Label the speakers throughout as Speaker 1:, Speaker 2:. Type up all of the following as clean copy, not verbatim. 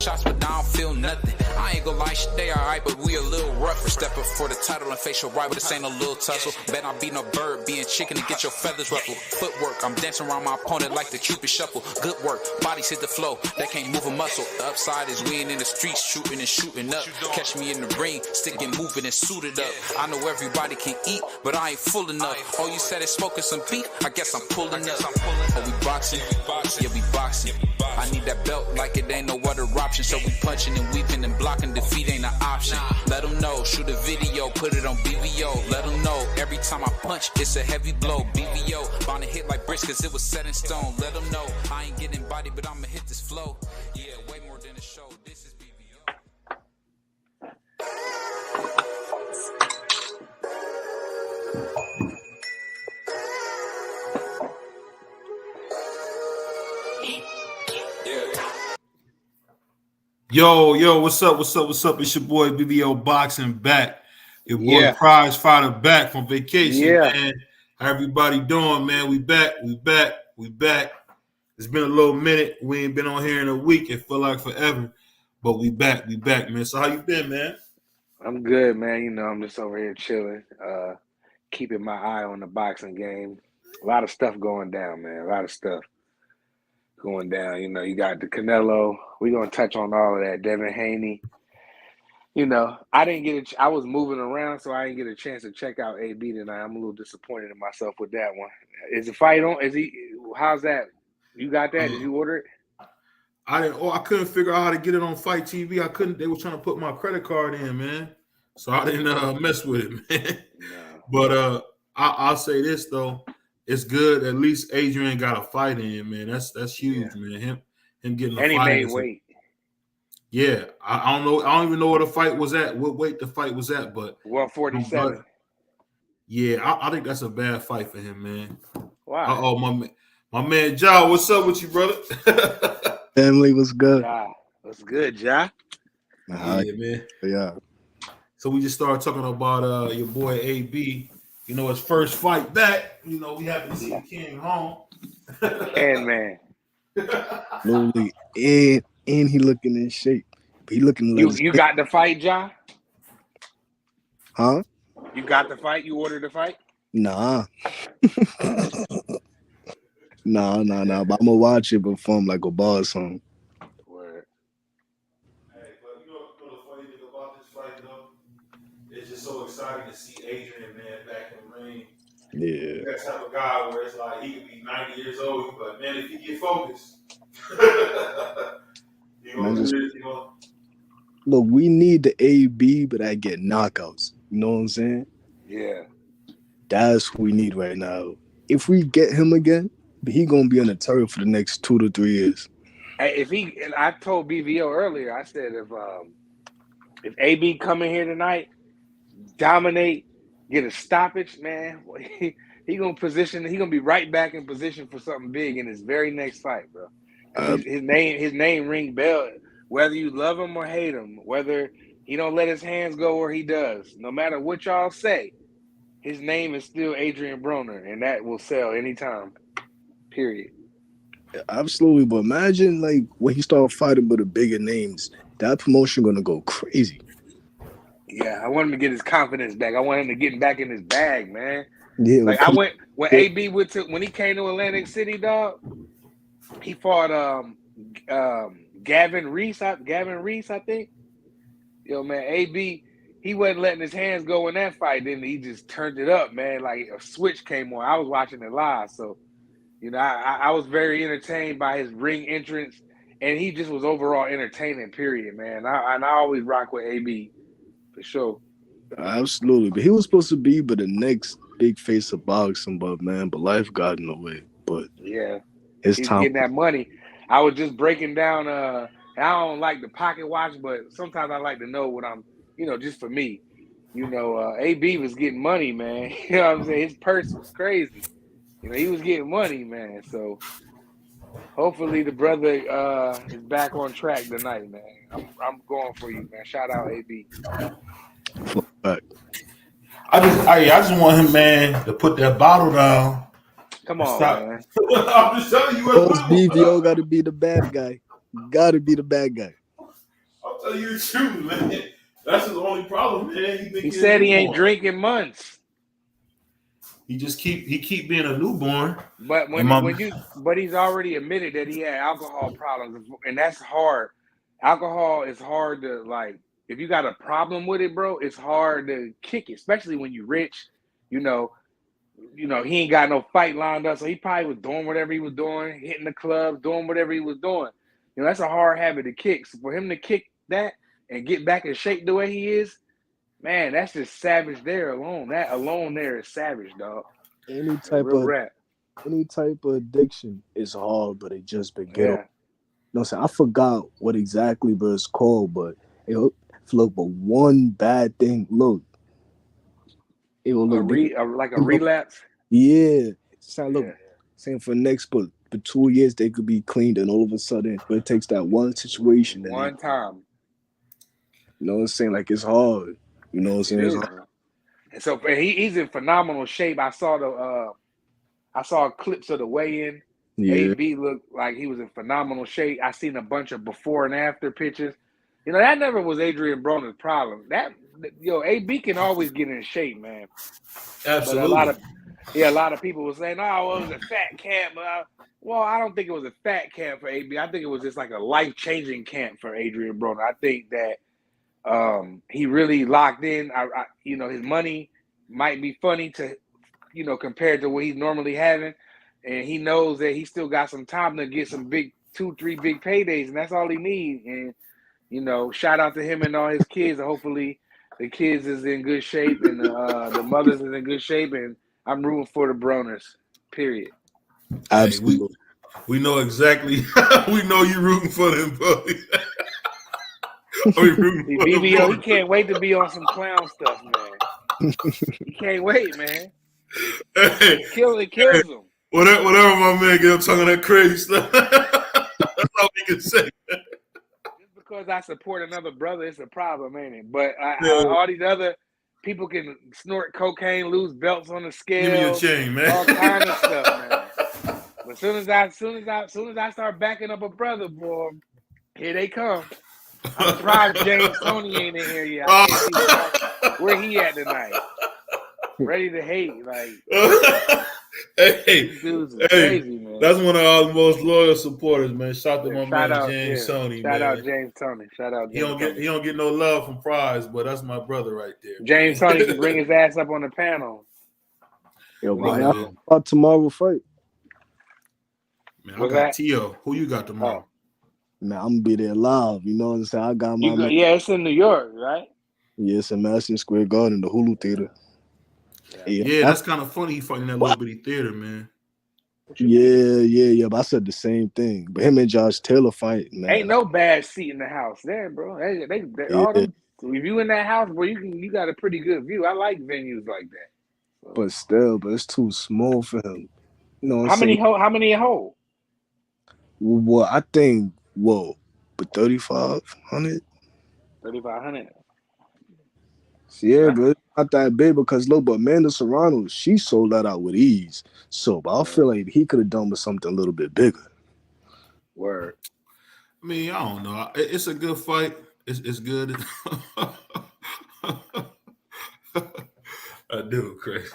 Speaker 1: shots, but I don't feel nothing. I ain't gonna lie, shit, they alright, but we a little rougher. Step up for the title and face your rival, this ain't a little tussle. Bet I be no bird, being chicken to get your feathers ruffled. Footwork, I'm dancing around my opponent like the Cupid shuffle. Good work, bodies hit the flow, they can't move a muscle. The upside is we ain't in the streets, shooting and shooting up. Catch me in the ring, sticking, moving and suited up. I know everybody can eat, but I ain't full enough. Oh, you said it's smoking some beef, I guess I'm pulling up. Oh, we boxing? Yeah, we boxing. I need that belt like it ain't no other option. So we punching and weaving and blocking, defeat ain't an option. Let them know, shoot a video, put it on BVO. Let them know, every time I punch, it's a heavy blow. BVO, bound to hit like bricks cause it was set in stone. Let them know, I ain't getting body, but I'ma hit this flow. Yeah, way more than a show, this is BVO.
Speaker 2: Yo, what's up? It's your boy BBO Boxing back. Your boy Prize Fighter back from vacation, man. How everybody doing, man? We back. It's been a little minute. We ain't been on here in a week. It feel like forever, but we back, man. So how you been, man?
Speaker 3: I'm good, man. You know, I'm just over here chilling, keeping my eye on the boxing game. A lot of stuff going down, man. A lot of stuff going down. You know, you got the Canelo. We're going to touch on all of that. Devin Haney. You know, I didn't get I was moving around, so I didn't get a chance to check out AB tonight. I'm a little disappointed in myself with that one. Is the fight on? How's that? You got that? Did you order it?
Speaker 2: I didn't. Oh, I couldn't figure out how to get it on Fight TV. I couldn't. They were trying to put my credit card in, man. So I didn't mess with it, man. No. But I'll say this though, it's good. At least Adrian got a fight in, man. That's huge, man. Him getting a fight.
Speaker 3: And he made weight.
Speaker 2: Yeah, I don't know. I don't even know where the fight was at. What weight the fight was at, but
Speaker 3: 147.
Speaker 2: Yeah, I think that's a bad fight for him, man.
Speaker 3: Wow.
Speaker 2: Oh, my man, Ja, what's up with you, brother?
Speaker 4: Family, what's good?
Speaker 3: Ja, what's good, Ja?
Speaker 2: Yeah, man.
Speaker 4: Yeah.
Speaker 2: So we just started talking about your boy AB. You know, his first fight back. You know, we happen to see King home.
Speaker 3: And man.
Speaker 4: Literally, and he looking in shape. He looking like
Speaker 3: you got the fight, Ja?
Speaker 4: Huh?
Speaker 3: You got the fight? You ordered the fight?
Speaker 4: Nah. Nah. But I'm gonna watch it perform like a boss song.
Speaker 3: Word.
Speaker 2: Hey, but you know the funny thing about this fight though? It's just so exciting to see Adrian, man, back in the ring.
Speaker 4: Yeah.
Speaker 2: That's the type of guy where it's like he could be 90 years old, but man, if he get focused,
Speaker 4: Look, we need the AB, but I get knockouts. You know what I'm saying?
Speaker 3: Yeah.
Speaker 4: That's what we need right now. If we get him again, he gonna be on the turf for the next 2 to 3 years.
Speaker 3: Hey, I told BVO earlier, I said if AB come in here tonight, dominate, get a stoppage, man, he gonna be right back in position for something big in his very next fight, bro. His name ring bell. Whether you love him or hate him, whether he don't let his hands go or he does, no matter what y'all say, his name is still Adrian Broner, and that will sell anytime. Period.
Speaker 4: Absolutely, but imagine like when he start fighting with the bigger names, that promotion gonna go crazy.
Speaker 3: Yeah, I want him to get his confidence back. I want him to get back in his bag, man.
Speaker 4: Yeah,
Speaker 3: like I went when AB when he came to Atlantic City, dog. He fought Gavin Reese, I think. Yo, man, AB, he wasn't letting his hands go in that fight. Then he just turned it up, man. Like a switch came on. I was watching it live, so you know, I was very entertained by his ring entrance, and he just was overall entertaining. Period, man. I always rock with AB for sure.
Speaker 4: Absolutely, but he was supposed to be the next big face of boxing, but life got in the way. But
Speaker 3: yeah,
Speaker 4: he's
Speaker 3: getting that money. I was just breaking down. I don't like the pocket watch, but sometimes I like to know what I'm. You know, just for me. You know, AB was getting money, man. You know what I'm saying? His purse was crazy. You know, he was getting money, man. So hopefully the brother is back on track tonight, man. I'm going for you, man. Shout out AB.
Speaker 2: I just want him, man, to put that bottle down.
Speaker 3: Come on, man.
Speaker 2: I'm just telling you.
Speaker 4: BVO got to be the bad guy. Got to be the bad guy.
Speaker 2: I'll tell you the truth, man. That's his only problem, man.
Speaker 3: He said he ain't drinking months.
Speaker 2: He keep being a newborn.
Speaker 3: But but he's already admitted that he had alcohol problems, and that's hard. Alcohol is hard to like. If you got a problem with it, bro, it's hard to kick it, especially when you're rich. You know, he ain't got no fight lined up, so he probably was doing whatever he was doing, hitting the club, doing whatever he was doing. That's a hard habit to kick. So for him to kick that and get back in shape the way he is, man, that's just savage there alone. That alone there is savage, dog.
Speaker 4: Any type of addiction is hard, but it just been get up. No, I forgot what exactly but it's called, but look, but one bad thing, look. It will look
Speaker 3: like a relapse.
Speaker 4: Yeah. Same for next, but for 2 years they could be cleaned, and all of a sudden, but it takes that one situation.
Speaker 3: One time.
Speaker 4: You know what I'm saying? Like, it's hard. You know what I'm saying?
Speaker 3: And so he's in phenomenal shape. I saw clips of the weigh-in. Yeah. AB looked like he was in phenomenal shape. I seen a bunch of before and after pictures. That never was Adrian Broner's problem. AB can always get in shape, man.
Speaker 2: Absolutely.
Speaker 3: But a lot of people were saying, "Oh, it was a fat camp." Well, I don't think it was a fat camp for AB. I think it was just like a life-changing camp for Adrian Broner. I think that he really locked in. His money might be funny to, compared to what he's normally having, and he knows that he still got some time to get some 2-3 big paydays, and that's all he needs. And shout out to him and all his kids. Hopefully, the kids is in good shape and the mothers is in good shape, and I'm rooting for the Broners. Period.
Speaker 4: Absolutely.
Speaker 2: We know exactly. We know you rooting for them, buddy.
Speaker 3: BBO, he can't wait to be on some clown stuff, man. He can't wait, man.
Speaker 2: Hey,
Speaker 3: it kills him.
Speaker 2: Whatever my man get up talking that crazy stuff. That's all we can say.
Speaker 3: Just because I support another brother, it's a problem, ain't it? But all these other people can snort cocaine, lose belts on the scale.
Speaker 2: Give me your chain, man.
Speaker 3: All kind of stuff, man. But as soon as I start backing up a brother, boy, here they come. I'm surprised James Tony ain't in here yet. Where he at tonight? Ready to hate, like.
Speaker 2: Hey,
Speaker 3: crazy, man.
Speaker 2: That's one of our most loyal supporters, man. Shout out to my man James Tony.
Speaker 3: Shout out James Tony. Shout out.
Speaker 2: He don't get no love from Prize, but that's my brother right there.
Speaker 3: James Tony can bring his ass up on the panel.
Speaker 4: Yo, man, about tomorrow fight.
Speaker 2: Man, I got Tio. Who you got tomorrow?
Speaker 4: Man, I'm gonna be there live. You know what I'm saying? I got my man.
Speaker 3: Yeah, it's in New York, right?
Speaker 4: Yeah, it's in Madison Square Garden, the Hulu Theater.
Speaker 2: Yeah, that's kind of funny. He fighting that little bitty theater, man.
Speaker 4: Yeah. But I said the same thing. But him and Josh Taylor fight, man.
Speaker 3: Ain't no bad seat in the house there, bro. All them, if you in that house, bro, you got a pretty good view. I like venues like that. So.
Speaker 4: But it's too small for him. You know
Speaker 3: how many hold?
Speaker 4: Well, I think but 3,500.
Speaker 3: 3,500.
Speaker 4: Yeah, but it's not that big because look, but Amanda Serrano, she sold that out with ease. So, but I feel like he could have done with something a little bit bigger.
Speaker 3: Word.
Speaker 2: I mean, I don't know. It's a good fight. It's good. I do, Craig.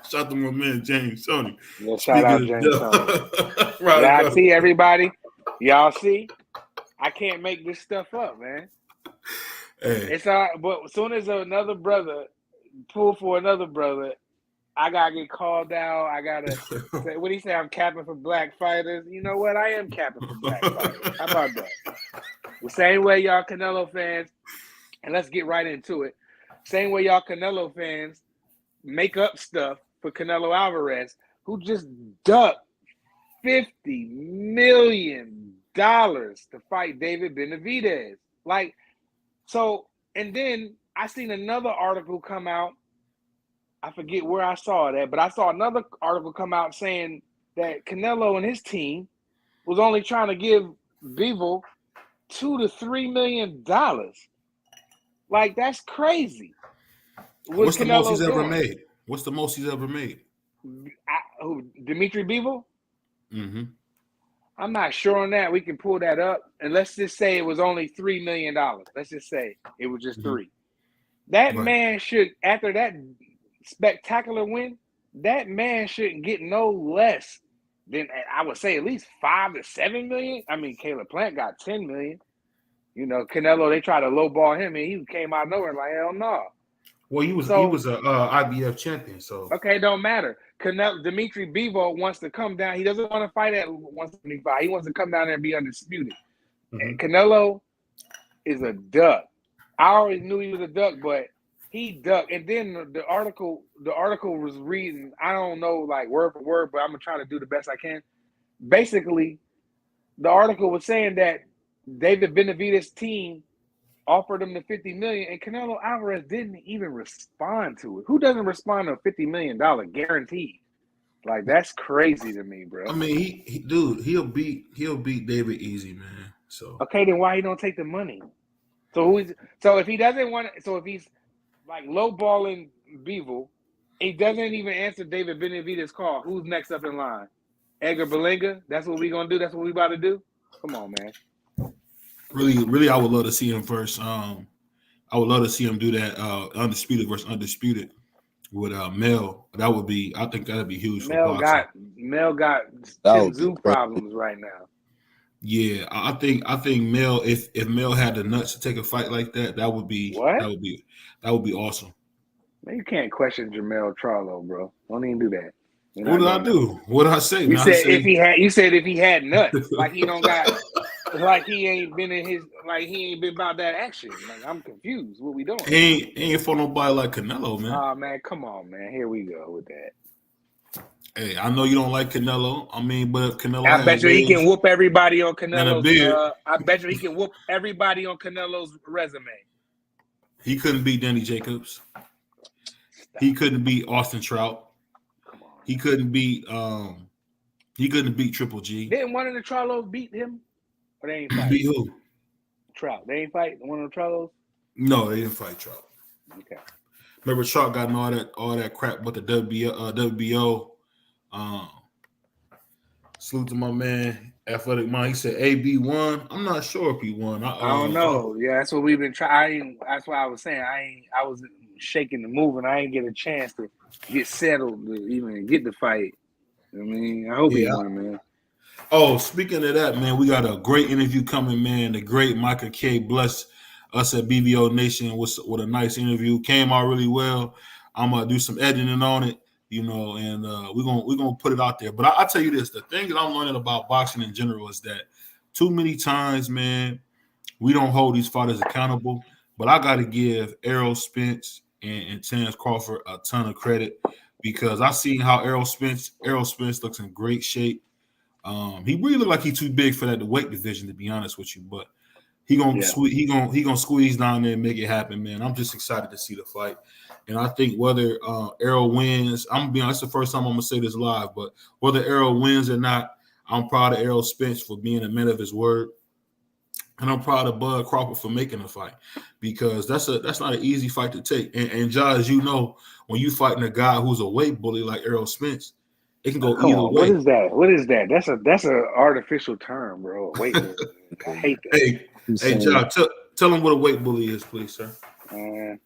Speaker 2: Shout out to my man James Tony.
Speaker 3: Yeah, shout out James Tony. Y'all see everybody? Y'all see? I can't make this stuff up, man.
Speaker 2: Hey.
Speaker 3: It's all right, but as soon as another brother pull for another brother, I gotta get called out. I gotta say, what do you say? I'm capping for black fighters. You know what? I am capping for black fighters. How about that? The same way y'all Canelo fans, and let's get right into it. Same way y'all Canelo fans make up stuff for Canelo Alvarez, who just ducked $50 million to fight David Benavidez. Like, so, and then I seen another article come out. I forget where I saw that, but I saw another article come out saying that Canelo and his team was only trying to give Bivol $2 to $3 million. Like, that's crazy.
Speaker 2: What's the most he's ever made? What's the most he's ever made?
Speaker 3: Who, Dimitri Bivol?
Speaker 2: Mm-hmm.
Speaker 3: I'm not sure on that. We can pull that up, and let's just say it was only $3 million. Let's just say it was just three. That man should, after that spectacular win, that man shouldn't get no less than, I would say, at least $5 to $7 million. I mean, Caleb Plant got $10 million. You know, Canelo, they tried to lowball him, and he came out of nowhere like, hell no.
Speaker 2: Well, he was a IBF champion, so
Speaker 3: okay, don't matter. Dimitri Bivol wants to come down. He doesn't want to fight at 175. He wants to come down there and be undisputed. And Canelo is a duck. I always knew he was a duck, but he ducked. And then the article was reading. I don't know like word for word, but I'm gonna try to do the best I can. Basically, the article was saying that David Benavidez' team offered him the $50 million, and Canelo Alvarez didn't even respond to it. Who doesn't respond to a $50 million guaranteed? Like, that's crazy to me, bro.
Speaker 2: I mean, he'll beat David easy, man. So
Speaker 3: okay, then why he don't take the money? So if he doesn't want it, so if he's like lowballing Bivol, he doesn't even answer David Benavidez' call. Who's next up in line? Edgar Berlanga? That's what we gonna do? That's what we about to do? Come on, man.
Speaker 2: Really, I would love to see him first. I would love to see him do that undisputed versus undisputed with Mel. I think that'd be huge.
Speaker 3: Mel got zoo problems right now.
Speaker 2: Yeah, I think Mel, if Mel had the nuts to take a fight like that, that would be awesome.
Speaker 3: Man, you can't question Jermell Charlo, bro. Don't even do that.
Speaker 2: What did I do? What did I say?
Speaker 3: You said if he had nuts, like he don't got. Like he ain't been about that action. Like I'm confused. What we doing?
Speaker 2: He ain't for nobody like Canelo, man.
Speaker 3: Oh man, come on, man. Here we go with that.
Speaker 2: Hey, I know you don't like Canelo. I mean, but if Canelo,
Speaker 3: I bet you he can whoop everybody on Canelo's. I bet you he can whoop everybody on Canelo's resume.
Speaker 2: He couldn't beat Danny Jacobs. He couldn't beat Austin Trout.
Speaker 3: Come on.
Speaker 2: He couldn't beat Triple G.
Speaker 3: Didn't one of the Charlos beat him? Or they ain't fight?
Speaker 2: Beat who?
Speaker 3: Trout. They ain't fight one of the Charlos?
Speaker 2: No, they didn't fight Trout.
Speaker 3: Okay.
Speaker 2: Remember Trout got all that crap with the WBO. Salute to my man, Athletic Mind. He said AB won. I'm not sure if he won.
Speaker 3: I don't know. Yeah, that's what we've been trying. That's why I was saying I was shaking and moving. I ain't get a chance to get settled to even get the fight. I mean, I hope he won, man.
Speaker 2: Oh, speaking of that, man, we got a great interview coming, man. The great Micah K blessed us at BBO Nation with a nice interview. Came out really well. I'm gonna do some editing on it, and we're gonna put it out there. But I tell you this: the thing that I'm learning about boxing in general is that too many times, man, we don't hold these fighters accountable. But I got to give Errol Spence and Terence Crawford a ton of credit because I seen how Errol Spence looks in great shape. He really looked like he's too big for that weight division, to be honest with you. But he gonna squeeze down there and make it happen, man. I'm just excited to see the fight, and I think whether Errol wins, I'm gonna be honest. It's the first time I'm gonna say this live, but whether Errol wins or not, I'm proud of Errol Spence for being a man of his word, and I'm proud of Bud Crawford for making the fight because that's not an easy fight to take. And Josh, as you know, when you fighting a guy who's a weight bully like Errol Spence. It can go either way.
Speaker 3: What is that? That's an artificial term, bro. Weight bully. I hate that.
Speaker 2: Hey, John, tell them what a weight bully is, please, sir.
Speaker 4: I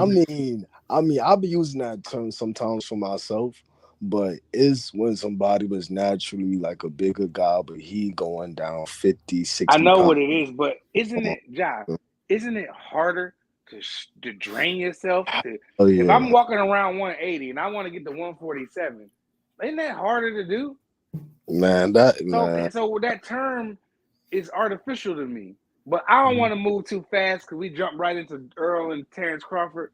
Speaker 4: mean, I'll be using that term sometimes for myself, but it's when somebody was naturally like a bigger guy, but he going down 50, 60
Speaker 3: I know
Speaker 4: pounds.
Speaker 3: what it is, but isn't it harder to drain yourself? If I'm walking around 180 and I want to get to 147, isn't that harder to do?
Speaker 4: Man,
Speaker 3: so that term is artificial to me. But I don't want to move too fast because we jump right into Earl and Terence Crawford.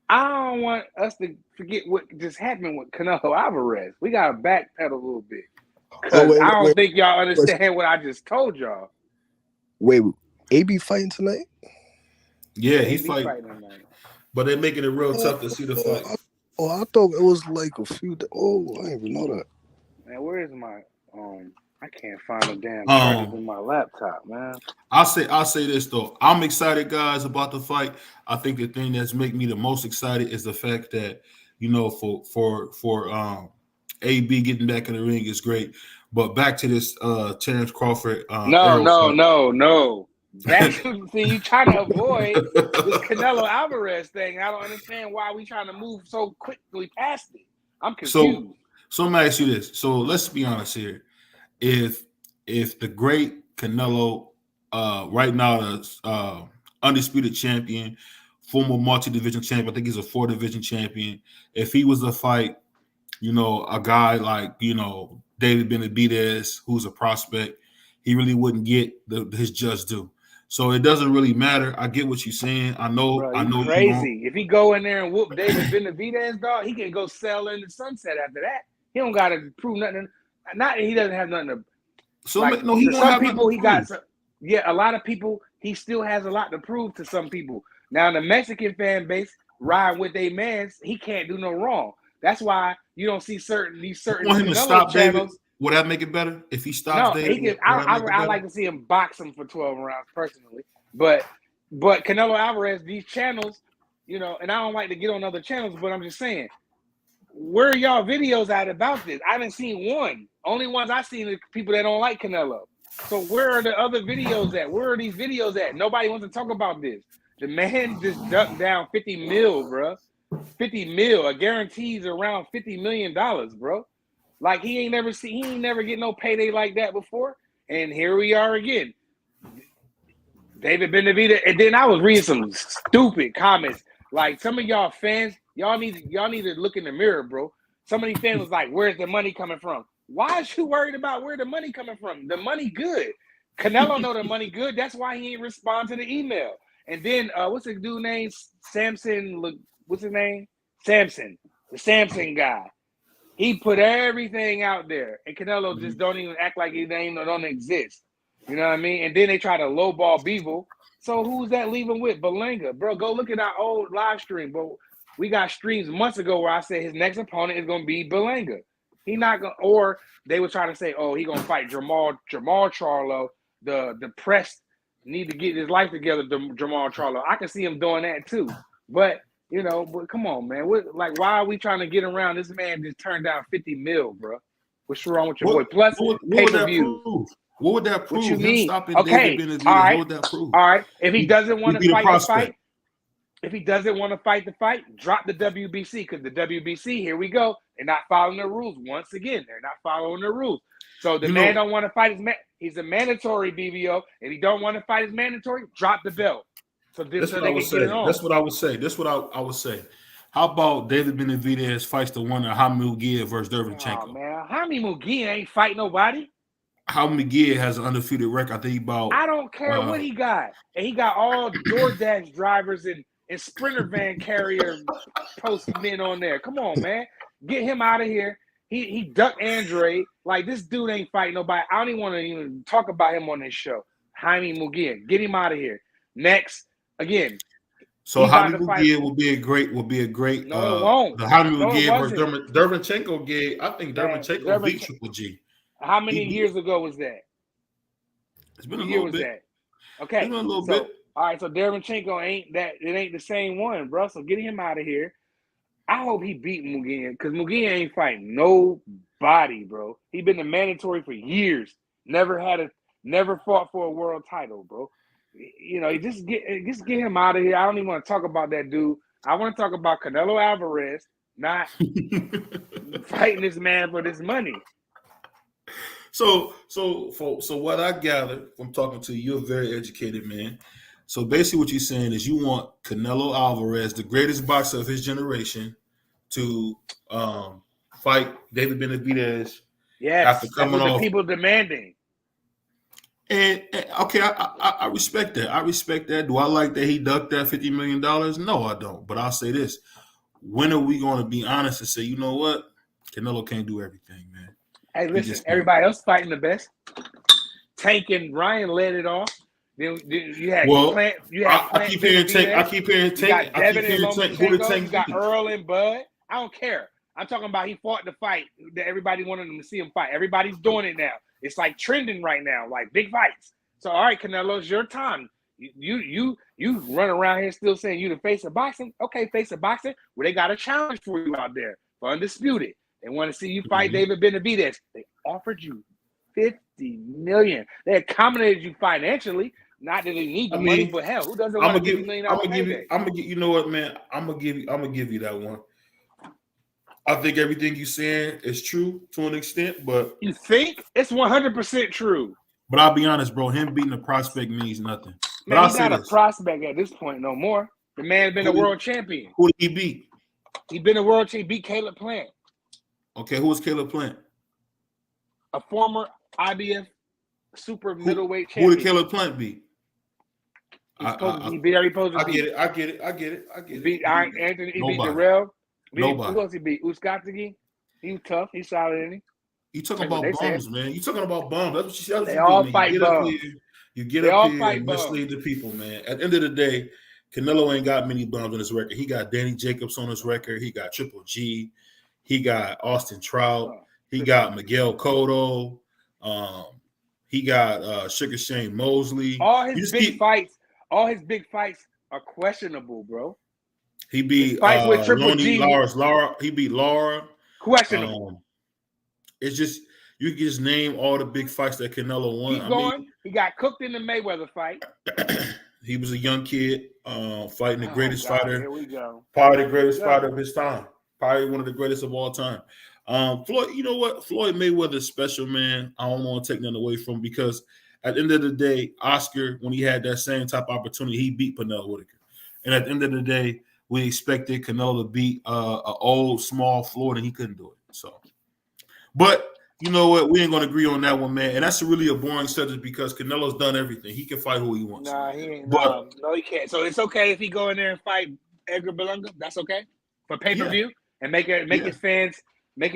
Speaker 3: I don't want us to forget what just happened with Canelo Alvarez. We got to backpedal a little bit. Because I don't think y'all understand what I just told y'all.
Speaker 4: Wait, AB fighting tonight?
Speaker 2: Yeah, he's fighting tonight. But they're making it real tough to see the fight.
Speaker 4: I thought it was like a few days. I didn't even know that.
Speaker 3: Man, where is my I can't find a damn charger in my laptop, man.
Speaker 2: I'll say this though. I'm excited, guys, about the fight. I think the thing that's making me the most excited is the fact that, for AB getting back in the ring is great. But back to this Terrence Crawford.
Speaker 3: No. That's see, you trying to avoid this Canelo Alvarez thing. I don't understand why we trying to move so quickly past it. I'm confused.
Speaker 2: So let me ask you this. So let's be honest here. If the great Canelo, right now the undisputed champion, former multi-division champion, I think he's a 4-division champion. If he was to fight, a guy like, David Benavidez, who's a prospect, he really wouldn't get his just due. So it doesn't really matter. I get what you're saying. I know.
Speaker 3: Bro,
Speaker 2: I know.
Speaker 3: Crazy. If he go in there and whoop David Benavidez, dog, he can go sell in the sunset after that. He don't got to prove nothing. Not that he doesn't have nothing to.
Speaker 2: So
Speaker 3: like,
Speaker 2: no, he won't
Speaker 3: some
Speaker 2: have
Speaker 3: people he
Speaker 2: nothing to
Speaker 3: got.
Speaker 2: prove.
Speaker 3: Yeah, a lot of people he still has a lot to prove to some people. Now the Mexican fan base riding with their mans, he can't do no wrong. That's why you don't see certain
Speaker 2: You want him to stop
Speaker 3: channels.
Speaker 2: David? Would that make it better if he stops
Speaker 3: No,
Speaker 2: David?
Speaker 3: he can. I like to see him box him for 12 rounds personally, but Canelo Alvarez, these channels, and I don't like to get on other channels, but I'm just saying, where are y'all videos at about this? I haven't seen one. Only ones I've seen are people that don't like Canelo. So where are the other videos at? Where are these videos at? Nobody wants to talk about this. The man just ducked down 50 mil, bro. 50 mil. A guarantee's around $50 million, bro. Like he ain't never get no payday like that before. And here we are again. David Benavidez, and then I was reading some stupid comments. Like some of y'all fans, y'all need to look in the mirror, bro. Some of these fans was like, "Where's the money coming from?" Why is you worried about where the money coming from? The money good. Canelo know the money good. That's why he ain't respond to the email. And then what's the dude name? Samson. What's his name? Samson. The Samson guy. He put everything out there, and Canelo just don't even act like he don't exist. You know what I mean? And then they try to lowball Bivol. So who's that leaving with? Berlanga. Bro, go look at our old live stream, bro. We got streams months ago where I said his next opponent is going to be Berlanga. He not going to, or they were trying to say, oh, he going to fight Jamal Charlo. The press need to get his life together, Jamal Charlo. I can see him doing that too. But, but come on, man. Why are we trying to get around? This man just turned down 50 mil, bro. What's wrong with your boy? Plus, pay-per-view.
Speaker 2: What would that prove?
Speaker 3: What you mean?
Speaker 2: Okay, David Benavidez,
Speaker 3: all right.
Speaker 2: what would that prove?
Speaker 3: All right. If he doesn't want to fight the fight, if he doesn't want to fight the fight, drop the WBC, because the WBC, here we go, they're not following the rules. Once again, they're not following the rules. So the man don't want to fight his man. He's a mandatory BVO. If he don't want to fight his mandatory, drop the belt. So this so they can get it on.
Speaker 2: That's what I would say. That's what I would say. How about David Benavidez fights the winner, Jaime Munguia versus Derevyanchenko?
Speaker 3: Oh, man. Jaime Munguia ain't fight nobody.
Speaker 2: Jaime Munguia has an undefeated record. I think about.
Speaker 3: I don't care what he got. And he got all DoorDash drivers and Sprinter van carrier postmen on there. Come on, man. Get him out of here. He ducked Andre. Like, this dude ain't fighting nobody. I don't even want to even talk about him on this show. Jaime Munguia. Get him out of here. Next, again.
Speaker 2: So Jaime Munguia will be a great.
Speaker 3: No, it won't.
Speaker 2: The Jaime Munguia versus Derevyanchenko game. I think Derevyanchenko beat Triple G.
Speaker 3: How many years ago was that?
Speaker 2: It's been a little bit.
Speaker 3: Okay.
Speaker 2: It's been a little bit.
Speaker 3: All right, so Derevyanchenko ain't the same one, bro. So get him out of here. I hope he beat Munguia, because Munguia ain't fighting nobody, bro. He been a mandatory for years. Never fought for a world title, bro. Just get him out of here. I don't even want to talk about that dude. I want to talk about Canelo Alvarez not fighting this man for this money.
Speaker 2: So what I gather from talking to you, you're a very educated man. So basically what you're saying is you want Canelo Alvarez, the greatest boxer of his generation, to fight David Benavidez.
Speaker 3: Yes,
Speaker 2: after coming off.
Speaker 3: The people demanding.
Speaker 2: And okay, I respect that. I respect that. Do I like that he ducked that $50 million? No, I don't. But I'll say this. When are we going to be honest and say, you know what? Canelo can't do everything, man.
Speaker 3: Hey, listen, everybody else fighting the best. Tank and Ryan led it off. Then you had Plant.
Speaker 2: I keep hearing Tank.
Speaker 3: You got Devin and Lomachenko. You got Earl and Bud. I don't care. I'm talking about he fought the fight that everybody wanted him to see him fight. Everybody's doing it now. It's like trending right now, like big fights. So, all right, Canelo, it's your time. You run around here still saying you the face of boxing. Okay, face of boxing. Well, they got a challenge for you out there for Undisputed. They want to see you fight David Benavidez. They offered you $50 million. They accommodated you financially. Not that they need the money, but hell, who doesn't want to $50 million? I'm
Speaker 2: gonna give you know what, man. I'm gonna give you that one. I think everything you're saying is true to an extent, but
Speaker 3: you think it's 100% true.
Speaker 2: But I'll be honest, bro. Him beating a prospect means nothing. But
Speaker 3: Man, he's not a prospect at this point no more. The man's been a world champion.
Speaker 2: Who did he beat?
Speaker 3: He been a world champion. Beat Caleb Plant.
Speaker 2: Okay, who was Caleb Plant?
Speaker 3: A former IBF super middleweight champion.
Speaker 2: Who did Caleb Plant beat?
Speaker 3: He beat every opposing.
Speaker 2: I get it.
Speaker 3: He beat Anthony. He beat Darrell. Nobody. Who else he beat? Uskatagi. He was tough. He's solid, isn't he?
Speaker 2: You talking about bums, man. You talking about bums. That's what you said.
Speaker 3: They all fight bums.
Speaker 2: You get up here and mislead the people, man. At the end of the day, Canelo ain't got many bums on his record. He got Danny Jacobs on his record. He got Triple G. He got Austin Trout. He got Miguel Cotto. He got Sugar Shane Mosley.
Speaker 3: All his big fights are questionable, bro.
Speaker 2: He beat with Triple G. He beat Lara.
Speaker 3: Questionable.
Speaker 2: It's just you can just name all the big fights that Canelo won.
Speaker 3: Keep going. He got cooked in the Mayweather fight.
Speaker 2: He was a young kid fighting the greatest fighter.
Speaker 3: Here we go.
Speaker 2: Probably the greatest fighter of his time. Probably one of the greatest of all time. Floyd, you know what? Floyd Mayweather is special, man. I don't want to take nothing away from him because at the end of the day, Oscar, when he had that same type of opportunity, he beat Pernell Whitaker. And at the end of the day, we expected Canelo to beat an old, small Floyd, and he couldn't do it. So, but you know what? We ain't going to agree on that one, man. And that's really a boring subject because Canelo's done everything. He can fight who he wants.
Speaker 3: Nah, he ain't. No, he can't. So it's okay if he go in there and fight Edgar Berlanga. That's okay for pay-per-view and make his fans pay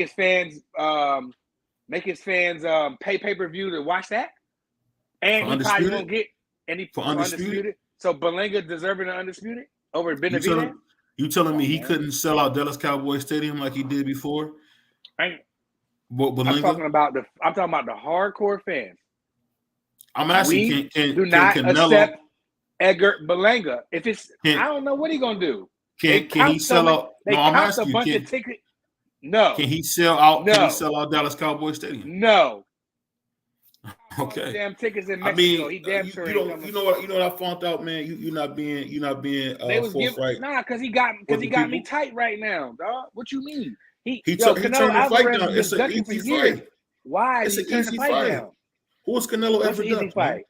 Speaker 3: pay-per-view to watch that. And he probably won't get any for undisputed. So Berlanga deserving the undisputed over Benavidez.
Speaker 2: You telling me he couldn't sell out Dallas Cowboys Stadium like he did before?
Speaker 3: I'm talking about the hardcore fans.
Speaker 2: I'm asking,
Speaker 3: do not accept Edgar Berlanga. If it's, I don't know what he's gonna do.
Speaker 2: Can he sell out?
Speaker 3: No, I'm asking you. Of tickets. No.
Speaker 2: Can he sell out? No. Can he sell out Dallas Cowboys Stadium?
Speaker 3: No.
Speaker 2: Okay.
Speaker 3: Damn tickets in Mexico. He damn sure.
Speaker 2: You know what I found out, man. You're not being forthright.
Speaker 3: Because he got me tight right now, dog. What you mean? He
Speaker 2: turned the fight down. It's an easy fight.
Speaker 3: Why? It's an easy fight.
Speaker 2: Who has Canelo ever done?
Speaker 3: Fight?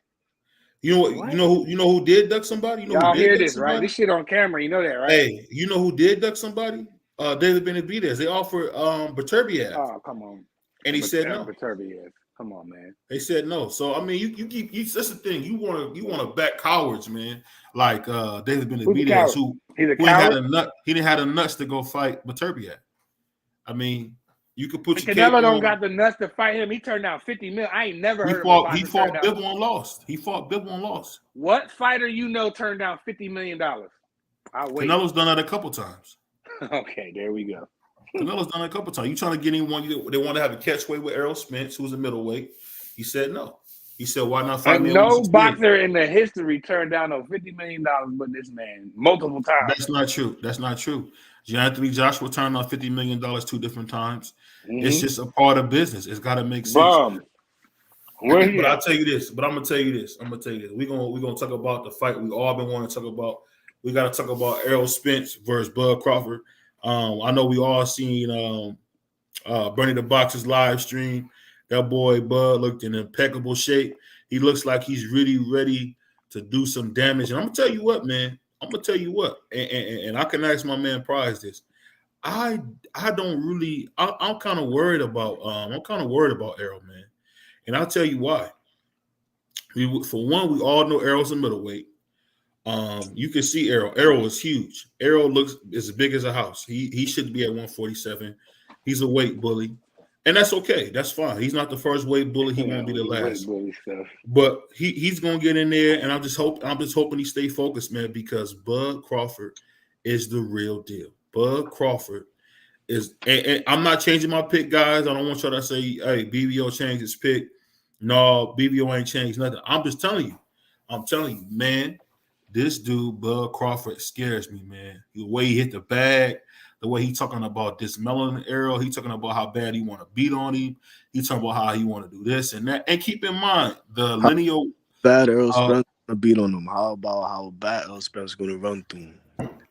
Speaker 2: You know who did duck somebody?
Speaker 3: Y'all hear this, right? This shit on camera. You know that, right?
Speaker 2: Hey, you know who did duck somebody? David Benavidez. They offered Beterbiev.
Speaker 3: Oh, come on.
Speaker 2: And he said no.
Speaker 3: Beterbiev. Come on, man.
Speaker 2: They said no. So I mean, you that's the thing. You want to back cowards, man. Like David Benavidez, who didn't have the nuts to go fight Beterbiev. I mean, you could put your
Speaker 3: Canelo don't got the nuts to fight him. He turned down $50 million. I ain't never heard of
Speaker 2: He fought Bivol and lost. He fought Bivol and lost.
Speaker 3: What fighter turned down $50 million?
Speaker 2: Canelo's done that a couple times.
Speaker 3: Okay, there we go.
Speaker 2: Canelo's done it a couple times. You trying to get anyone? They want to have a catchweight with Errol Spence, who's a middleweight. He said no. He said, "Why not fight me?"
Speaker 3: No boxer in the history turned down no $50 million, but this man multiple times.
Speaker 2: That's not true. That's not true. Anthony Joshua turned down $50 million 2 different times. Mm-hmm. It's just a part of business. It's got to make sense. But I'll tell you this. But I'm gonna tell you this. We're gonna talk about the fight we all been wanting to talk about. We got to talk about Errol Spence versus Bud Crawford. I know we all seen Bernie the Boxer's live stream. That boy Bud looked in impeccable shape. He looks like he's really ready to do some damage. And I'm gonna tell you what, man. And I can ask my man Prize this. I'm kind of worried about Errol, man. And I'll tell you why. For one, we all know Errol's a middleweight. You can see Errol. Errol is huge. Errol looks as big as a house. He should be at 147. He's a weight bully, and that's okay. That's fine. He's not the first weight bully. He won't be the last. But he's gonna get in there, and I'm just hoping he stay focused, man, because Bud Crawford is the real deal. Bud Crawford is, and I'm not changing my pick, guys. I don't want y'all to say, "Hey, BBO changed his pick." No, BBO ain't changed nothing. I'm just telling you, man. This dude, Bud Crawford, scares me, man. The way he hit the bag, the way he talking about dismantling Errol. He talking about how bad he want to beat on him. He talking about how he want to do this and that. And keep in mind the lineal
Speaker 4: bad Errol Spence gonna beat on him. How about how bad Errol Spence gonna run through him?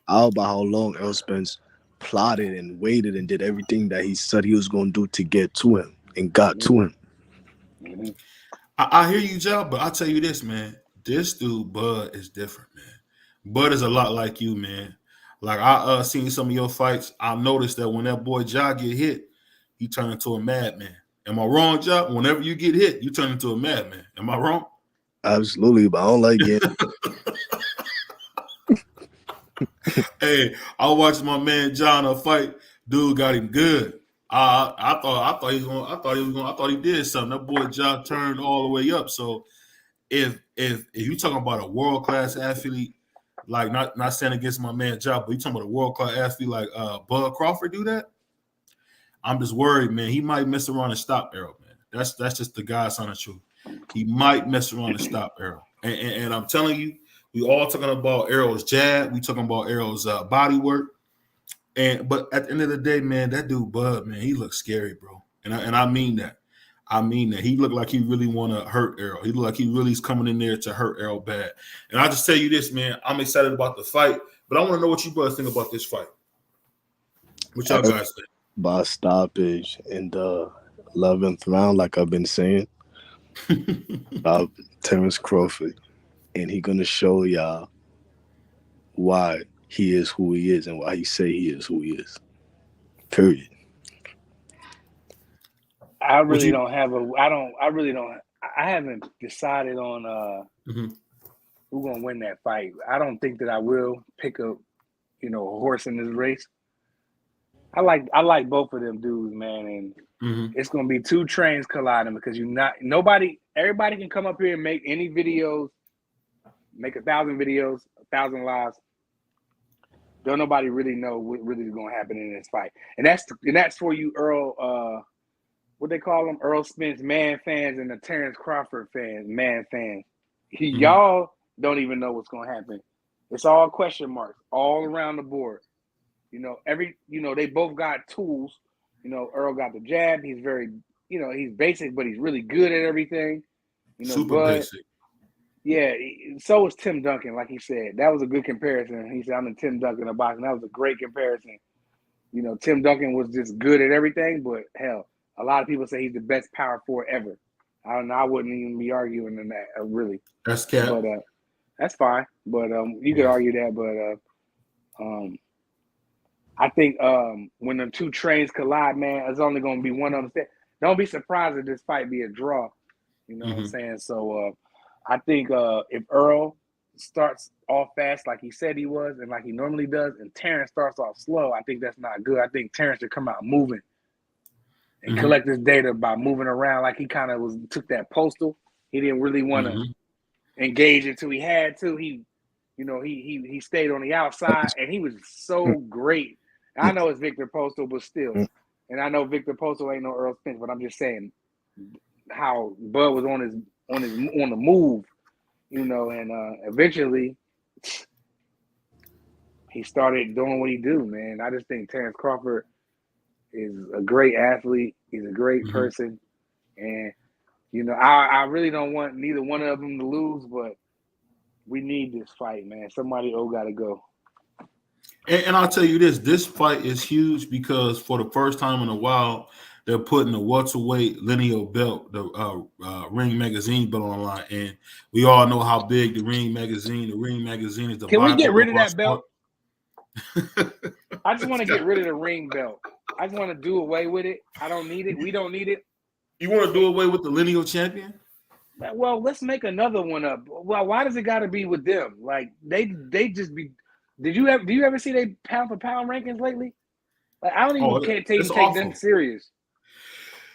Speaker 4: How about how long Errol Spence plotted and waited and did everything that he said he was gonna do to get to him and got to him?
Speaker 3: Mm-hmm.
Speaker 2: I hear you, Joe, but I'll tell you this, man. This dude, Bud, is different, man. Bud is a lot like you, man. Like I seen some of your fights. I noticed that when that boy Ja get hit, he turned into a madman. Am I wrong, Ja? Whenever you get hit, you turn into a madman. Am I wrong?
Speaker 4: Absolutely, but I don't like it.
Speaker 2: Hey, I watched my man John a fight. Dude got him good. I thought he did something. That boy John turned all the way up. So if you talking about a world class athlete, like not saying against my man John, but you talking about a world class athlete like Bud Crawford do that, I'm just worried, man. He might mess around and stop Errol, man. That's just the God's honest truth. He might mess around and stop Errol. And I'm telling you, we all talking about Errol's jab. We talking about Errol's body work. But at the end of the day, man, that dude Bud, man, he looks scary, bro. And I mean that. I mean that. He looked like he really want to hurt Errol. He looked like he really is coming in there to hurt Errol bad. And I'll just tell you this, man. I'm excited about the fight, but I want to know what you brothers think about this fight. What y'all guys think?
Speaker 4: By stoppage in the 11th round, like I've been saying, about Terence Crawford. And he going to show y'all why he is who he is and why he say he is who he is. Period.
Speaker 3: I haven't decided on who's gonna win that fight. I don't think that I will pick a horse in this race. I like both of them dudes, man, and it's gonna be two trains colliding because everybody can come up here and make any videos, make 1,000 videos, 1,000 lives. Don't nobody really know what really is gonna happen in this fight, and that's for you, Earl. What they call them, Earl Spence man fans and the Terence Crawford man fans. Y'all don't even know what's gonna happen. It's all question marks all around the board. They both got tools. Earl got the jab. He's very, he's basic, but he's really good at everything.
Speaker 2: Super basic.
Speaker 3: Yeah, so is Tim Duncan, like he said. That was a good comparison. He said, I'm in Tim Duncan in boxing. That was a great comparison. Tim Duncan was just good at everything, but hell, a lot of people say he's the best power forward ever. I don't know. I wouldn't even be arguing in that, really.
Speaker 2: That's cap.
Speaker 3: But that's fine. But you could argue that. But I think when the two trains collide, man, it's only going to be one of them. Don't be surprised if this fight be a draw. You know what I'm saying? So I think if Earl starts off fast like he said he was and like he normally does, and Terence starts off slow, I think that's not good. I think Terence should come out moving and collect this data by moving around like he kind of took that postal. He didn't really want to engage until he had to. He stayed on the outside and he was so great. I know it's Victor Postal, but still, and I know Victor Postal ain't no Earl Spence, but I'm just saying how Bud was on the move, and eventually he started doing what he do, man. I just think Terence Crawford is a great athlete. He's a great person. And, I really don't want neither one of them to lose, but we need this fight, man. Somebody got to go.
Speaker 2: And I'll tell you this fight is huge because for the first time in a while, they're putting the welterweight lineal belt, the Ring Magazine belt on the line. And we all know how big the Ring Magazine is.
Speaker 3: Can we get rid of that belt? I just want to get rid of the ring belt. I just want to do away with it. I don't need it. We don't need it.
Speaker 2: You want to do away with the lineal champion?
Speaker 3: Well, let's make another one up. Well, why does it got to be with them? Like they just be. Do you ever see they pound for pound rankings lately? Like I don't even can't take them serious.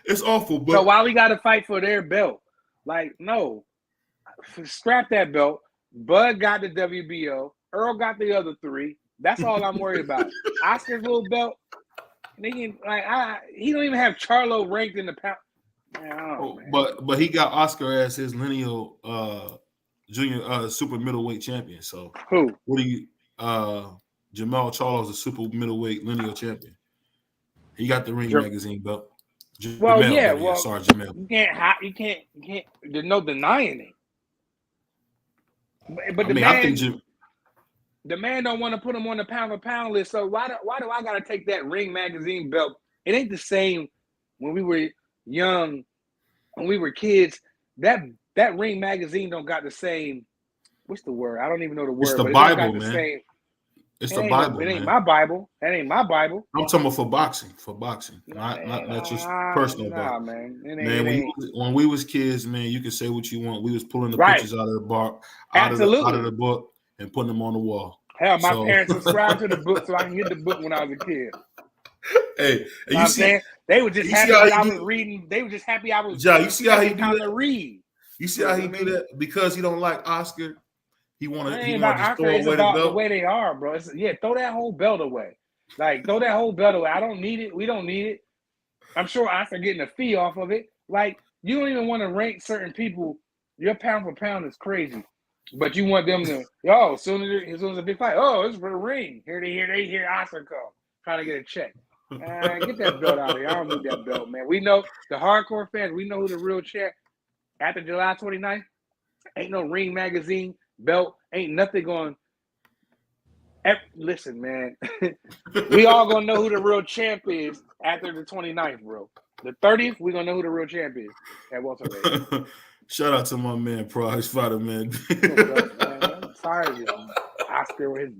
Speaker 2: It's awful. But
Speaker 3: so why we got to fight for their belt? Like no, scrap that belt. Bud got the WBO. Earl got the other three. That's all I'm worried about. Oscar's little belt. He don't even have Charlo ranked in the pound. Man,
Speaker 2: but he got Oscar as his lineal junior super middleweight champion. So
Speaker 3: who?
Speaker 2: What do you Jermell Charlo's a super middleweight lineal champion. He got the Ring Magazine belt.
Speaker 3: Well,
Speaker 2: Jermell,
Speaker 3: yeah, well,
Speaker 2: sorry, Jermell.
Speaker 3: You can't. There's no denying it. But the man don't want to put him on the pound for pound list. So why do I gotta take that Ring Magazine belt? It ain't the same when we were young, when we were kids. That Ring Magazine don't got the same. What's the word? I don't even know the word.
Speaker 2: It's the
Speaker 3: but
Speaker 2: Bible,
Speaker 3: it don't got the
Speaker 2: man.
Speaker 3: same.
Speaker 2: It's the Bible.
Speaker 3: It ain't my Bible. That ain't my Bible.
Speaker 2: I'm talking about for boxing. Not just personal.
Speaker 3: Nah, man.
Speaker 2: When we was kids, man, you can say what you want. We was pulling the
Speaker 3: Right.
Speaker 2: pictures out of the bar, out of the book, and putting them on the wall.
Speaker 3: Hell, my parents subscribed to the book so I can get the book when I was a kid.
Speaker 2: Hey,
Speaker 3: you see, saying? They were just happy that I was reading. They were just happy I was.
Speaker 2: John, you see how he do that?
Speaker 3: Read.
Speaker 2: You see how he do that? Because he don't like Oscar. He want to just
Speaker 3: Oscar,
Speaker 2: throw away the belt.
Speaker 3: The way they are, bro. Throw that whole belt away. Like, throw that whole belt away. I don't need it. We don't need it. I'm sure Oscar getting a fee off of it. Like, you don't even want to rank certain people. Your pound for pound is crazy, but you want them to. As soon as a big fight, it's for the ring. Here they hear Oscar come, trying to get a check. Get that belt out of here. I don't need that belt, man. We know the hardcore fans. We know who the real champ. After July 29th, ain't no Ring Magazine belt. Ain't nothing going. Listen, man. We all gonna know who the real champ is after the 29th, bro. The 30th, we gonna know who the real champ is at welterweight.
Speaker 2: Shout out to my man, Prize Fighter, man.
Speaker 3: I'm tired of him. Oscar with his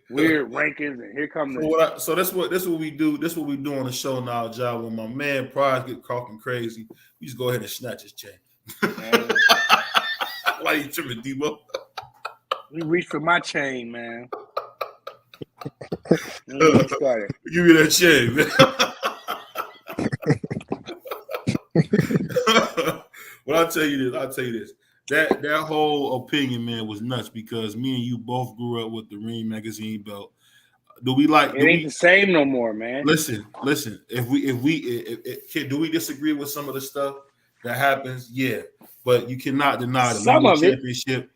Speaker 3: weird rankings, and here comes
Speaker 2: so that's what we do. This is what we do on the show now, John. When my man Prize get talking crazy, we just go ahead and snatch his chain. Why you tripping, Debo?
Speaker 3: You reach for my chain, man. Give me
Speaker 2: that chain, man. Well, I'll tell you this. That whole opinion, man, was nuts because me and you both grew up with the Ring Magazine belt. Do we
Speaker 3: the same no more, man?
Speaker 2: Listen. Do we disagree with some of the stuff that happens? Yeah, but you cannot deny the lineal championship.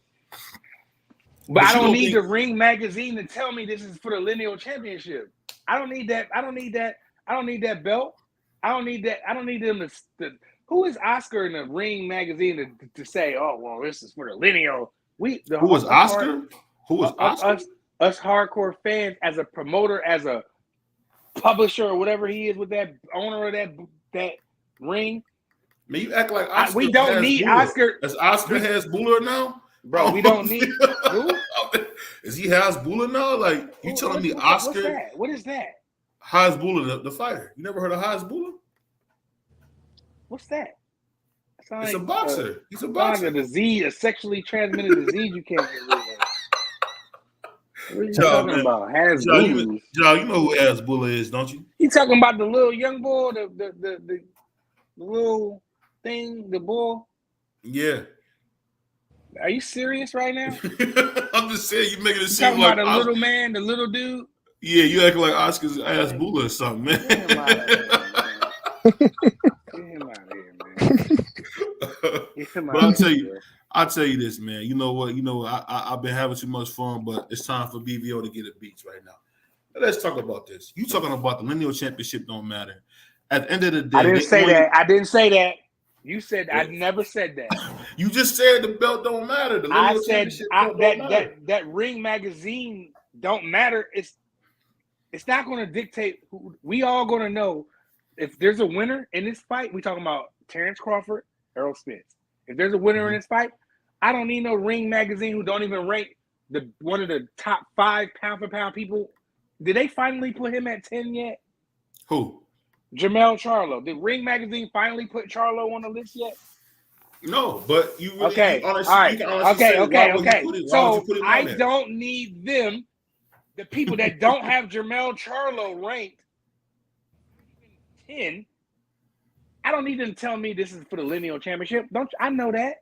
Speaker 3: But I don't need the Ring Magazine to tell me this is for the lineal championship. I don't need that. I don't need that belt. I don't need that. I don't need them to. Who is Oscar in the Ring Magazine to say, oh, well, this is for the lineal? Who was
Speaker 2: Oscar? Who was Oscar?
Speaker 3: Us hardcore fans, as a promoter, as a publisher, or whatever he is with that owner of that ring.
Speaker 2: I mean, you act like Oscar.
Speaker 3: We don't need Oscar.
Speaker 2: Is Oscar Hasbulla now?
Speaker 3: Bro, we don't need who?
Speaker 2: Is he Hasbulla now? Like, you telling me Oscar?
Speaker 3: What's that? What is that?
Speaker 2: Hasbulla, the fighter. You never heard of Hasbulla?
Speaker 3: What's that?
Speaker 2: It's a boxer. He's a boxer.
Speaker 3: A disease, a sexually transmitted disease you can't get rid of. What are you talking about?
Speaker 2: Hasbulla. John, you know who Hasbulla is, don't you?
Speaker 3: You talking about the little young boy, the little thing, the bull?
Speaker 2: Yeah.
Speaker 3: Are you serious right now?
Speaker 2: I'm just saying, you're making it seem like
Speaker 3: the little man, the little dude.
Speaker 2: Yeah, you acting like Oscar's Hasbulla or something, man.
Speaker 3: Get him out of here, man.
Speaker 2: But I'll tell you this, man. You know what? I've been having too much fun, but it's time for BVO to get a beach right now. Let's talk about this. You talking about the lineal championship don't matter. At the end of the day,
Speaker 3: I didn't say that. You said I never said that.
Speaker 2: You just said the belt don't matter. The lineal championship don't matter.
Speaker 3: That Ring Magazine don't matter. It's not going to dictate who. We all going to know if there's a winner in this fight. We talking about Terrence Crawford, Errol Spence. If there's a winner in this fight, I don't need no Ring Magazine who don't even rank one of the top 5 pound for pound people. Did they finally put him at 10 yet?
Speaker 2: Who?
Speaker 3: Jermell Charlo. Did Ring Magazine finally put Charlo on the list yet?
Speaker 2: No, but you really
Speaker 3: okay.
Speaker 2: Honestly,
Speaker 3: all right.
Speaker 2: You can honestly say,
Speaker 3: Okay. So I
Speaker 2: there?
Speaker 3: don't need them, the people that don't have Jermell Charlo ranked 10. I don't need them to tell me this is for the lineal championship. I know that.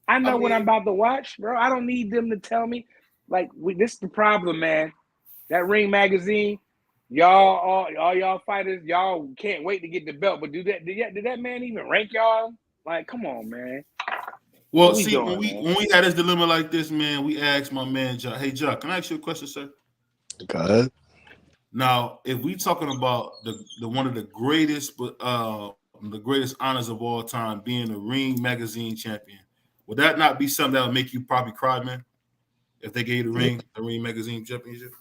Speaker 3: I know what I'm about to watch, bro. I don't need them to tell me. Like, this is the problem, man. That Ring Magazine, all y'all fighters, y'all can't wait to get the belt. But did that man even rank y'all? Like, come on, man.
Speaker 2: Well, when we had this dilemma like this, man, we asked my man, John. Hey, John, can I ask you a question, sir?
Speaker 4: Go ahead.
Speaker 2: Now, if we talking about the one of the greatest honors of all time, being a Ring Magazine champion, would that not be something that would make you probably cry, man? If they gave the Ring Magazine championship?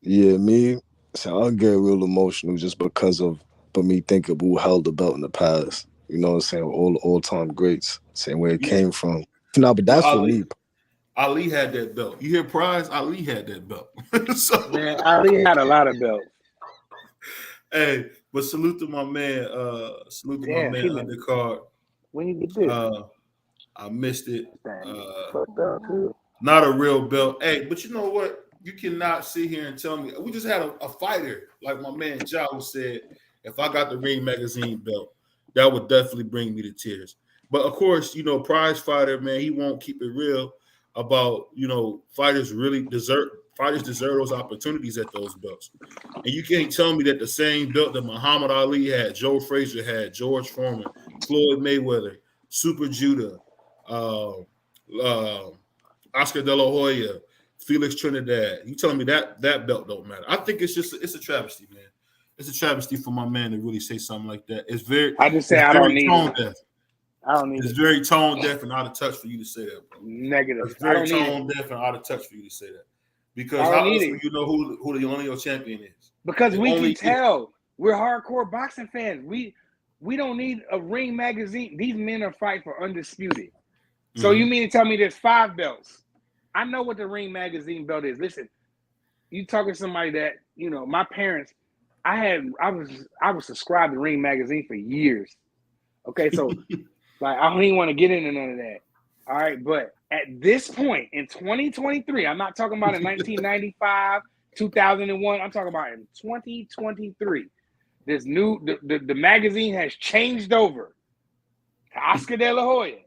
Speaker 4: Yeah, me. So I'll get real emotional just because of me thinking who held the belt in the past. You know what I'm saying? All time greats. Saying where it came from. No, but that's for me.
Speaker 2: Ali had that belt. You hear Prize? Ali had that belt.
Speaker 3: So, man, Ali had a lot of belts.
Speaker 2: Hey, but salute to my man. Salute to my man Undercard.
Speaker 3: When you get this?
Speaker 2: I missed it. Not a real belt. Hey, but you know what? You cannot sit here and tell me. We just had a fighter, like my man Jao said. If I got the Ring Magazine belt, that would definitely bring me to tears. But of course, you know, prize fighter, man, he won't keep it real about, you know, fighters deserve those opportunities at those belts. And you can't tell me that the same belt that Muhammad Ali had, Joe Frazier had, George Foreman, Floyd Mayweather, Super Judah, Oscar De La Hoya, Felix Trinidad. You telling me that belt don't matter? I think it's a travesty, man. It's a travesty for my man to really say something like that. It's very.
Speaker 3: I just say I don't need it. I don't need
Speaker 2: it's very tone deaf and out of touch for you to say that, bro.
Speaker 3: Negative.
Speaker 2: It's very tone deaf and out of touch for you to say that. Because how else do you know who the Lineal champion is? Because
Speaker 3: we can tell. We're hardcore boxing fans. We don't need a Ring Magazine. These men are fighting for undisputed. So you mean to tell me there's 5 belts? I know what the Ring Magazine belt is. Listen, you talking to somebody that, you know, my parents, I was subscribed to Ring Magazine for years. Okay, so like I don't even want to get into none of that. All right, but at this point in 2023, I'm not talking about in 1995, 2001. I'm talking about in 2023. This new the magazine has changed over to Oscar De La Hoya.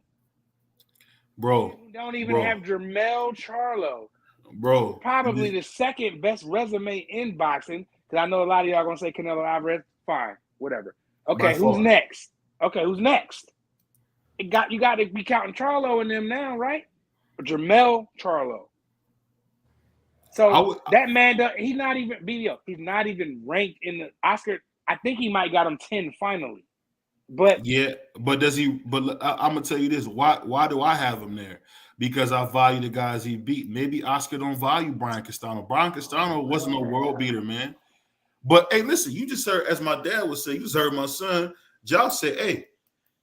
Speaker 2: Bro,
Speaker 3: we don't even have Jermell Charlo.
Speaker 2: Bro,
Speaker 3: probably the second best resume in boxing. Because I know a lot of y'all gonna say Canelo Alvarez. Fine, whatever. Okay, who's next? You got to be counting Charlo in them now, right? Jermell Charlo. So that man, he's not even BDO. He's not even ranked in the Oscar. I think he might got him 10 finally. But
Speaker 2: yeah, but does he? But I'm gonna tell you this: why do I have him there? Because I value the guys he beat. Maybe Oscar don't value Brian Castano. Brian Castano wasn't no world beater, man. But hey, listen, you just heard, as my dad would say, you just heard my son Josh say, "Hey,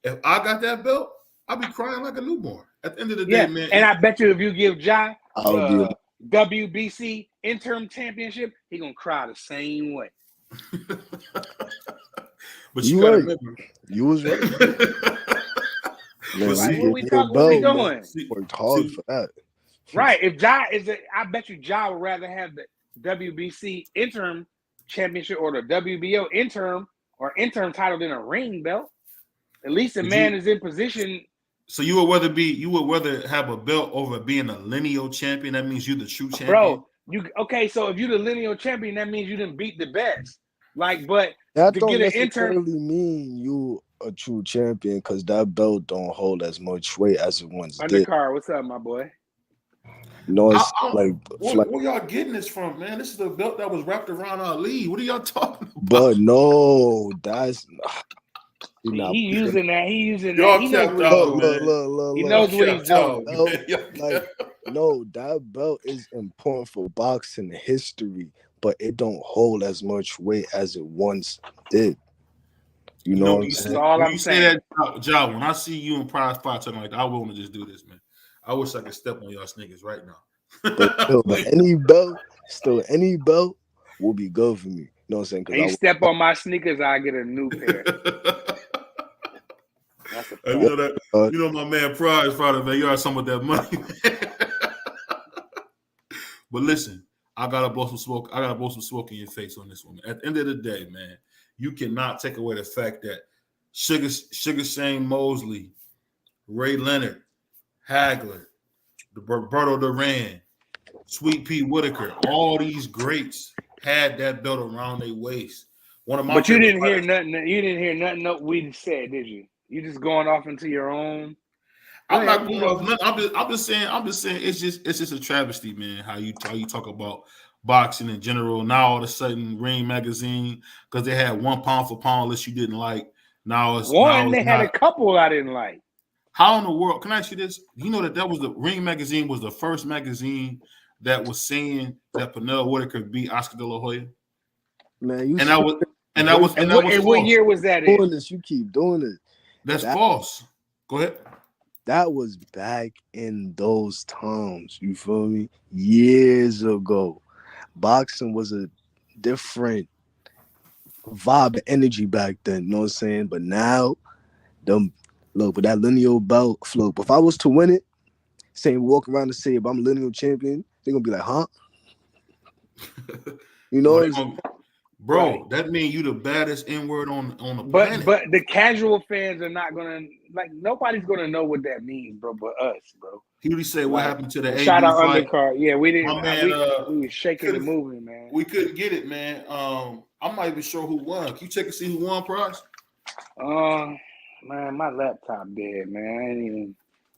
Speaker 2: if I got that belt, I'll be crying like a newborn." At the end of the day, man.
Speaker 3: And I bet you if you give Ja WBC interim championship, he gonna cry the same way.
Speaker 2: But you gotta remember,
Speaker 4: you was right.
Speaker 3: What we doing?
Speaker 4: Worked hard for that.
Speaker 3: Right. If Ja I bet you Ja would rather have the WBC interim championship or the WBO interim title than a ring belt. At least the man is in position.
Speaker 2: So you would rather have a belt over being a lineal champion? That means you're the true champion.
Speaker 3: Bro, so if you're the lineal champion, that means you didn't beat the best. Like, but
Speaker 4: that don't necessarily mean you a true champion because that belt don't hold as much weight as it once did.
Speaker 3: Undercard, what's up, my boy?
Speaker 4: No, it's
Speaker 2: where y'all getting this from, man? This is the belt that was wrapped around Ali. What are y'all talking about?
Speaker 4: But no, that's
Speaker 3: he using that. He
Speaker 4: knows
Speaker 3: what he's doing.
Speaker 4: No, that belt is important for boxing history, but it don't hold as much weight as it once did. You know what I'm saying?
Speaker 3: All I'm saying.
Speaker 2: Ja, when I see you in prize fight talking like that, I want to just do this, man. I wish I could step on y'all sneakers right now.
Speaker 4: But still, any belt will be good for me. You know what I'm saying?
Speaker 3: You step on my sneakers, I get a new pair.
Speaker 2: You know my man Prize Fighter, man. You are some of that money, man. But listen, I gotta blow some smoke. I gotta blow some smoke in your face on this one. At the end of the day, man, you cannot take away the fact that Sugar Shane Mosley, Ray Leonard, Hagler, Roberto Duran, Sweet Pea Whitaker, all these greats had that belt around their waist.
Speaker 3: But you didn't hear nothing. You didn't hear nothing we said, did you? You just going off into your own.
Speaker 2: I'm not going off nothing. I'm just saying. It's just a travesty, man. How you talk about boxing in general. Now all of a sudden, Ring Magazine, because they had 1 pound for pound list you didn't like. Now it's
Speaker 3: they had a couple I didn't like.
Speaker 2: How in the world? Can I ask you this? You know that was the Ring Magazine was the first magazine that was saying that Pernell Whitaker could beat Oscar De La Hoya.
Speaker 4: Man,
Speaker 3: what year was that?
Speaker 4: Doing this, you keep doing it.
Speaker 2: That's false. Go ahead.
Speaker 4: That was back in those times. You feel me? Years ago, boxing was a different vibe and energy back then. You know what I'm saying? But now, look, with that lineal belt float. If I was to win it, walk around and say if I'm lineal champion, they're gonna be like, huh? You know,
Speaker 2: bro,
Speaker 3: right.
Speaker 2: That means you the baddest N-word on the
Speaker 3: planet.
Speaker 2: But
Speaker 3: the casual fans are not gonna nobody's gonna know what that means, bro. But us, bro.
Speaker 2: He really said what happened to the
Speaker 3: shout out undercard. Yeah, we didn't.
Speaker 2: Man,
Speaker 3: we was shaking and moving, man.
Speaker 2: We couldn't get it, man. I'm not even sure who won. Can you check and see who won, Price?
Speaker 3: Man, my laptop dead, man. I ain't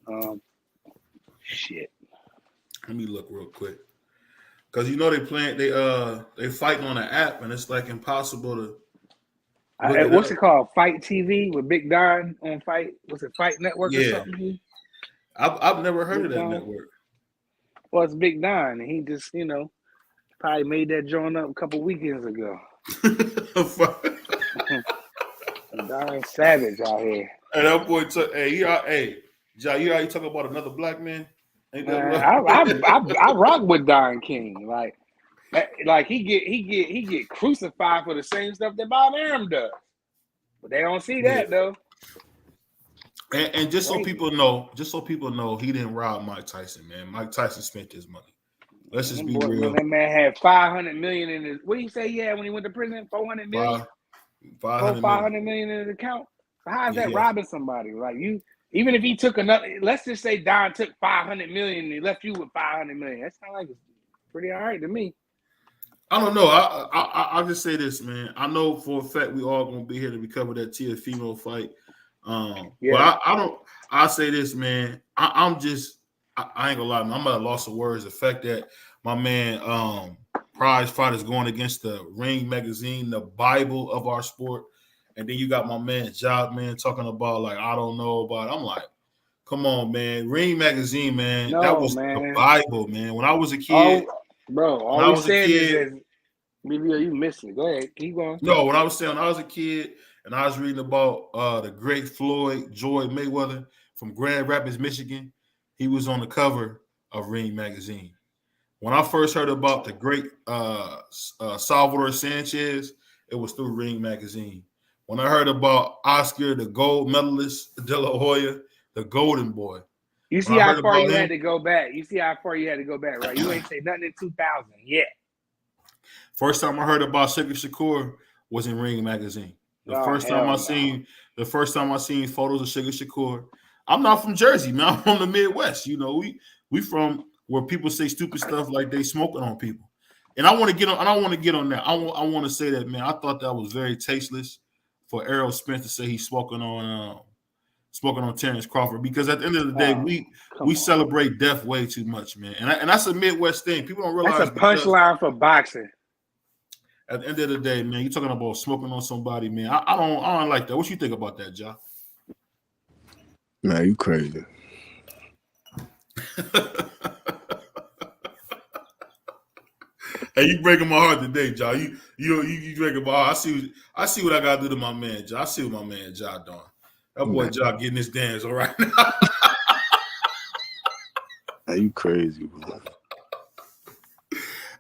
Speaker 3: even. Shit.
Speaker 2: Let me look real quick. Cause you know they fighting on an app and it's like impossible to.
Speaker 3: What's it called? Fight TV with Big Don on Fight. What's it? Fight Network or something?
Speaker 2: I've never heard of that network.
Speaker 3: Well, it's Big Don, and he just probably made that joint up a couple weekends ago. Don Savage out here.
Speaker 2: And that boy took. Hey, Ja, you talking about another black man? Ain't that
Speaker 3: man, I rock with Don King. Like he get crucified for the same stuff that Bob Arum does, but they don't see that though.
Speaker 2: And just so people know, he didn't rob Mike Tyson, man. Mike Tyson spent his money. Let's just be real.
Speaker 3: That man had $500 million in his. What did he say he had when he went to prison? $400 million. $500 million in his account. So how is that robbing somebody? Like you. Even if he took another, let's just say Don took $500 million and he left you with $500 million. That sounds like it's pretty all right to me.
Speaker 2: I don't know. I'll just say this, man. I know for a fact we all gonna be here to recover that Teofimo fight. But I'll say this, man. I ain't gonna lie, man. I'm at a loss of words. The fact that my man Prize Fight is going against the Ring Magazine, the Bible of our sport. And then you got my man Job, man, talking about like I don't know about. I'm like, come on, man. Ring Magazine, man. That was the Bible, man. When I was a kid,
Speaker 3: all I was saying is maybe you missed it. Go ahead, keep going.
Speaker 2: No, when I was a kid and I was reading about the great Floyd Mayweather from Grand Rapids, Michigan, he was on the cover of Ring Magazine. When I first heard about the great Salvador Sanchez, it was through Ring Magazine. When I heard about Oscar, the gold medalist, De La Hoya, the golden boy.
Speaker 3: You see how far you had to go back. Right? You ain't say nothing in 2000 yet.
Speaker 2: First time I heard about Sugar Shakur was in Ring Magazine. The first time I seen photos of Sugar Shakur. I'm not from Jersey, man. I'm from the Midwest. You know, we from where people say stupid stuff like they smoking on people. And I want to get on. I don't want to get on that. I want to say that, man. I thought that was very tasteless for Errol Spence to say he's smoking on Terrence Crawford, because at the end of the day, we celebrate death way too much, man. And that's a Midwest thing. People don't realize
Speaker 3: that's a punchline for boxing.
Speaker 2: At the end of the day, man, you're talking about smoking on somebody, man. I don't like that. What you think about that, Ja?
Speaker 4: Man, you crazy.
Speaker 2: Hey, you breaking my heart today, Ja. You breaking my heart. I see what I gotta do to my man, Ja. I see what my man Ja doing. That boy Ja getting his dance all right now.
Speaker 4: Hey, you crazy, bro.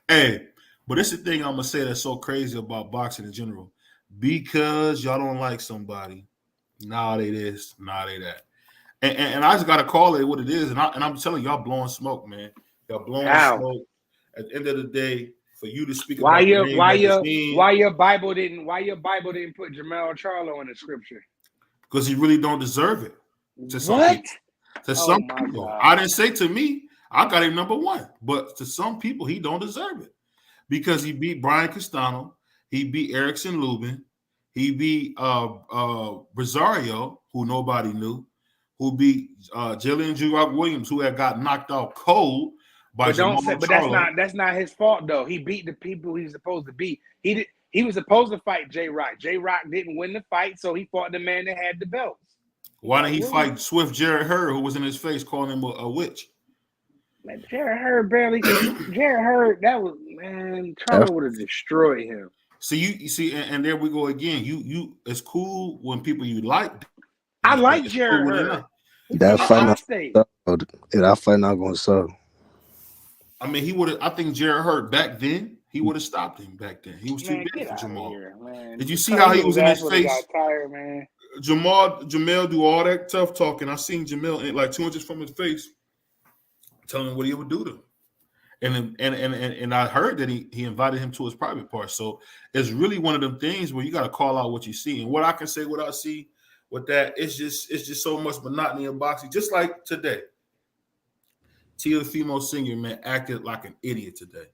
Speaker 2: Hey, but it's the thing I'm gonna say that's so crazy about boxing in general. Because y'all don't like somebody, nah, they this, nah, they that. And I just gotta call it what it is. And I'm telling y'all blowing smoke, man. Y'all blowing smoke. At the end of the day, for you to speak
Speaker 3: why your Bible didn't put Jermell Charlo in the scripture?
Speaker 2: Because he really don't deserve it. To some people. To some people. God. I didn't say to me, I got him number one. But to some people, he don't deserve it. Because he beat Brian Castano, he beat Erickson Lubin, he beat Rosario, who nobody knew, who beat Jillian Jurock Williams, who had got knocked out cold by Jamal Charlo.
Speaker 3: That's not his fault though. He beat the people he's supposed to beat. He was supposed to fight J Rock. J Rock didn't win the fight, so he fought the man that had the belts.
Speaker 2: Why didn't he fight Swift Jarrett Hurd, who was in his face calling him a witch?
Speaker 3: Man, Jarrett Hurd barely. Jarrett Hurd, that was, man. Charlo would have destroyed him.
Speaker 2: So you see, and there we go again. You it's cool when people you like.
Speaker 3: I like Jarrett Hurd.
Speaker 4: That fight not gonna sell.
Speaker 2: I mean, he would have. I think Jarrett Hurd back then, he would have stopped him back then. He was too big for Jamal.
Speaker 3: Here,
Speaker 2: did you see how he was in his face?
Speaker 3: Got tired, man.
Speaker 2: Jamel do all that tough talking. I seen Jamel like 2 inches from his face, telling him what he would do to him. And I heard that he invited him to his private part. So it's really one of them things where you got to call out what you see. And what I can say, what I see with that, it's just so much monotony in boxing. Just like today, Teofimo Sr., man, acted like an idiot today.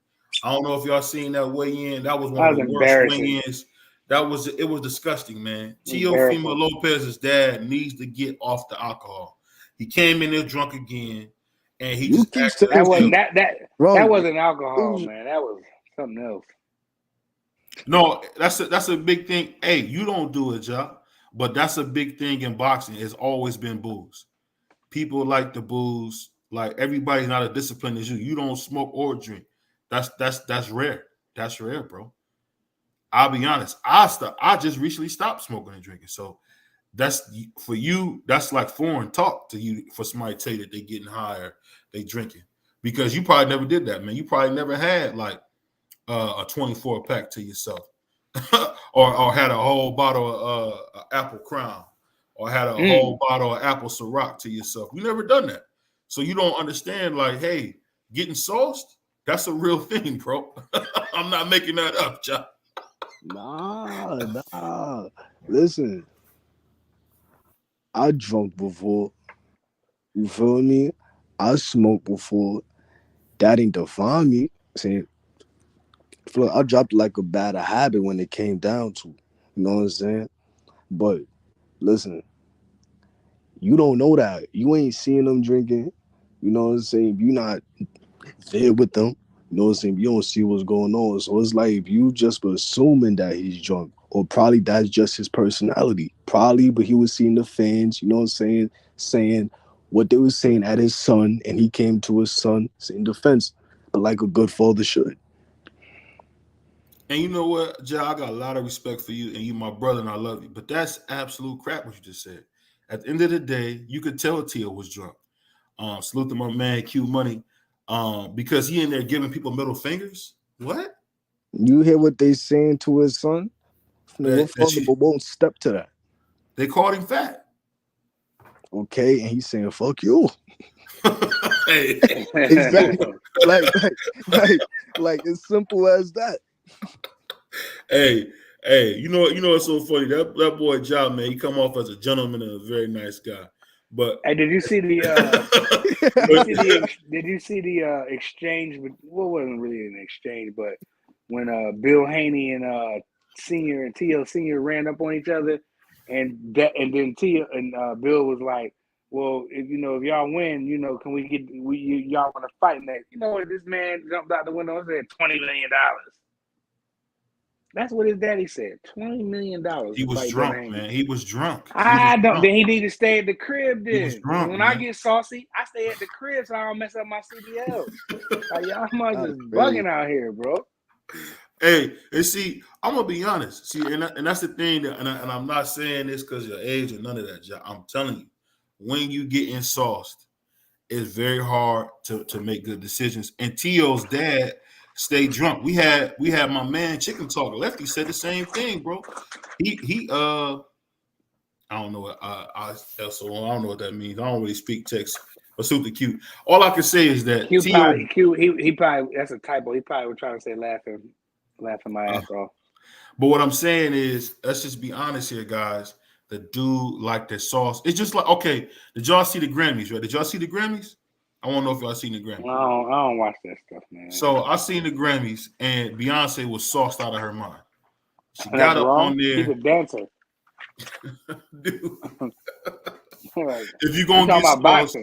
Speaker 2: I don't know if y'all seen that weigh-in. That was one of the worst weigh-ins. It was disgusting, man. Teofimo Lopez's dad needs to get off the alcohol. He came in there drunk again, and he just acted
Speaker 3: that wasn't alcohol, man. That was something else.
Speaker 2: No, that's a big thing. Hey, you don't do it, Ja, but that's a big thing in boxing. It's always been booze. People like the booze. Like everybody's not as disciplined as you. You don't smoke or drink. That's rare. That's rare, bro. I'll be honest. I just recently stopped smoking and drinking. So that's for you. That's like foreign talk to you for somebody to tell you that they getting higher, they drinking, because you probably never did that, man. You probably never had like a 24 pack to yourself, or had a whole bottle of Apple Crown, or had a whole bottle of Apple Ciroc to yourself. You never done that, so you don't understand. Like, hey, getting sauced, that's a real thing, bro. I'm not making that up, John.
Speaker 4: Nah. Listen, I drunk before. You feel me? I smoked before. That ain't define me. Saying, I dropped like a bad habit when it came down to. You know what I'm saying? But listen, you don't know that. You ain't seeing them drinking. You know what I'm saying? You're not there with them. You know what I'm saying? You don't see what's going on. So it's like if you just assuming that he's drunk, or probably that's just his personality. Probably, but he was seeing the fans, you know what I'm saying what they were saying at his son, and he came to his son in defense, but like a good father should.
Speaker 2: And you know what, Ja, I got a lot of respect for you, and you my brother, and I love you. But that's absolute crap what you just said. At the end of the day, you could tell Tio was drunk. Salute to my man Q Money. Because he in there giving people middle fingers. What?
Speaker 4: You hear what they saying to his son? No father won't step to that.
Speaker 2: They called him fat.
Speaker 4: Okay, and he's saying "fuck you."
Speaker 2: Hey.
Speaker 4: Exactly. like it's simple as that.
Speaker 2: Hey, you know what's so funny? That boy Ja, man, he come off as a gentleman and a very nice guy. But
Speaker 3: hey, did you see the did you see the exchange? Well, it wasn't really an exchange, but when Bill Haney and Senior and Tio Senior ran up on each other, and then Tio and Bill was like, "Well, if y'all win, can we get y'all want to fight next?" You know what? This man jumped out the window and said $20 million. That's what his daddy said. $20 million.
Speaker 2: He was drunk, man. He was drunk.
Speaker 3: Then he need to stay at the crib. Then
Speaker 2: he was drunk,
Speaker 3: when
Speaker 2: man.
Speaker 3: I get saucy, I stay at the crib so I don't mess up my CDL. Like y'all must just bugging out here, bro.
Speaker 2: Hey, and see, I'm gonna be honest. See, and that's the thing. And I'm not saying this because of your age or none of that. I'm telling you, when you get in sauced, it's very hard to make good decisions. And Tio's dad stay drunk. We had my man Chicken Talk Lefty said the same thing, bro. He I don't know what I don't know what that means. I don't really speak text. But super cute. All I can say is that
Speaker 3: he probably that's a typo. He probably was trying to say laughing my ass off.
Speaker 2: But what I'm saying is, let's just be honest here, guys. The dude like the sauce. It's just like, okay, did y'all see the Grammys, right? Did y'all see the Grammys? I want to know if y'all seen the Grammys.
Speaker 3: No, I don't watch that stuff, man.
Speaker 2: So I seen the Grammys, and Beyonce was sauced out of her mind. She got up on there.
Speaker 3: She's a dancer.
Speaker 2: Dude. If you're gonna get sauced,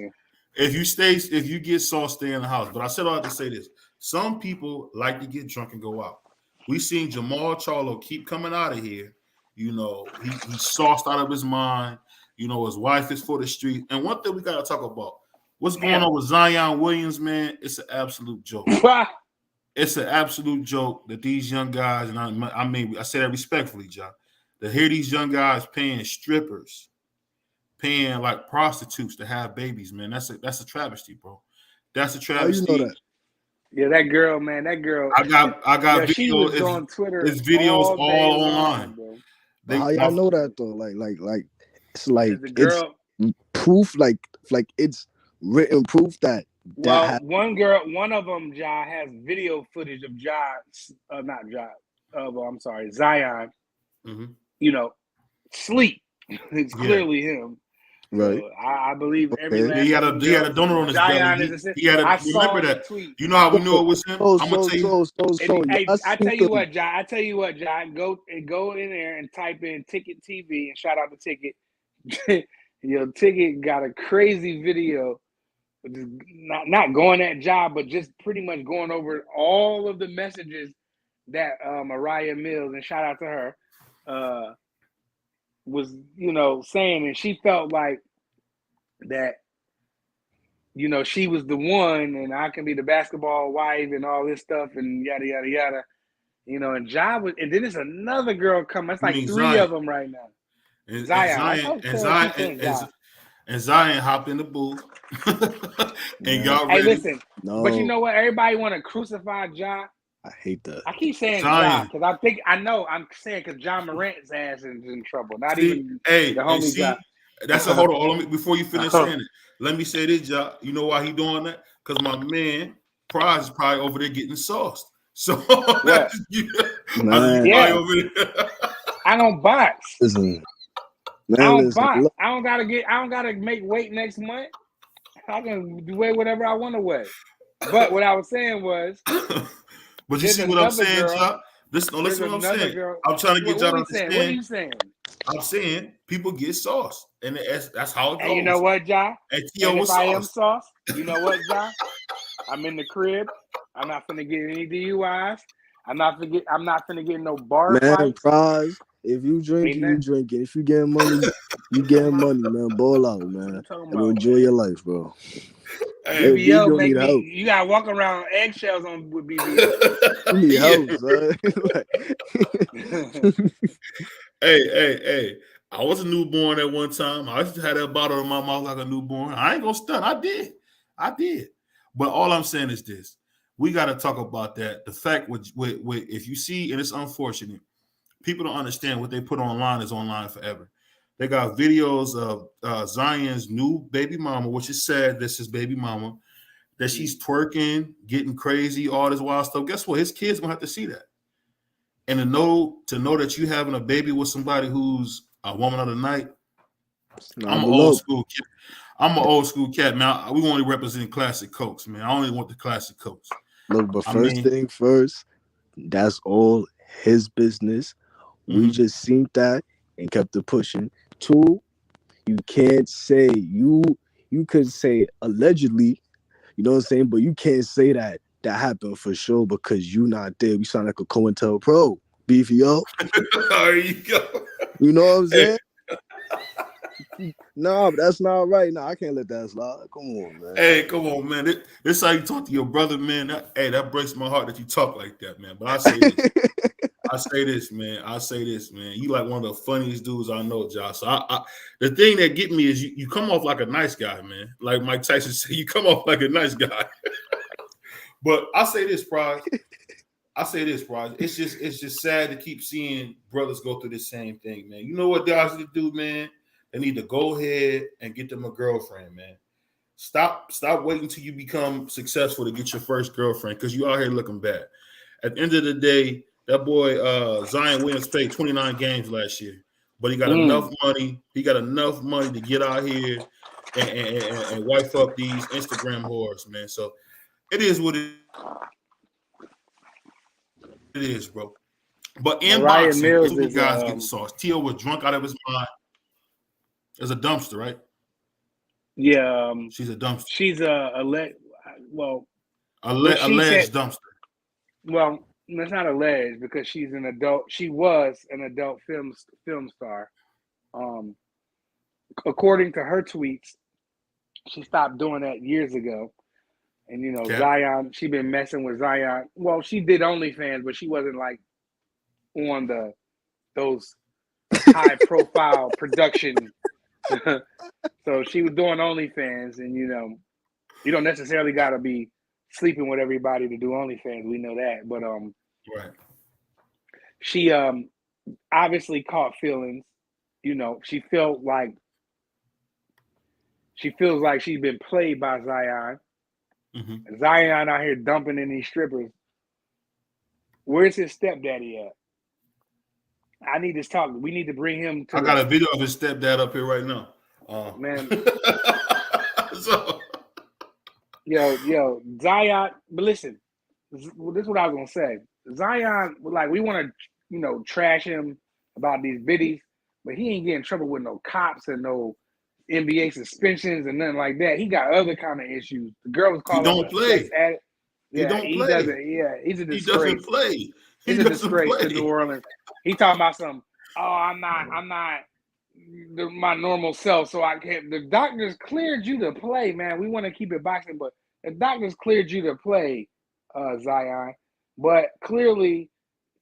Speaker 2: if you get sauce, stay in the house. But I said all that to say this. Some people like to get drunk and go out. We seen Jamal Charlo keep coming out of here. You know, he's sauced out of his mind. You know, his wife is for the street. And one thing we got to talk about, what's going on with Zion Williams, man? It's an absolute joke. It's an absolute joke that these young guys, and I mean, I say that respectfully, John, to hear these young guys paying strippers, paying like prostitutes to have babies, man. That's a travesty, bro. That's a travesty.
Speaker 4: How you know that?
Speaker 3: Yeah, that girl, man. That girl.
Speaker 2: I got
Speaker 3: video. She was on Twitter.
Speaker 2: His videos all online.
Speaker 4: How y'all know that though? Like it's like
Speaker 3: the girl,
Speaker 4: it's proof, like it's written proof that.
Speaker 3: One girl, one of them, Ja, has video footage of Zion.
Speaker 2: Mm-hmm.
Speaker 3: You know, sleep. It's clearly him.
Speaker 4: Right.
Speaker 3: I believe every last
Speaker 2: he had a donor on his belly. He had remember that. Tweet. You know how we knew it was him? I'm gonna tell you.
Speaker 3: I tell you what, John. Go in there and type in Ticket TV and shout out the Ticket. Your Ticket got a crazy video. Not going that job, but just pretty much going over all of the messages that Mariah Mills, and shout out to her, was, you know, saying, and she felt like that, you know, she was the one, and I can be the basketball wife and all this stuff and yada yada yada, you know. And Ja was, and then there's another girl coming. It's like three
Speaker 2: Zion.
Speaker 3: of them right now.
Speaker 2: And Zion hopped in the booth and got ready.
Speaker 3: Hey, listen, but you know what? Everybody want to crucify Ja.
Speaker 4: I hate that.
Speaker 3: I keep saying Ja because I'm saying because John Morant's ass is in trouble. Not even the homie Ja.
Speaker 2: That's a hold on. Before you finish saying it, let me say this, Ja. You know why he doing that? Because my man Prize is probably over there getting sauced. So
Speaker 3: yeah. I don't box.
Speaker 4: Listen.
Speaker 3: Man, I don't gotta make weight next month. I can weigh whatever I want to weigh. But what I was saying was,
Speaker 2: but you see what I'm saying, Chuck? Listen what I'm saying.
Speaker 3: Girl.
Speaker 2: I'm trying to get y'all to understand.
Speaker 3: What are you saying?
Speaker 2: I'm saying people get sauce, and that's how it goes.
Speaker 3: And you know what, Ja?
Speaker 2: And if
Speaker 3: I am sauce, you know what, Ja? I'm in the crib. I'm not finna get any DUIs. I'm not finna get no bar fights.
Speaker 4: Prize. If you drink, you drink it. If you get money, you get money, man. Ball out, man. And enjoy your life, bro.
Speaker 3: Hey, BBO, you gotta walk around eggshells on with BBO.
Speaker 4: You need help, son.
Speaker 2: Hey. I was a newborn at one time. I used to have that bottle in my mouth like a newborn. I ain't gonna stunt. I did. But all I'm saying is this. We got to talk about that. The fact with if you see, and it's unfortunate, people don't understand what they put online is online forever. They got videos of Zion's new baby mama, which is sad. This is baby mama, that she's twerking, getting crazy, all this wild stuff. Guess what? His kids gonna have to see that. And to know that you having a baby with somebody who's a woman of the night. I'm an old school kid. I'm an old school cat, man. We only represent classic Cokes, man. I only want the classic Cokes.
Speaker 4: Look, but thing first, that's all his business. We just seen that and kept it pushing. Two, you can't say you could say allegedly, you know what I'm saying, but you can't say that happened for sure because you not there. We sound like a COINTELPRO, BVO.
Speaker 2: There you go.
Speaker 4: You know what I'm saying? No, but that's not right. No, I can't let that slide. Come on, man.
Speaker 2: Hey, come on, man. This is how you talk to your brother, man. That breaks my heart that you talk like that, man. But I say this. I say this, man. You like one of the funniest dudes I know, Josh. So the thing that get me is you come off like a nice guy, man. Like Mike Tyson said, you come off like a nice guy. But I say this, Prize. It's just sad to keep seeing brothers go through the same thing, man. You know what guys need to do, man? They need to go ahead and get them a girlfriend, man. Stop waiting till you become successful to get your first girlfriend because you out here looking bad. At the end of the day, that boy Zion Williams played 29 games last year, but he got enough money. He got enough money to get out here and wife up these Instagram whores, man. So it is what it is, bro. But in boxing, two guys getting sauce. Tio was drunk out of his mind. There's a dumpster, right?
Speaker 3: Yeah,
Speaker 2: she's a dumpster.
Speaker 3: She's alleged
Speaker 2: dumpster.
Speaker 3: Well, it's not alleged because she's an adult. She was an adult film star. According to her tweets, she stopped doing that years ago. And Zion, she been messing with Zion. Well, she did OnlyFans, but she wasn't like on those high profile production. So she was doing OnlyFans, and you don't necessarily gotta be sleeping with everybody to do OnlyFans. We know that, but
Speaker 2: right.
Speaker 3: She obviously caught feelings. She feels like she's been played by Zion.
Speaker 2: Mm-hmm.
Speaker 3: Zion out here dumping in these strippers. Where's his stepdaddy at? I need to talk. We need to bring him to.
Speaker 2: I got a video of his stepdad up here right now.
Speaker 3: Man. Yo, Zion. But listen, this is what I was gonna say. Zion, like, we want to, trash him about these biddies, but he ain't getting in trouble with no cops and no NBA suspensions and nothing like that. He got other kind of issues. The girl was calling him.
Speaker 2: He don't play.
Speaker 3: Yeah, he doesn't. Yeah, he's a disgrace.
Speaker 2: He doesn't play.
Speaker 3: He's a disgrace to New Orleans. He talking about some. Oh, I'm not my normal self, so I can't. The doctors cleared you to play, man. We want to keep it boxing, but the doctors cleared you to play, Zion. But clearly,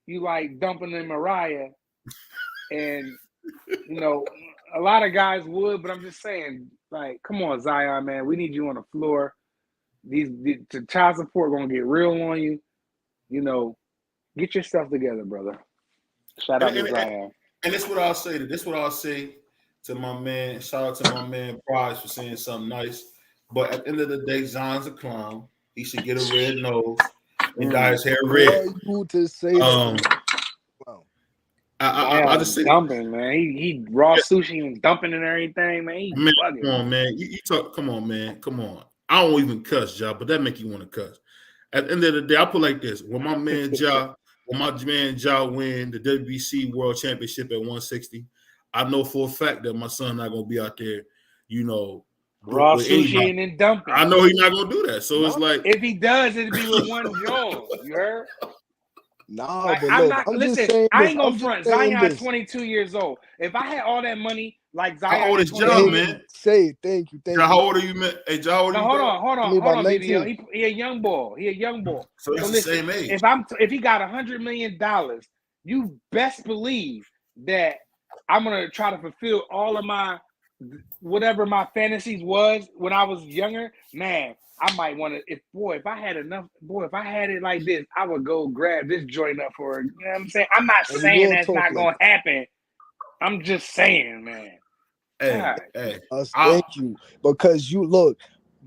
Speaker 3: you like dumping in Mariah, and a lot of guys would. But I'm just saying, like, come on, Zion, man. We need you on the floor. The child support gonna get real on you. Get your stuff together, brother. Shout out to Zion.
Speaker 2: And this is what I'll say. This is what I'll say to my man. Shout out to my man Prize for saying something nice. But at the end of the day, Zion's a clown. He should get a red nose and dye his hair red. I just say
Speaker 3: dumping, man. He raw sushi and dumping and everything, man.
Speaker 2: Come on, man. You talk. Come on, man. Come on. I don't even cuss, Ja, but that make you want to cuss. At the end of the day, I put it like this: when my man Ja win the WBC World Championship at 160, I know for a fact that my son not gonna be out there,
Speaker 3: raw sushi and then dumping.
Speaker 2: I know he's not gonna do that. So it's like,
Speaker 3: if he does, it'd be with one jaw. You heard?
Speaker 4: Nah,
Speaker 3: like,
Speaker 4: but
Speaker 3: I'm
Speaker 4: look,
Speaker 3: not. Listen, I ain't gonna front. Zion's 22 years old. If I had all that money, like Zion,
Speaker 2: how old is Ja, man?
Speaker 4: Say it. Thank you.
Speaker 2: Ja, how old are you, man? Hey, Ja, how old are you?
Speaker 3: Hold on, baby. He a young boy.
Speaker 2: So it's the same age.
Speaker 3: If he got $100 million, you best believe that I'm gonna try to fulfill all of my whatever my fantasies was when I was younger. Man, I might want to. If I had it like this, I would go grab this joint up for. You know what I'm saying? I'm not saying that's not gonna happen. I'm just saying, man.
Speaker 2: Hey.
Speaker 4: Thank you. Because you look,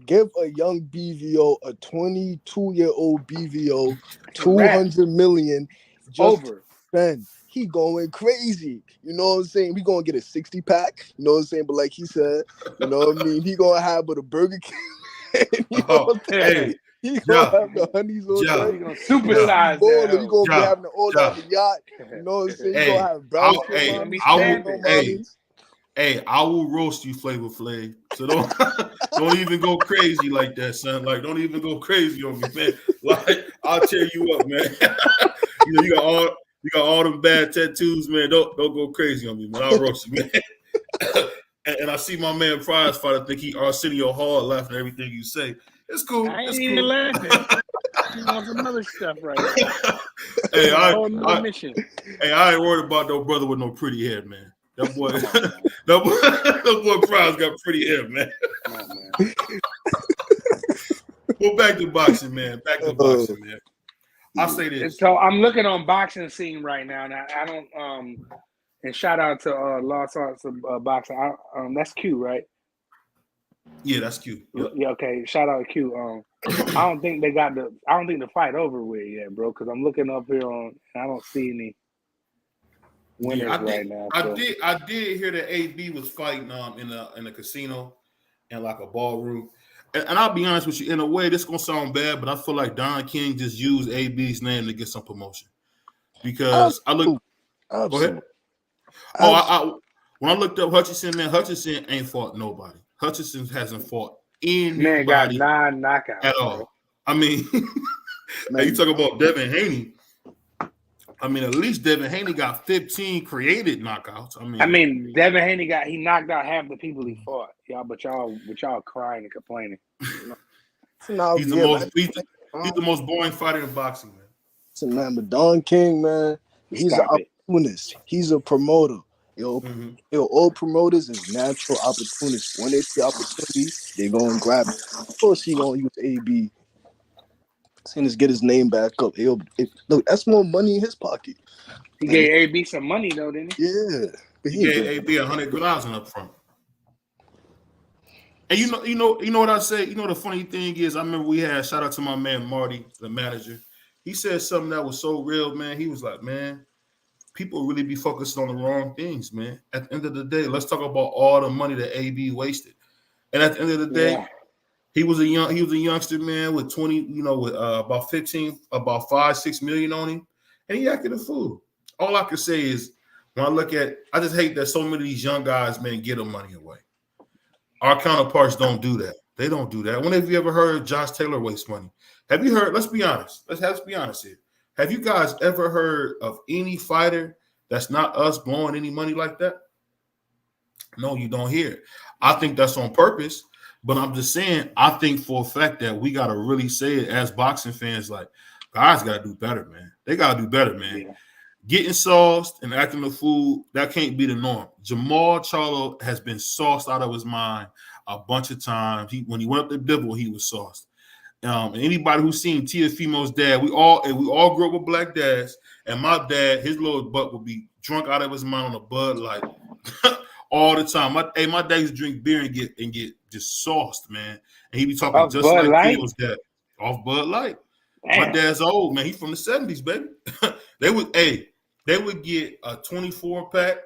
Speaker 4: give a young BVO, a 22-year-old BVO, $200 million just to spend. He going crazy. You know what I'm saying? We gonna get a 60-pack. You know what I'm saying? But like he said, you know what I mean? He gonna have with a Burger King. He gonna have the honeys on there.
Speaker 3: He gonna supersize
Speaker 4: that. He gonna be having the old yacht. You know what I'm saying? He gonna have brown.
Speaker 2: I will roast you, Flavor Flav. So don't even go crazy like that, son. Like, don't even go crazy on me, man. Like, I'll tear you up, man. You got all them bad tattoos, man. Don't go crazy on me, man. I'll roast you, man. And I see my man Prize fighter think he Arsenio Hall laughing at everything you say. It's cool.
Speaker 3: I ain't even laughing. You want some other stuff right now.
Speaker 2: Hey, I ain't worried about no brother with no pretty hair, man. That boy, that boy Prize got pretty hair, man. Well, back to boxing, man. I'll say this.
Speaker 3: So I'm looking on boxing scene right now. Now I don't and shout out to Lost Arts of Boxing. That's Q, right?
Speaker 2: Yeah, that's Q. Yep.
Speaker 3: Yeah, okay. Shout out to Q. I don't think the fight over with yet, bro. Because I'm looking up here and I don't see any winners right now. So.
Speaker 2: I did hear that AB was fighting in a casino in like a ballroom. And I'll be honest with you, in a way, this is gonna sound bad, but I feel like Don King just used AB's name to get some promotion. Because I look. Go ahead. When I looked up Hutchinson, man, Hutchinson ain't fought nobody. Hutchinson hasn't fought anybody
Speaker 3: Man got 9 knockouts
Speaker 2: at all. Bro. I mean, you talk about Devin Haney. I mean, at least Devin Haney got 15 created knockouts. I mean,
Speaker 3: Devin Haney he knocked out half the people he fought. But y'all crying and complaining.
Speaker 2: He's the most boring fighter in boxing, man.
Speaker 4: So, man, but Don King, man, he's an opportunist. He's a promoter. All promoters is natural opportunists. When they see opportunity, they go and grab it. Of course, he gonna use AB. Seeing us get his name back up. Look, that's more money in his pocket.
Speaker 3: He gave AB some money though, didn't he?
Speaker 4: Yeah,
Speaker 2: but he gave AB $100,000 up front. And you know what I say. You know the funny thing is, I remember we had shout out to my man Marty, the manager. He said something that was so real, man. He was like, man, people really be focused on the wrong things, man. At the end of the day, let's talk about all the money that AB wasted. And at the end of the day, he was a youngster, man, with 20, with about 5-6 million on him, and he acted a fool. All I can say is, when I just hate that so many of these young guys, man, get their money away. Our counterparts don't do that. They don't do that. When have you ever heard Josh Taylor waste money? Have you heard? Let's be honest. Let's be honest here. Have you guys ever heard of any fighter that's not us blowing any money like that? No, you don't hear it. I think that's on purpose, but I'm just saying, I think for a fact that we got to really say it as boxing fans, like, guys got to do better, man. They got to do better, man. Yeah. Getting sauced and acting a fool, that can't be the norm. Jamal Charlo has been sauced out of his mind a bunch of times. When he went up to Bivol, he was sauced. And anybody who's seen Teofimo's dad, we all grew up with black dads, and my dad, his little butt would be drunk out of his mind on a Bud Light all the time. My dad used to drink beer and get just sauced, man. And he be talking off just Bud like Teo's dad off Bud Light. Damn. My dad's old, man. He's from the 70s, baby. They would get a 24 pack,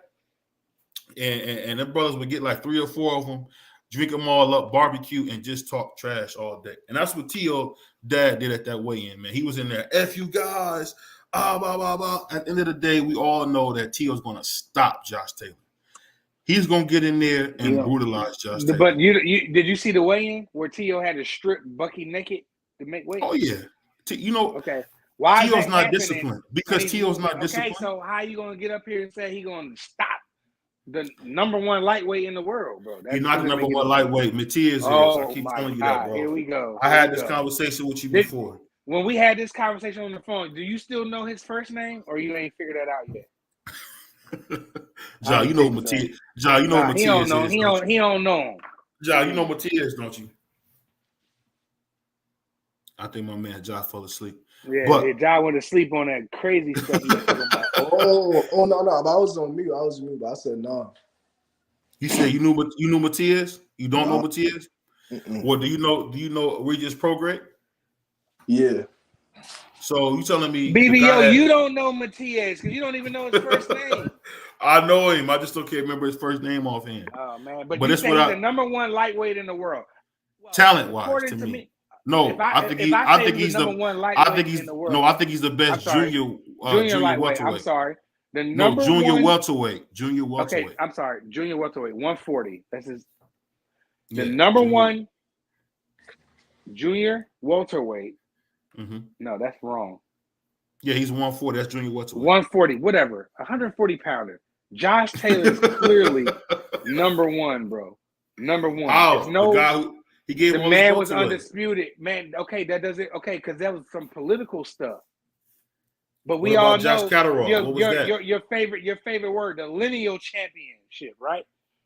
Speaker 2: and their brothers would get like 3 or 4 of them, drink them all up, barbecue, and just talk trash all day. And that's what Teo dad did at that weigh-in, man. He was in there, F you guys, blah, blah, blah. At the end of the day, we all know that Teo's going to stop Josh Taylor. He's going to get in there and brutalize Josh Taylor.
Speaker 3: But did you see the weigh-in where Teo had to strip Bucky naked to make weight?
Speaker 2: Oh, yeah.
Speaker 3: Okay. Why
Speaker 2: Teo's not disciplined? Because Teo's not disciplined.
Speaker 3: Okay, so how you going to get up here and say he's going to stop the number one lightweight in the world, bro?
Speaker 2: He's not the number one lightweight. Matias is. I keep telling you that, bro.
Speaker 3: Here we go.
Speaker 2: I had this conversation with you before.
Speaker 3: When we had this conversation on the phone, do you still know his first name, or you ain't figured that out yet?
Speaker 2: Ja, you know Matias. Ja, you know Matias.
Speaker 3: He don't know him.
Speaker 2: Ja, you know Matias, don't you? I think my man Ja fell asleep.
Speaker 3: Yeah, Ja went to sleep on that crazy stuff.
Speaker 4: No! But I was on mute. But I said no.
Speaker 2: You said you knew Matias? You don't know Matias? Well, do you know Regis Prograde?
Speaker 4: Yeah.
Speaker 2: So you telling me
Speaker 3: BBO, you don't know Matias because you don't even know his first name.
Speaker 2: I know him. I just don't can't remember his first name offhand.
Speaker 3: Oh man, but you say he's the number one lightweight in the world.
Speaker 2: Well, talent-wise, to me. No, I think he's the best junior welterweight.
Speaker 3: I'm sorry. Junior
Speaker 2: welterweight.
Speaker 3: Okay, I'm sorry. Junior welterweight, 140. That's his. Number one junior welterweight. Mm-hmm. No, that's wrong.
Speaker 2: Yeah, he's 140. That's junior welterweight.
Speaker 3: 140, whatever. 140 pounder. Josh Taylor is clearly number one, bro. Number one.
Speaker 2: Oh, the guy who he gave
Speaker 3: the man was undisputed. Man, okay, that doesn't because that was some political stuff. But we all know
Speaker 2: Josh Catterall.
Speaker 3: Your favorite word, the lineal championship, right?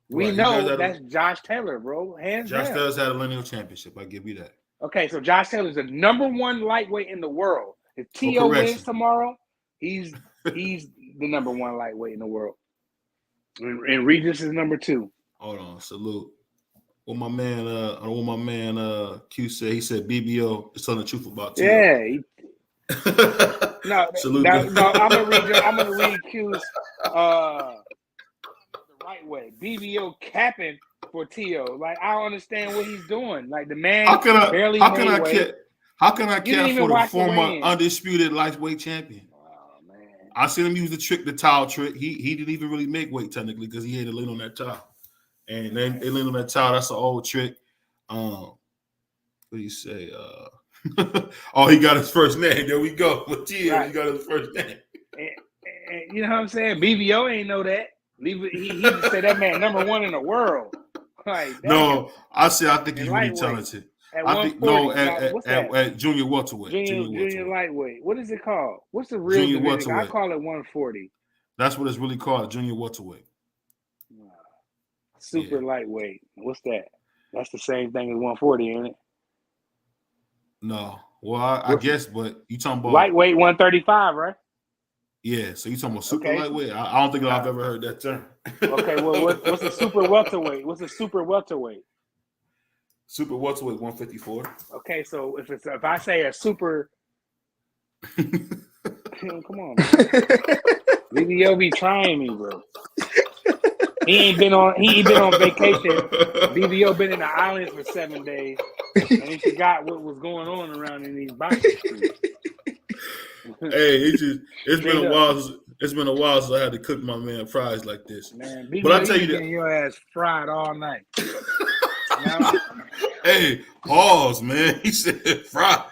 Speaker 3: We know that's Josh Taylor, bro. Hands down.
Speaker 2: Josh does have a lineal championship. I give you that.
Speaker 3: Okay, so Josh Taylor is the number one lightweight in the world. If Teo wins tomorrow, he's the number one lightweight in the world. And Regis is number 2.
Speaker 2: Hold on, salute. What my man Q said, he said BBO is telling the truth about Teo.
Speaker 3: Yeah. No, I'm gonna read Q's the right way. BBO capping for Teo. Like, I don't understand what he's doing. Like, the man
Speaker 2: How can I care for the former undisputed lightweight champion?
Speaker 3: Oh man.
Speaker 2: I seen him use the towel trick. He didn't even really make weight technically because he had to lean on that towel. And then they lean on that towel. That's an old trick. What do you say? Oh, he got his first name. There we go. Mateo, right. He got his first name.
Speaker 3: And you know what I'm saying? BVO ain't know that. He just said that man number 1 in the world. Like,
Speaker 2: no, I think he's really talented. At junior welterweight.
Speaker 3: Junior lightweight. What is it called? What's the real division? Welterweight. I call it 140.
Speaker 2: That's what it's really called, junior welterweight.
Speaker 3: Super lightweight. What's that? That's the same thing as 140, ain't it?
Speaker 2: No. Well, I guess, but you talking about
Speaker 3: lightweight 135, right?
Speaker 2: Yeah, so you talking about super lightweight? I don't think I've ever heard that term.
Speaker 3: Okay, well, what's a super welterweight? What's a super welterweight?
Speaker 2: Super welterweight 154.
Speaker 3: Okay, so if I say a super, come on, man. BBO be trying me, bro. He been on vacation. BBO been in the islands for 7 days, and he forgot what was going on around in these boxing streets.
Speaker 2: Hey, it's been a while. It's been a while since I had to cook my man fries like this.
Speaker 3: Man,
Speaker 2: but I tell you that
Speaker 3: your ass fried all night.
Speaker 2: Hey, pause, man. He said fried.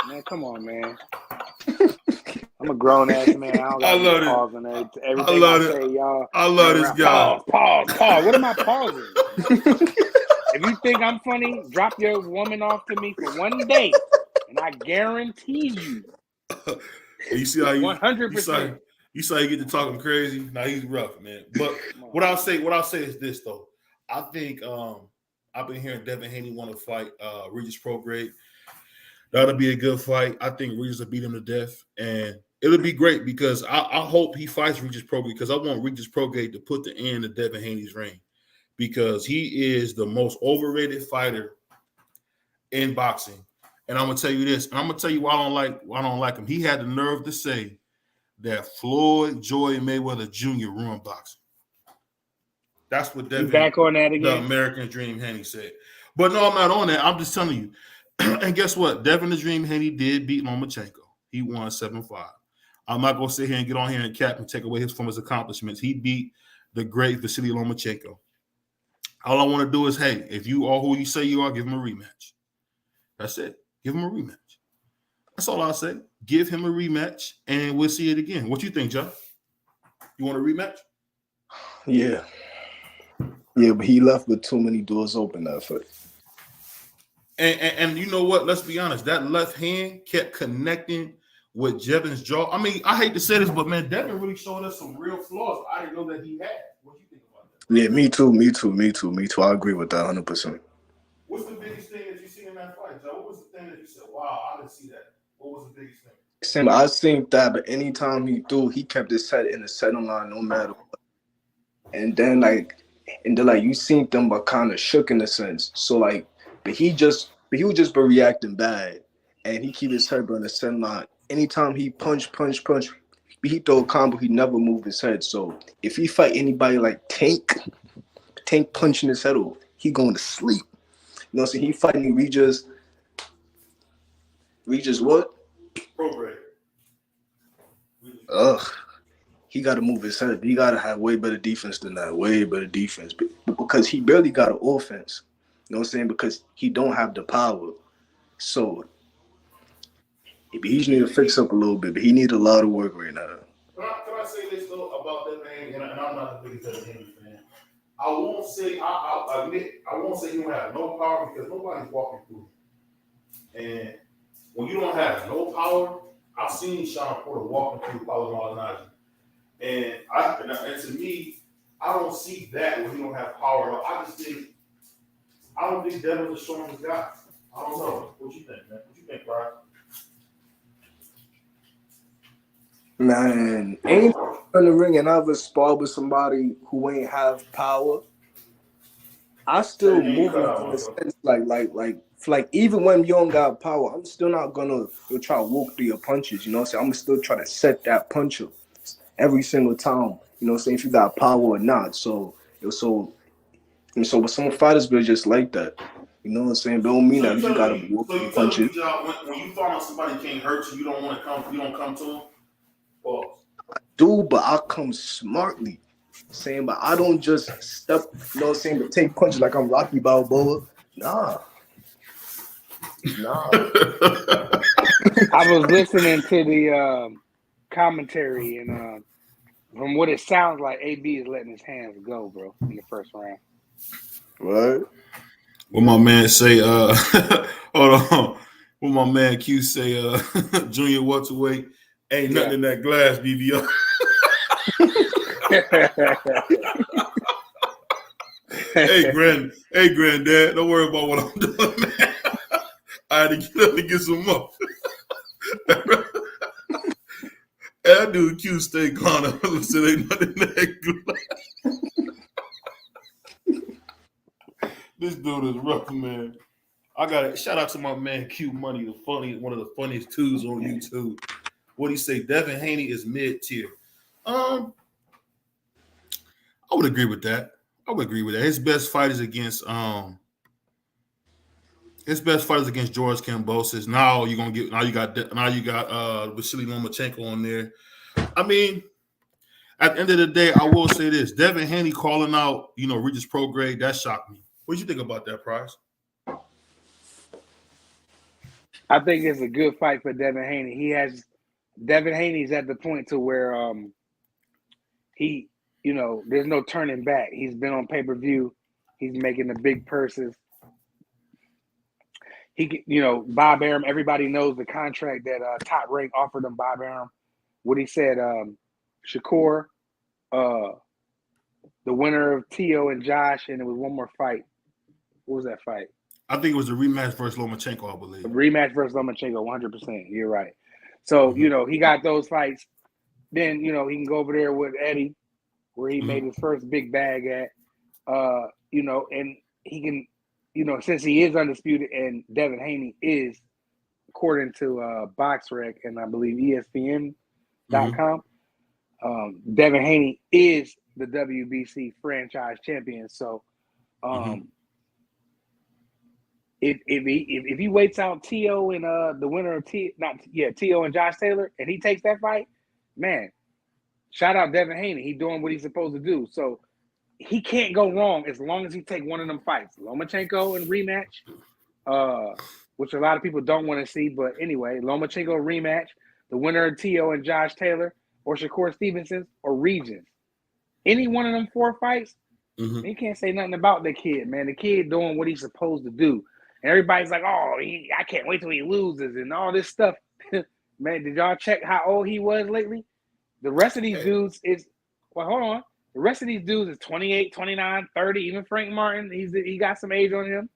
Speaker 3: Man, come on, man. I'm a grown ass man. I love it. Everything I say, y'all.
Speaker 2: I love this guy.
Speaker 3: Pause. What am I pausing? If you think I'm funny, drop your woman off to me for 1 day, and I guarantee you.
Speaker 2: You see how you
Speaker 3: 100%.
Speaker 2: You saw you get to talking crazy. Now he's rough, man. But what I'll say is this though. I think I've been hearing Devin Haney want to fight Regis Prograis. That'll be a good fight. I think Regis will beat him to death, and it'll be great because I hope he fights Regis Prograis because I want Regis Prograis to put the end to Devin Haney's reign because he is the most overrated fighter in boxing. And I'm gonna tell you this, and I'm gonna tell you why I don't like him. He had the nerve to say that Floyd Joy Mayweather Jr. ruined boxing. That's what Devin,
Speaker 3: back on that again.
Speaker 2: The American Dream Haney said. But no, I'm not on that. I'm just telling you. And guess what? Devin the Dream Haney did beat Lomachenko. He won 7-5. I'm not gonna sit here and get on here and cap and take away from his accomplishments. He beat the great Vasily Lomachenko. All I want to do is, hey, if you are who you say you are, give him a rematch. That's it. Give him a rematch. That's all I'll say. Give him a rematch, and we'll see it again. What you think, John? You want a rematch?
Speaker 4: Yeah. Yeah, but he left with too many doors open that fight.
Speaker 2: And you know what? Let's be honest. That left hand kept connecting with Devin's jaw. I mean, I hate to say this, but man, Devin really showed us some real flaws I didn't know that he had. What do you think about that?
Speaker 4: Yeah, me too. I agree with that 100%.
Speaker 2: What's the biggest thing that you see in that fight, Joe? What was the thing that you said, wow, I didn't see that? What was the biggest thing?
Speaker 4: I think that, but anytime he threw, he kept his head in the center line no matter what. And then you seen them but kind of shook in a sense. So but he would just be reacting bad. And he keep his head in the center line. Anytime he punch, he throw a combo, he never move his head. So if he fight anybody like Tank punching his head off, he going to sleep. You know what I'm saying? He fighting Regis what?
Speaker 2: Prograis.
Speaker 4: He got to move his head. He got to have way better defense than that. Way better defense. Because he barely got an offense. You know what I'm saying? Because he don't have the power. So he need to fix up a little bit, but he need a lot of work right now.
Speaker 2: Can I say this though about that man? And I'm not the biggest Devin Haney fan. I'll admit I won't say he don't have no power because nobody's walking through. And when you don't have no power, I've seen Sean Porter walking through Paulo Malignaggi. And to me, I don't see that when he don't have power. I don't think Devin's the strongest guy. I don't know. What you think, man? What you think, Brian?
Speaker 4: Man, ain't in the ring and ever spar with somebody who ain't have power. I still move in the sense like even when you don't got power, I'm still not gonna try to walk through your punches. You know what I'm saying? I'm still try to set that puncher every single time. You know what I'm saying? If you got power or not. So with some fighters, they're just like that. You know what I'm saying? Don't mean that you gotta walk through punches.
Speaker 2: When you find out somebody can't hurt you, you don't want to come. You don't come to them. Pause.
Speaker 4: I do, but I come smartly. Saying, but I don't just step, you know what I'm saying, but take punches like I'm Rocky Balboa. Nah.
Speaker 3: I was listening to the commentary, and from what it sounds like, AB is letting his hands go, bro, in the first round.
Speaker 4: What?
Speaker 2: What my man say? Hold on. What my man Q say? Junior welterweight ain't nothing in that glass, BVO. Hey, granddad, don't worry about what I'm doing, man. I had to get up and get some more. That dude Q stay gone. Said ain't nothing in that glass. This dude is rough, man. I got it. Shout out to my man Q Money, one of the funniest twos on YouTube. What he say? Devin Haney is mid tier. I would agree with that. His best fight is against George Kambosos. Now you got Vasily Lomachenko on there. I mean, at the end of the day, I will say this: Devin Haney calling out, Regis Prograis, that shocked me. What do you think about that, Price?
Speaker 3: I think it's a good fight for Devin Haney. Devin Haney's at the point to where there's no turning back. He's been on pay-per-view. He's making the big purses. Bob Arum, everybody knows the contract that Top Rank offered him, Bob Arum. What he said, Shakur, the winner of Tio and Josh, and it was one more fight. What was that fight?
Speaker 2: I think it was a rematch versus Lomachenko, I believe.
Speaker 3: A rematch versus Lomachenko, 100%. You're right. So, he got those fights. Then, he can go over there with Eddie, where he made his first big bag at, and he can, since he is undisputed and Devin Haney is, according to BoxRec and I believe ESPN.com, Devin Haney is the WBC franchise champion. So, if he waits out Tio and the winner of Tio and Josh Taylor, and he takes that fight, man, shout out Devin Haney. He's doing what he's supposed to do. So he can't go wrong as long as he take one of them fights. Lomachenko and rematch, which a lot of people don't want to see. But anyway, Lomachenko rematch, the winner of Tio and Josh Taylor, or Shakur Stevenson, or Regis. Any one of them 4 fights, he can't say nothing about the kid, man. The kid doing what he's supposed to do. And everybody's like, I can't wait till he loses and all this stuff. Man, did y'all check how old he was lately? The rest of these dudes is, hold on. The rest of these dudes is 28, 29, 30. Even Frank Martin, he got some age on him.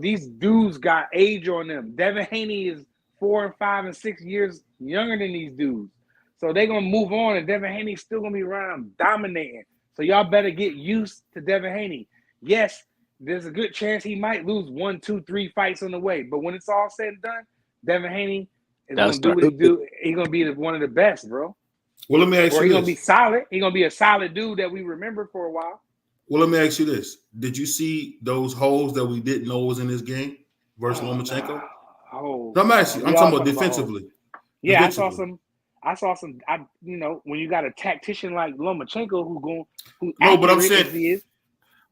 Speaker 3: These dudes got age on them. Devin Haney is 4 and 5 and 6 years younger than these dudes. So they're going to move on, and Devin Haney's still going to be around dominating. So y'all better get used to Devin Haney. Yes, there's a good chance he might lose 1, 2, 3 fights on the way. But when it's all said and done, Devin Haney is going to do what he do. He's going to be one of the best, bro.
Speaker 2: Well, let me ask you this.
Speaker 3: He's going to be solid. He's going to be a solid dude that we remember for a while.
Speaker 2: Well, let me ask you this. Did you see those holes that we didn't know was in this game versus Lomachenko? I'm talking about defensively.
Speaker 3: Yeah, I saw some. When you got a tactician like Lomachenko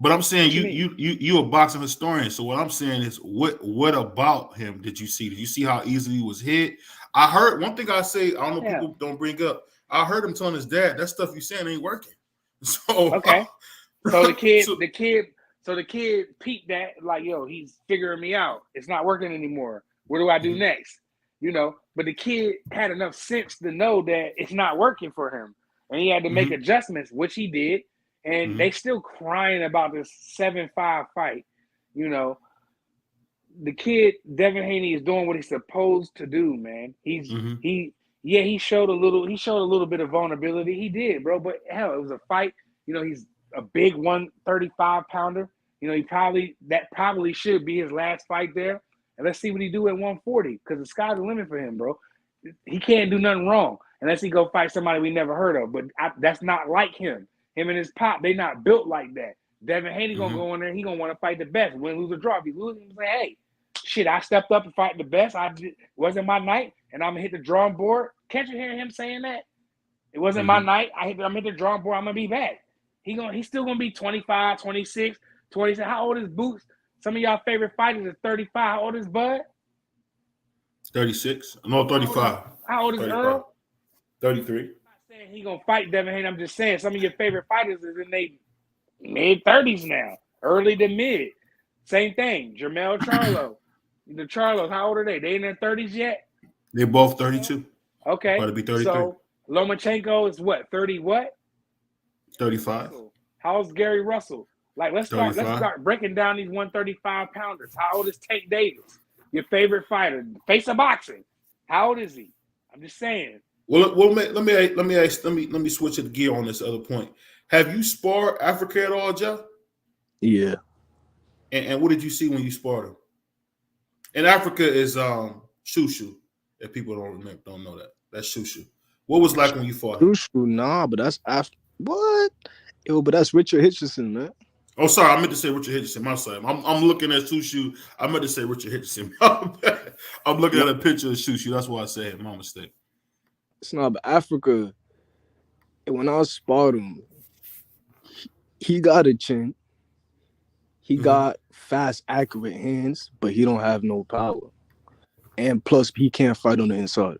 Speaker 2: But I'm saying you a boxing historian. So what I'm saying is, what about him did you see? Did you see how easily he was hit? I heard one thing I say. I don't know if people don't bring up. I heard him telling his dad that stuff you saying ain't working. So
Speaker 3: okay, so the kid peeped that like, he's figuring me out. It's not working anymore. What do I do next? But the kid had enough sense to know that it's not working for him, and he had to make adjustments, which he did. And they still crying about this 7-5 fight. The kid, Devin Haney, is doing what he's supposed to do, man. He showed a little bit of vulnerability. He did, bro. But hell, it was a fight. He's a big 135 pounder. That probably should be his last fight there. And let's see what he do at 140, because the sky's the limit for him, bro. He can't do nothing wrong unless he go fight somebody we never heard of. But that's not like him. Him and his pop, they not built like that. Devin Haney gonna go in there. He gonna want to fight the best. Win, lose, or draw. If he loses, he's like, hey, shit, I stepped up and fight the best. Wasn't my night, and I'm gonna hit the drawing board. Can't you hear him saying that? It wasn't my night. I'm hit the drawing board. I'm gonna be back. He's still gonna be 25, 26, 27. How old is Boots? Some of y'all favorite fighters is 35. How old is Bud?
Speaker 2: 36. No, 35.
Speaker 3: How old is
Speaker 2: 35.
Speaker 3: Earl?
Speaker 2: 33.
Speaker 3: I'm not saying he gonna fight Devin Haney. I'm just saying some of your favorite fighters is in their mid-30s now, early to mid. Same thing. Jermell Charlo. The Charlos, how old are they? They in their 30s yet?
Speaker 2: They're both 32.
Speaker 3: Okay.
Speaker 2: About to be 33.
Speaker 3: So Lomachenko is what? 30 what?
Speaker 2: 35.
Speaker 3: How's Gary Russell? Like, let's
Speaker 2: 35.
Speaker 3: start breaking down these 135 pounders. How old is Tank Davis? Your favorite fighter, face of boxing. How old is he? I'm just saying.
Speaker 2: Well, let me switch the gear on this other point. Have you sparred Africa at all, Jeff?
Speaker 4: Yeah.
Speaker 2: And what did you see when you sparred him? And Africa is Shushu. If people don't know that, that's Shushu. What was it like when you fought him?
Speaker 4: Shushu, nah, but that's after what? Yo, but that's Richard Hitchison, man.
Speaker 2: Oh, sorry, I meant to say Richard Hitchison. My son, I'm looking at Shushu. I meant to say Richard Hitchison. I'm looking at a picture of Shushu. That's why I said my mistake.
Speaker 4: It's not, but Africa. When I sparred him, he got a chin. He got fast, accurate hands, but he don't have no power. And plus, he can't fight on the inside.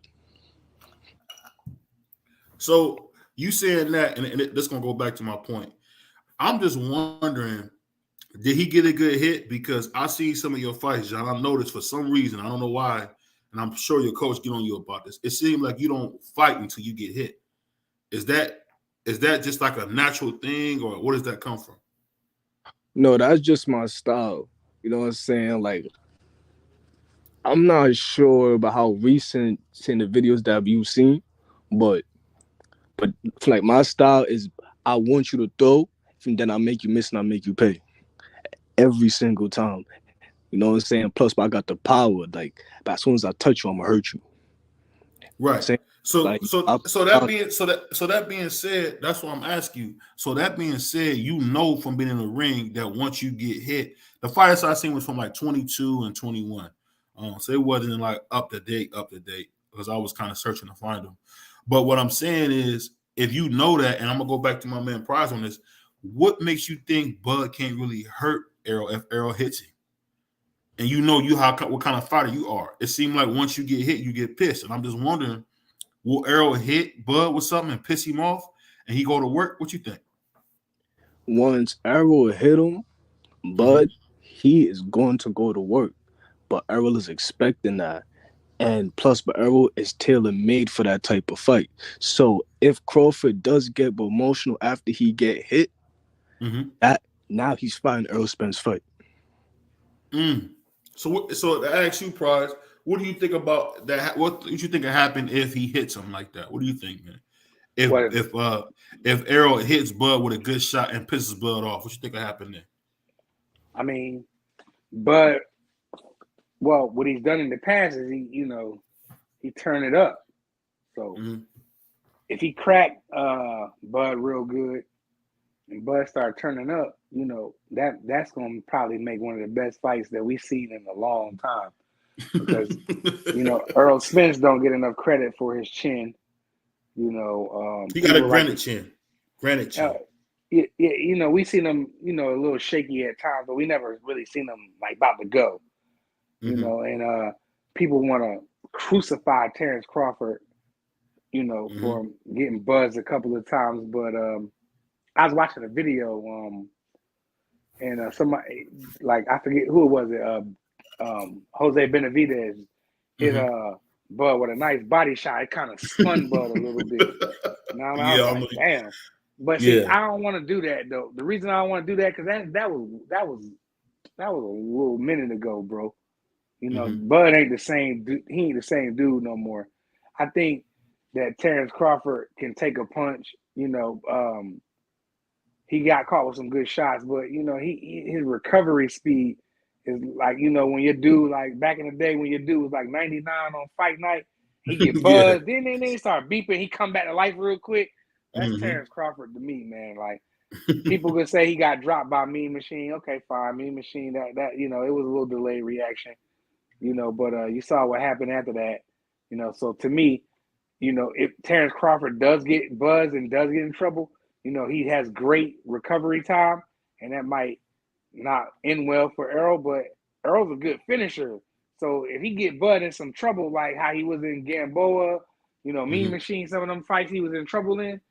Speaker 2: So you saying that, and this gonna go back to my point. I'm just wondering, did he get a good hit? Because I see some of your fights, John. I noticed for some reason, I don't know why, and I'm sure your coach get on you about this. It seems like you don't fight until you get hit. Is that just like a natural thing, or where does that come from?
Speaker 4: No, that's just my style. You know what I'm saying? Like, I'm not sure about how recent in the videos that you've seen, but like my style is I want you to throw, and then I make you miss and I make you pay every single time. You know what I'm saying? Plus, I got the power. Like, but as soon as I touch you, I'm gonna hurt you.
Speaker 2: Right. So
Speaker 4: like,
Speaker 2: that being said, that's what I'm asking you. So that being said, you know from being in the ring that once you get hit, the fights I seen was from like 22 and 21. So it wasn't like up to date because I was kind of searching to find them. But what I'm saying is, if you know that, and I'm gonna go back to my man Prize on this, what makes you think Bud can't really hurt Errol if Errol hits him? And you know what kind of fighter you are. It seemed like once you get hit, you get pissed. And I'm just wondering, will Errol hit Bud with something and piss him off and he go to work? What you think?
Speaker 4: Once Errol hit him, Bud, he is going to go to work. But Errol is expecting that. And plus, but Errol is tailor-made for that type of fight. So if Crawford does get emotional after he get hit, that now he's fighting Errol Spence fight.
Speaker 2: So to ask you, Prize, what do you think about that? What do you think would happen if he hits him like that? What do you think, man? If Errol hits Bud with a good shot and pisses Bud off, what you think would happen there?
Speaker 3: I mean, Bud. Well, what he's done in the past is he turned it up. So if he cracked Bud real good and Bud started turning up, that's going to probably make one of the best fights that we've seen in a long time. Because Errol Spence don't get enough credit for his chin.
Speaker 2: He got a granite chin. Granite chin.
Speaker 3: Yeah, we seen him, a little shaky at times, but we never really seen him like about to go. And people want to crucify Terrence Crawford, for getting buzzed a couple of times. But I was watching a video, and somebody, like, I forget who it was, Jose Benavidez hit Bud with a nice body shot. It kind of spun Bud a little bit. Now I was like, damn. But see, I don't want to do that though. The reason I don't want to do that because that was a little minute ago, bro. Bud ain't the same. He ain't the same dude no more. I think that Terrence Crawford can take a punch. He got caught with some good shots, but his recovery speed is like when your dude, like back in the day when your dude was like 99 on fight night, he get buzzed. Then they start beeping. He come back to life real quick. That's Terrence Crawford to me, man. Like people could say he got dropped by Mean Machine. Okay, fine, Mean Machine. That it was a little delayed reaction. But you saw what happened after that, so to me, if Terrence Crawford does get buzzed and does get in trouble, he has great recovery time, and that might not end well for Errol, but Errol's a good finisher. So if he get Bud in some trouble, like how he was in Gamboa, Mean Machine, some of them fights he was in trouble in,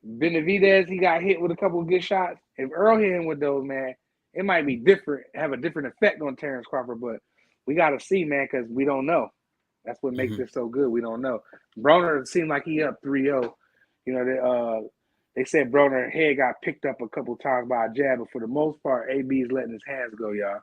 Speaker 3: Benavidez, he got hit with a couple of good shots. If Earl hit him with those, man, it might be different, have a different effect on Terrence Crawford, but we got to see, man, because we don't know. That's what makes it so good. We don't know. Broner seemed like he up 3-0. They said Broner head got picked up a couple times by a jab, but for the most part, AB is letting his hands go, y'all.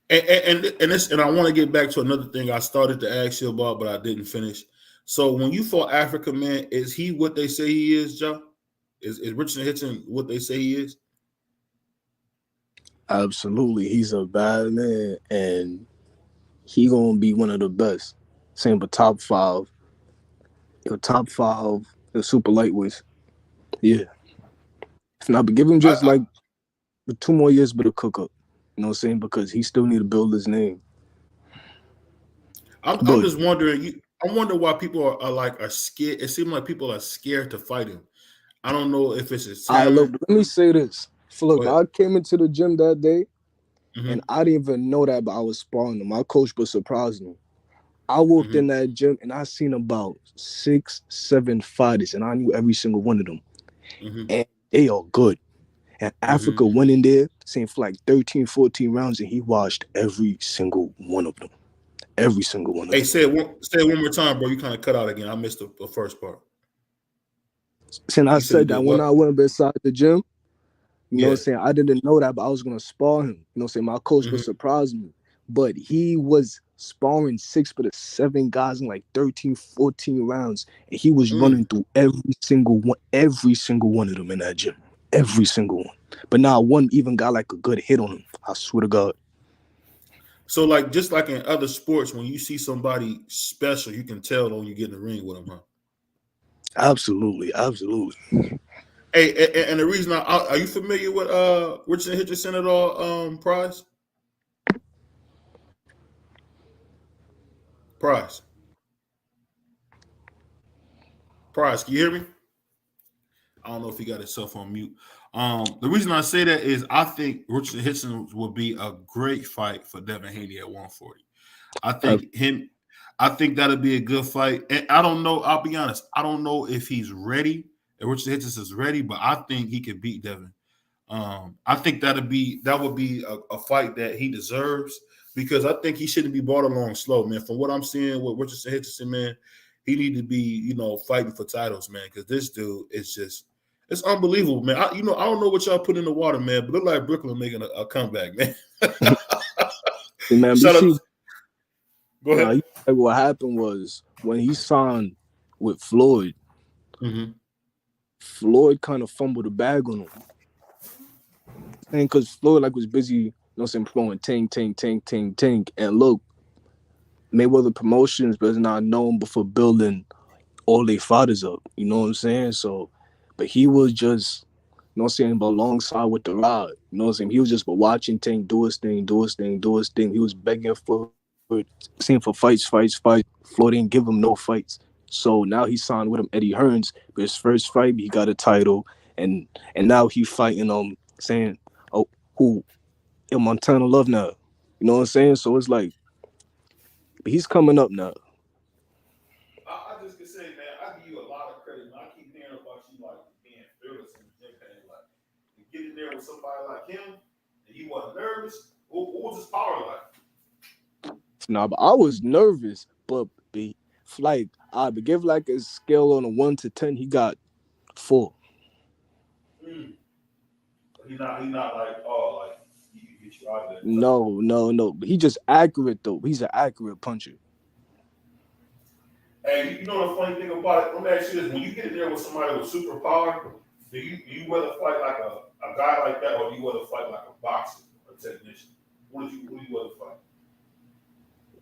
Speaker 2: And I want to get back to another thing I started to ask you about, but I didn't finish. So when you fought Africa, man, is he what they say he is, Joe? Is Richard Hitson what they say he is?
Speaker 4: Absolutely. He's a bad man, and he gonna be one of the best. Same for top 5. Top 5 the super lightweights. Yeah. If not, but give him just 2 more years but a cook up. You know what I'm saying? Because he still need to build his name.
Speaker 2: I'm just wondering. I wonder why people are scared. It seems like people are scared to fight him. I don't know if it's his talent.
Speaker 4: Look, let me say this. Look, I came into the gym that day, and I didn't even know that, but I was sparring him. My coach was surprising me. I walked in that gym, and I seen about 6, 7 fighters, and I knew every single one of them. And they are good. And Africa went in there, seen for like 13, 14 rounds, and he watched every single one of them. Every single one of them.
Speaker 2: Hey, say it one more time, bro. You kind of cut out again. I missed the first part.
Speaker 4: And I said that when I went beside the gym, you know what I'm saying? I didn't know that, but I was going to spar him. You know what I'm saying? My coach was surprising me. But he was sparring 6 for the 7 guys in like 13, 14 rounds. And he was running through every single one of them in that gym. Every single one. But now one even got like a good hit on him. I swear to God.
Speaker 2: So like just like in other sports, when you see somebody special, you can tell when you get in the ring with them, huh?
Speaker 4: Absolutely.
Speaker 2: Hey, and the reason are you familiar with Richard Hitchison at all, Prize? Prize, can you hear me? I don't know if he got himself on mute. The reason I say that is I think Richard Hitchison would be a great fight for Devin Haney at 140. I think that'll be a good fight. And I don't know, I'll be honest, I don't know if he's ready, if Richard Hitchison is ready, but I think he could beat Devin. I think that would be a fight that he deserves because I think he shouldn't be brought along slow, man. From what I'm seeing with Richard Hitchison, man, he need to be, fighting for titles, man, because this dude is just it's unbelievable, man. I don't know what y'all put in the water, man, but look like Brooklyn making a comeback, man.
Speaker 4: Hey, man,
Speaker 2: go ahead.
Speaker 4: What happened was when he signed with Floyd, Floyd kind of fumbled the bag on him. And because Floyd was busy, throwing tank. And look, Mayweather Promotions was not known for building all their fighters up. You know what I'm saying? So, but he was just, alongside with the rod. You know what I'm saying? He was just watching Tank do his thing. He was begging for fights. Floyd didn't give him no fights. So now he signed with him, Eddie Hearns. For his first fight, he got a title. And now he fighting in Montana Love now. You know what I'm saying? So it's like, he's coming up now.
Speaker 2: I just can say, man, I give you a lot of credit. I keep hearing about you being fearless in the gym, and getting there with somebody like him, and he wasn't nervous. What was his power like?
Speaker 4: Nah, but I was nervous, but I would give a scale on a 1 to 10. He got 4.
Speaker 2: He's not he get you out of there.
Speaker 4: No. But he just accurate though. He's an accurate puncher.
Speaker 2: Hey, you know the funny thing about it? Let me ask you this: when you get in there with somebody with superpower, do you rather fight like a guy like that, or do you rather fight like a boxer or technician? What do you rather fight?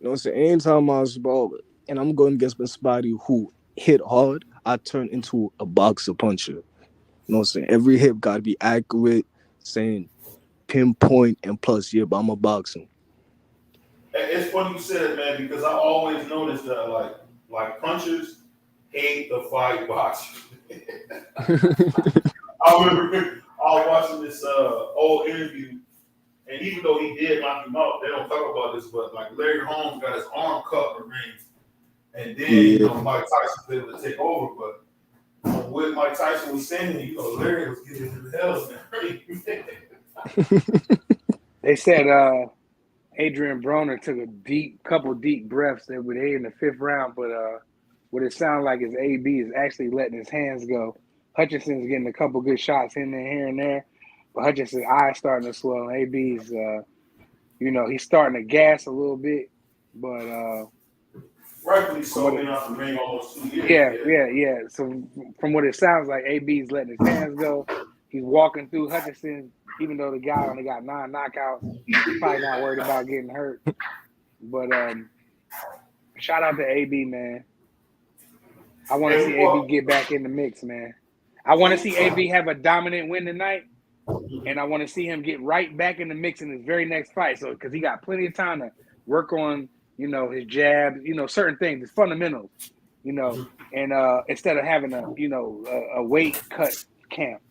Speaker 4: You know what I'm saying? Anytime I was ball and I'm going against somebody who hit hard, I turn into a boxer puncher. You know what I'm saying? Every hit got to be accurate, pinpoint, and plus, but I'm a boxer.
Speaker 2: It's funny you said it, man, because I always noticed that like punchers hate the fight boxing. I remember I was watching this old interview, and even though he did knock him out, they don't talk about this, but like Larry Holmes got his arm cut in the ring, and then Mike Tyson was able to take over. But what Mike Tyson was saying, Larry was getting into the hell in the ring.
Speaker 3: They said Adrian Broner took a couple deep breaths in the 5th round, but what it sounds like is AB is actually letting his hands go. Hutchinson's getting a couple good shots in there, here and there, but Hutchinson's eyes starting to swell. AB's, he's starting to gas a little bit, but
Speaker 2: rightfully so. Been out the ring almost 2 years.
Speaker 3: Yeah. So from what it sounds like, AB's letting his hands go. He's walking through Hutchinson, even though the guy only got 9 knockouts. He's probably not worried about getting hurt. But shout out to AB, man. I want to see AB get back in the mix, man. I want to see AB have a dominant win tonight, and I want to see him get right back in the mix in his very next fight. So, because he got plenty of time to work on, his jab, certain things, his fundamentals, and instead of having a weight cut camp,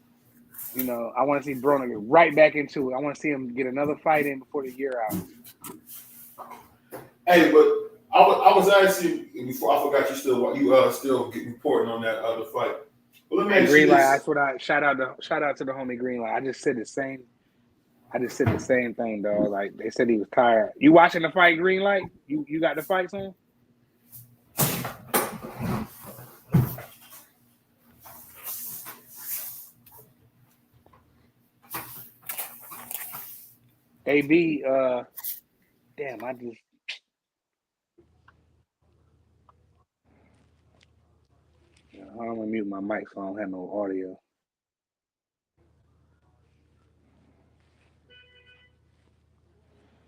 Speaker 3: I want to see Broner get right back into it. I want to see him get another fight in before the year out.
Speaker 2: Hey, but I was asking before I forgot you still get reporting on that other fight. Well, let me ask you
Speaker 3: Greenlight,
Speaker 2: this.
Speaker 3: that's what I shout out to the homie Greenlight. I just said the same thing, dog. Like they said he was tired. You watching the fight, Greenlight? You got the fights on? AB, damn, I'm gonna mute my mic so I don't have no audio.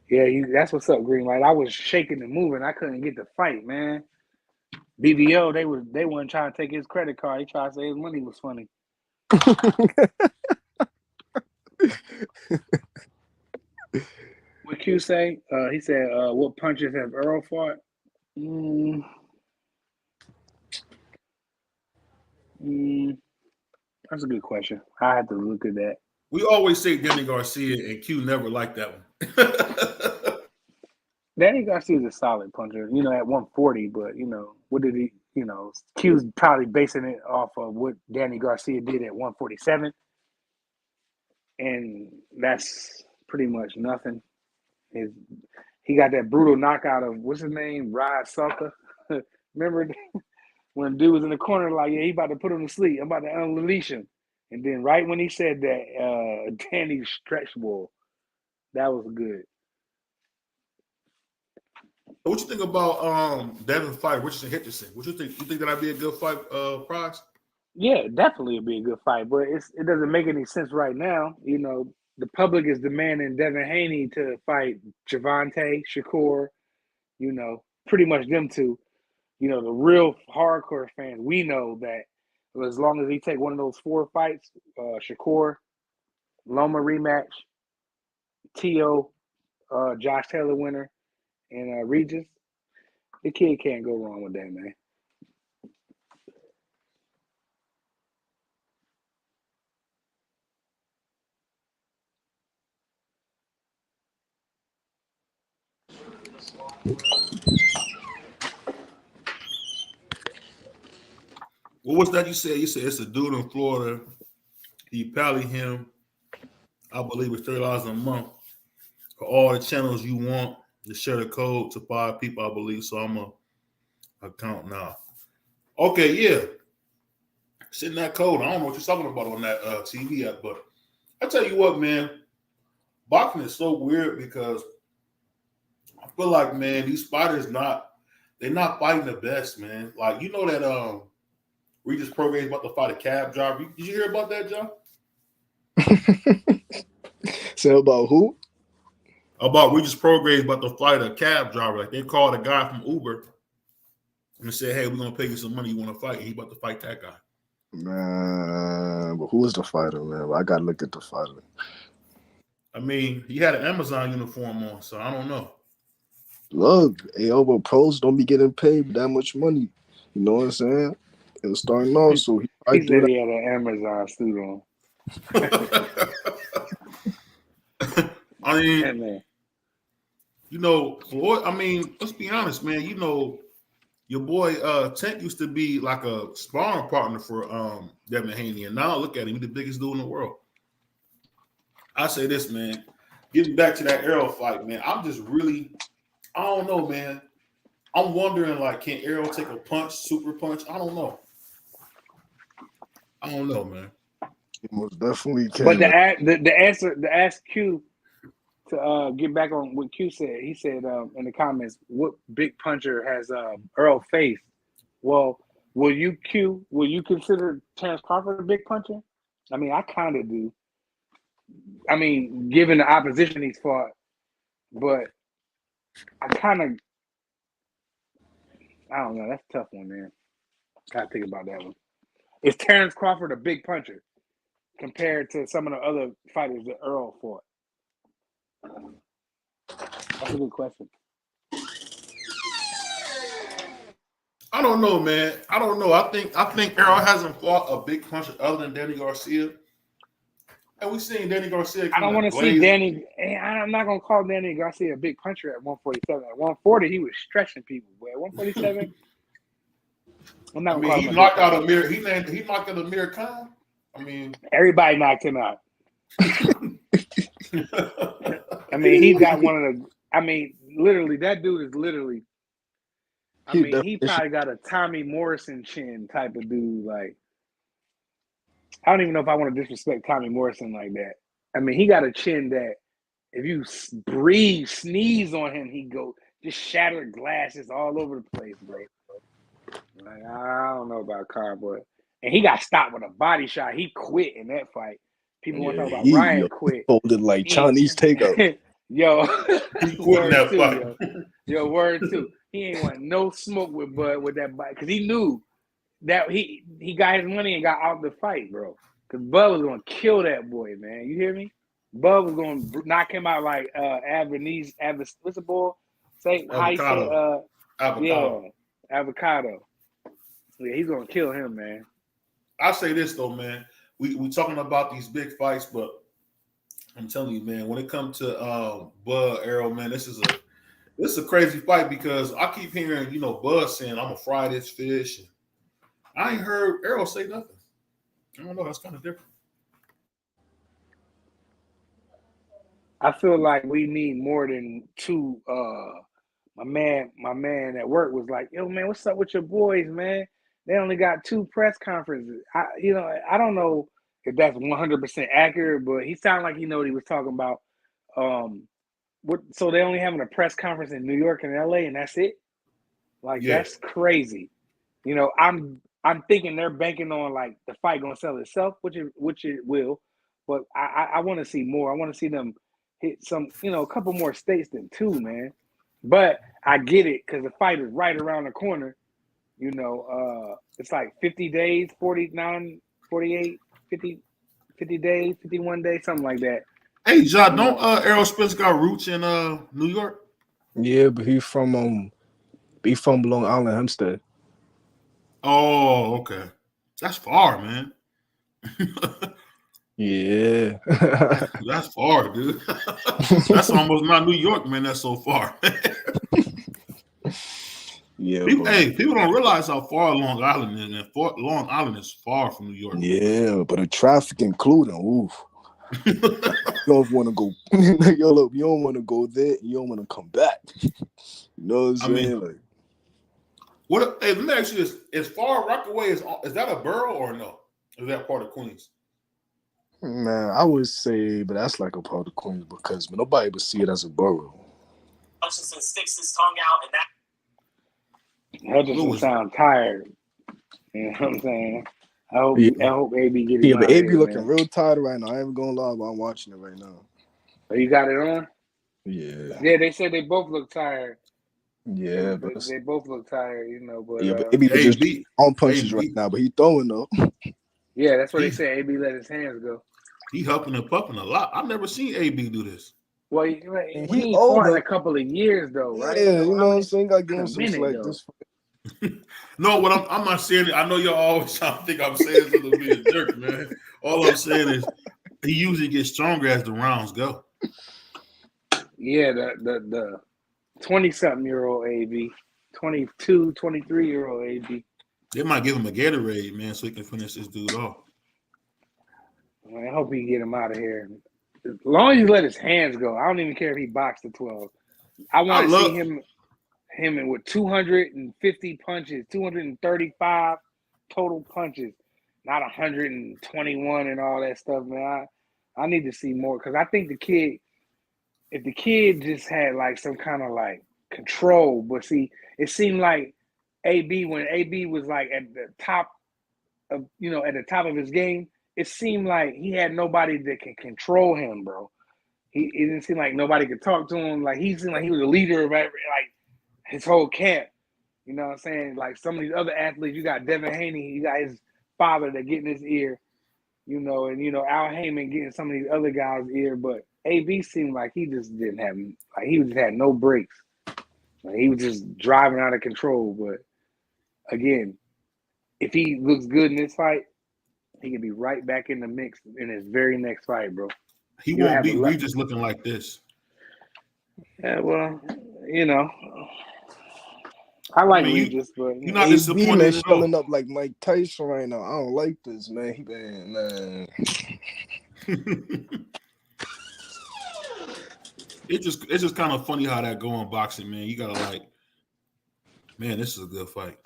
Speaker 3: Yeah, that's what's up, Greenlight. I was shaking and moving. I couldn't get the fight, man. BVO, they weren't trying to take his credit card. He tried to say his money was funny. What Q say? He said, "What punches have Earl fought?" That's a good question. I have to look at that.
Speaker 2: We always say Danny Garcia, and Q never liked that one.
Speaker 3: Danny Garcia's a solid puncher, at 140, but, what did he, Q's probably basing it off of what Danny Garcia did at 147. And that's pretty much nothing. He got that brutal knockout of, what's his name, Rod Sulka. Remember when dude was in the corner like, yeah, he about to put him to sleep. I'm about to unleash him. And then right when he said that, Danny stretched ball. That was good.
Speaker 2: What you think about Devin fight Richardson Henderson? What you think? You think that'd be a good fight, Price?
Speaker 3: Yeah, definitely it'd be a good fight, but it doesn't make any sense right now. The public is demanding Devin Haney to fight Gervonta, Shakur, pretty much them two. The real hardcore fans, we know that as long as he take one of those 4 fights, Shakur, Loma rematch, T.O., Josh Taylor winner, and Regis, the kid can't go wrong with that, man.
Speaker 2: What was that you said? You said it's a dude in Florida. He paid him, I believe it's $30 a month for all the channels you want to share the code to 5 people, I believe. So I'm a account now. Okay, yeah. Send that code. I don't know what you're talking about on that TV app, but I tell you what, man, boxing is so weird because I feel like, man, these fighters they're not fighting the best, man. Like, that Regis Prograis about to fight a cab driver. Did you hear about that, John?
Speaker 4: So about who?
Speaker 2: About Regis Prograis about to fight a cab driver. Like, they called a guy from Uber and said, hey, we're going to pay you some money. You want to fight? And he about to fight that guy.
Speaker 4: Man, but who is the fighter, man? I got to look at the fighter.
Speaker 2: I mean, he had an Amazon uniform on, so I don't know.
Speaker 4: Look, but pros don't be getting paid that much money. You know what I'm saying? It was starting off, so
Speaker 3: he said he had an Amazon suit on.
Speaker 2: I mean, you know, let's be honest, man. You know, your boy Tank used to be like a sparring partner for Devin Haney, and now look at him, he's the biggest dude in the world. I say this, man. Getting back to that Errol fight, man, I don't know, man. I'm wondering, like, can Errol take a punch, super punch? I don't know, man.
Speaker 4: He most definitely can.
Speaker 3: But the ask Q to get back on what Q said. He said in the comments, what big puncher has Errol faced? Well, will you consider Terrence Crawford a big puncher? I mean, I kind of do. I mean, given the opposition he's fought, but I don't know. That's a tough one, man. Gotta think about that one. Is Terrence Crawford a big puncher compared to some of the other fighters that Errol fought? That's a good question.
Speaker 2: I don't know, man. I don't know. I think Errol hasn't fought a big puncher other than Danny Garcia. And we've seen Danny Garcia.
Speaker 3: I don't want to see Danny. I'm not gonna call Danny Garcia a big puncher at 147. At 140, he was stretching people. But at 147, I'm not.
Speaker 2: He knocked out Amir. He knocked out Amir Khan. I mean,
Speaker 3: everybody knocked him out. I mean, he's got one of the. I mean, literally, that dude is literally. I mean, he probably got a Tommy Morrison chin type of dude. Like, I don't even know if I want to disrespect Tommy Morrison like that. I mean, he got a chin that if you sneeze on him, he go just shattered glasses all over the place, bro. Like, I don't know about Khan, but and he got stopped with a body shot. He quit in that fight. People want to talk about Ryan quit.
Speaker 4: Folded like Chinese takeout.
Speaker 3: Yo,
Speaker 2: he quit in that fight.
Speaker 3: Yo, word too. He ain't want no smoke with Bud with that bite because he knew that he got his money and got out the fight, bro. Because Bud was gonna kill that boy, man. You hear me? Bud was gonna knock him out like what's the boy? Say how you say
Speaker 2: avocado.
Speaker 3: Yeah, avocado. Yeah, he's gonna kill him, man.
Speaker 2: I say this though, man. We talking about these big fights, but I'm telling you, man, when it comes to Bud Errol, man, this is a crazy fight because I keep hearing, you know, Bud saying I'm gonna fry this fish. And I ain't heard Errol say nothing. I don't know. That's kind of different.
Speaker 3: I feel like we need more than two. My man at work was like, "Yo, man, what's up with your boys, man? They only got 2 press conferences." I don't know if that's 100% accurate, but he sounded like he knew what he was talking about. So they only having a press conference in New York and LA, and that's it. Like That's crazy. You know, I'm thinking they're banking on like the fight gonna sell itself, which it will. But I want to see more. I want to see them hit some, a couple more states than 2, man. But I get it because the fight is right around the corner. You know, it's like 50 days, 49, 48, 50 days, 51 days, something like that.
Speaker 2: Hey, John, don't Errol Spence got roots in New York?
Speaker 4: Yeah, but he from Long Island, Hempstead.
Speaker 2: Oh, okay. That's far, man.
Speaker 4: Yeah.
Speaker 2: That's far, dude. That's almost not New York, man. That's so far.
Speaker 4: Yeah.
Speaker 2: People don't realize how far Long Island is, man. Long Island is far from New York.
Speaker 4: Yeah, but the traffic including, oof. You don't want to go. Yo, look, you don't want to go there. You don't want to come back. You know what I'm saying?
Speaker 2: Let me ask you this: as Far Rockaway is that a borough or no? Is that part of Queens?
Speaker 4: Man, I would say, but that's like a part of Queens because nobody would see it as a borough.
Speaker 5: Hutchinson sticks his tongue out, and
Speaker 3: that Hutchinson sound tired. You know what I'm saying? I hope AB get it.
Speaker 4: Yeah, but AB looking real tired right now. I ain't gonna lie, but I'm watching it right now.
Speaker 3: Oh, you got it on?
Speaker 4: Yeah.
Speaker 3: Yeah, they said they both look tired.
Speaker 4: Yeah,
Speaker 3: but they both look tired, But
Speaker 4: yeah, but AB just on punches right now, but he throwing though.
Speaker 3: Yeah, that's what they said. AB let his hands go.
Speaker 2: He huffing and puffing a lot. I've never seen AB do this.
Speaker 3: Well, he fought in a couple of years though, right?
Speaker 4: Yeah, you know what I'm saying? Got to give him some slack.
Speaker 2: No, what I'm not saying. I know y'all always trying to think I'm saying something to be a jerk, man. All I'm saying is he usually gets stronger as the rounds go.
Speaker 3: Yeah, the 20-something-year-old AB, 22, 23-year-old AB.
Speaker 2: They might give him a Gatorade, man, so he can finish this dude off.
Speaker 3: I hope he get him out of here. As long as he let his hands go, I don't even care if he boxed the 12. I want to see him with 250 punches, 235 total punches, not 121 and all that stuff, man. I need to see more because I think if the kid just had like some kind of like control, but see, it seemed like when AB was like at the top of his game, it seemed like he had nobody that can control him, bro. It didn't seem like nobody could talk to him. Like he seemed like he was a leader of like his whole camp. You know what I'm saying? Like some of these other athletes, you got Devin Haney, you got his father that get in his ear, and Al Heyman getting some of these other guys' ear, but AB seemed like he just didn't have, like he just had no brakes. Like he was just driving out of control. But again, if he looks good in this fight, he can be right back in the mix in his very next fight, bro.
Speaker 2: He won't be Regis looking like this.
Speaker 3: Yeah, well, I like Regis, but
Speaker 2: you're not disappointed.
Speaker 4: Man, showing up like Mike Tyson right now. I don't like this, man. Man.
Speaker 2: It's just kind of funny how that go in boxing, man. You gotta like, man, this is a good fight.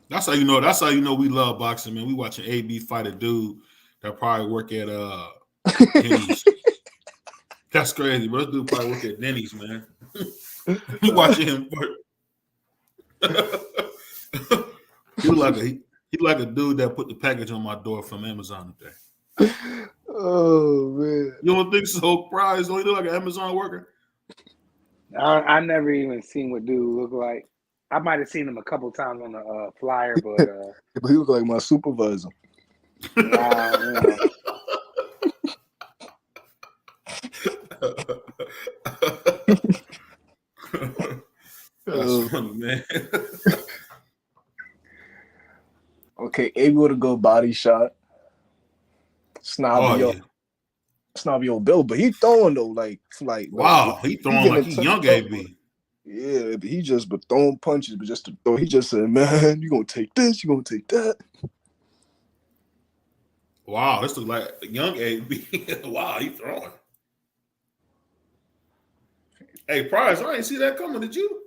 Speaker 2: That's how you know we love boxing, man. We watching AB fight a dude that probably work at Denny's. That's crazy, bro. This dude probably work at Denny's, man. You watching him work. He like a dude that put the package on my door from Amazon today.
Speaker 4: Oh man.
Speaker 2: You don't think so, Prize? Don't he look like an Amazon worker?
Speaker 3: I never even seen what dude look like. I might have seen him a couple times on the flyer, but
Speaker 4: he looked like my supervisor.
Speaker 2: That's funny, man.
Speaker 4: Okay, able to go body shot. Snobby old Bill, but he throwing though, like
Speaker 2: wow, he throwing like he young AB.
Speaker 4: Yeah, but he just throwing punches, but just to throw. He just said, "Man, you gonna take this? You gonna take that?"
Speaker 2: Wow, this looks like a young AB. Wow, he throwing. Hey, Prize, I didn't see that coming. Did you?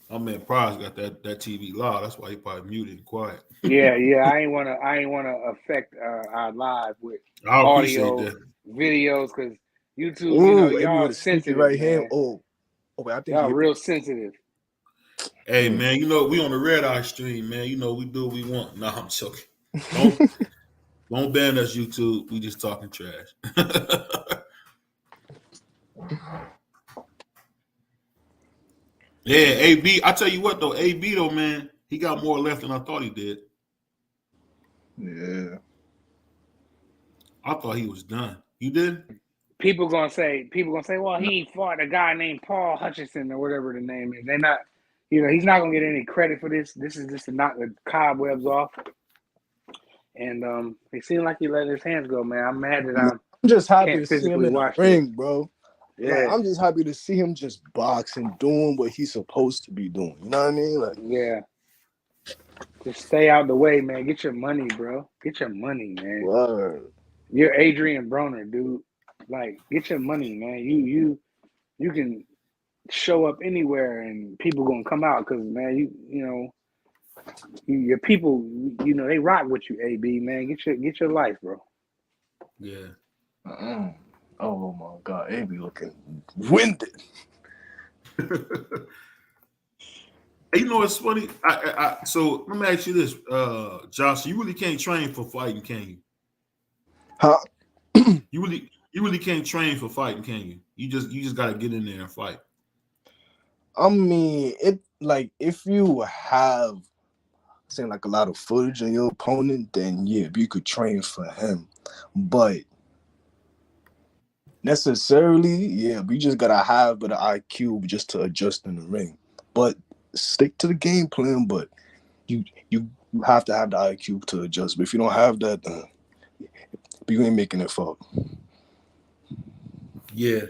Speaker 2: Oh man, Prize got that TV loud. That's why he probably muted and quiet.
Speaker 3: Yeah. I ain't wanna affect our live with audio, videos, because YouTube, y'all sensitive, right hand.
Speaker 4: Oh, wait, I think
Speaker 3: y'all real sensitive.
Speaker 2: Hey man, we on the Red Eye stream, man. We do what we want. No, I'm joking. Don't ban us, YouTube. We just talking trash. Yeah, AB. I tell you what though, AB though, man, he got more left than I thought he did.
Speaker 4: Yeah.
Speaker 2: I thought he was done. You did?
Speaker 3: People gonna say, well, he fought a guy named Paul Hutchinson or whatever the name is. They're not, he's not gonna get any credit for this. This is just to knock the cobwebs off. And it seemed like he let his hands go, man. I'm mad that I'm
Speaker 4: just happy to see him in the ring, bro.
Speaker 3: Yeah,
Speaker 4: like, I'm just happy to see him just boxing, doing what he's supposed to be doing. You know what I mean? Like,
Speaker 3: yeah. Just stay out the way, man. Get your money, bro. Get your money, man.
Speaker 4: Word.
Speaker 3: You're Adrian Broner, dude. Like, get your money, man. You can show up anywhere and people gonna come out because, man, your people, they rock with you, AB, man. Get your life, bro.
Speaker 2: Yeah.
Speaker 4: Oh my God, AB looking winded.
Speaker 2: You know what's funny? So let me ask you this, Josh. You really can't train for fighting, can you?
Speaker 4: Huh?
Speaker 2: You really can't train for fighting, can you? You just got to get in there and fight.
Speaker 4: I mean, if you have saying like a lot of footage on your opponent, then yeah, you could train for him. But Necessarily, yeah. We just gotta have the IQ just to adjust in the ring. But stick to the game plan. But you have to have the IQ to adjust. But if you don't have that, then you ain't making it far.
Speaker 2: Yeah.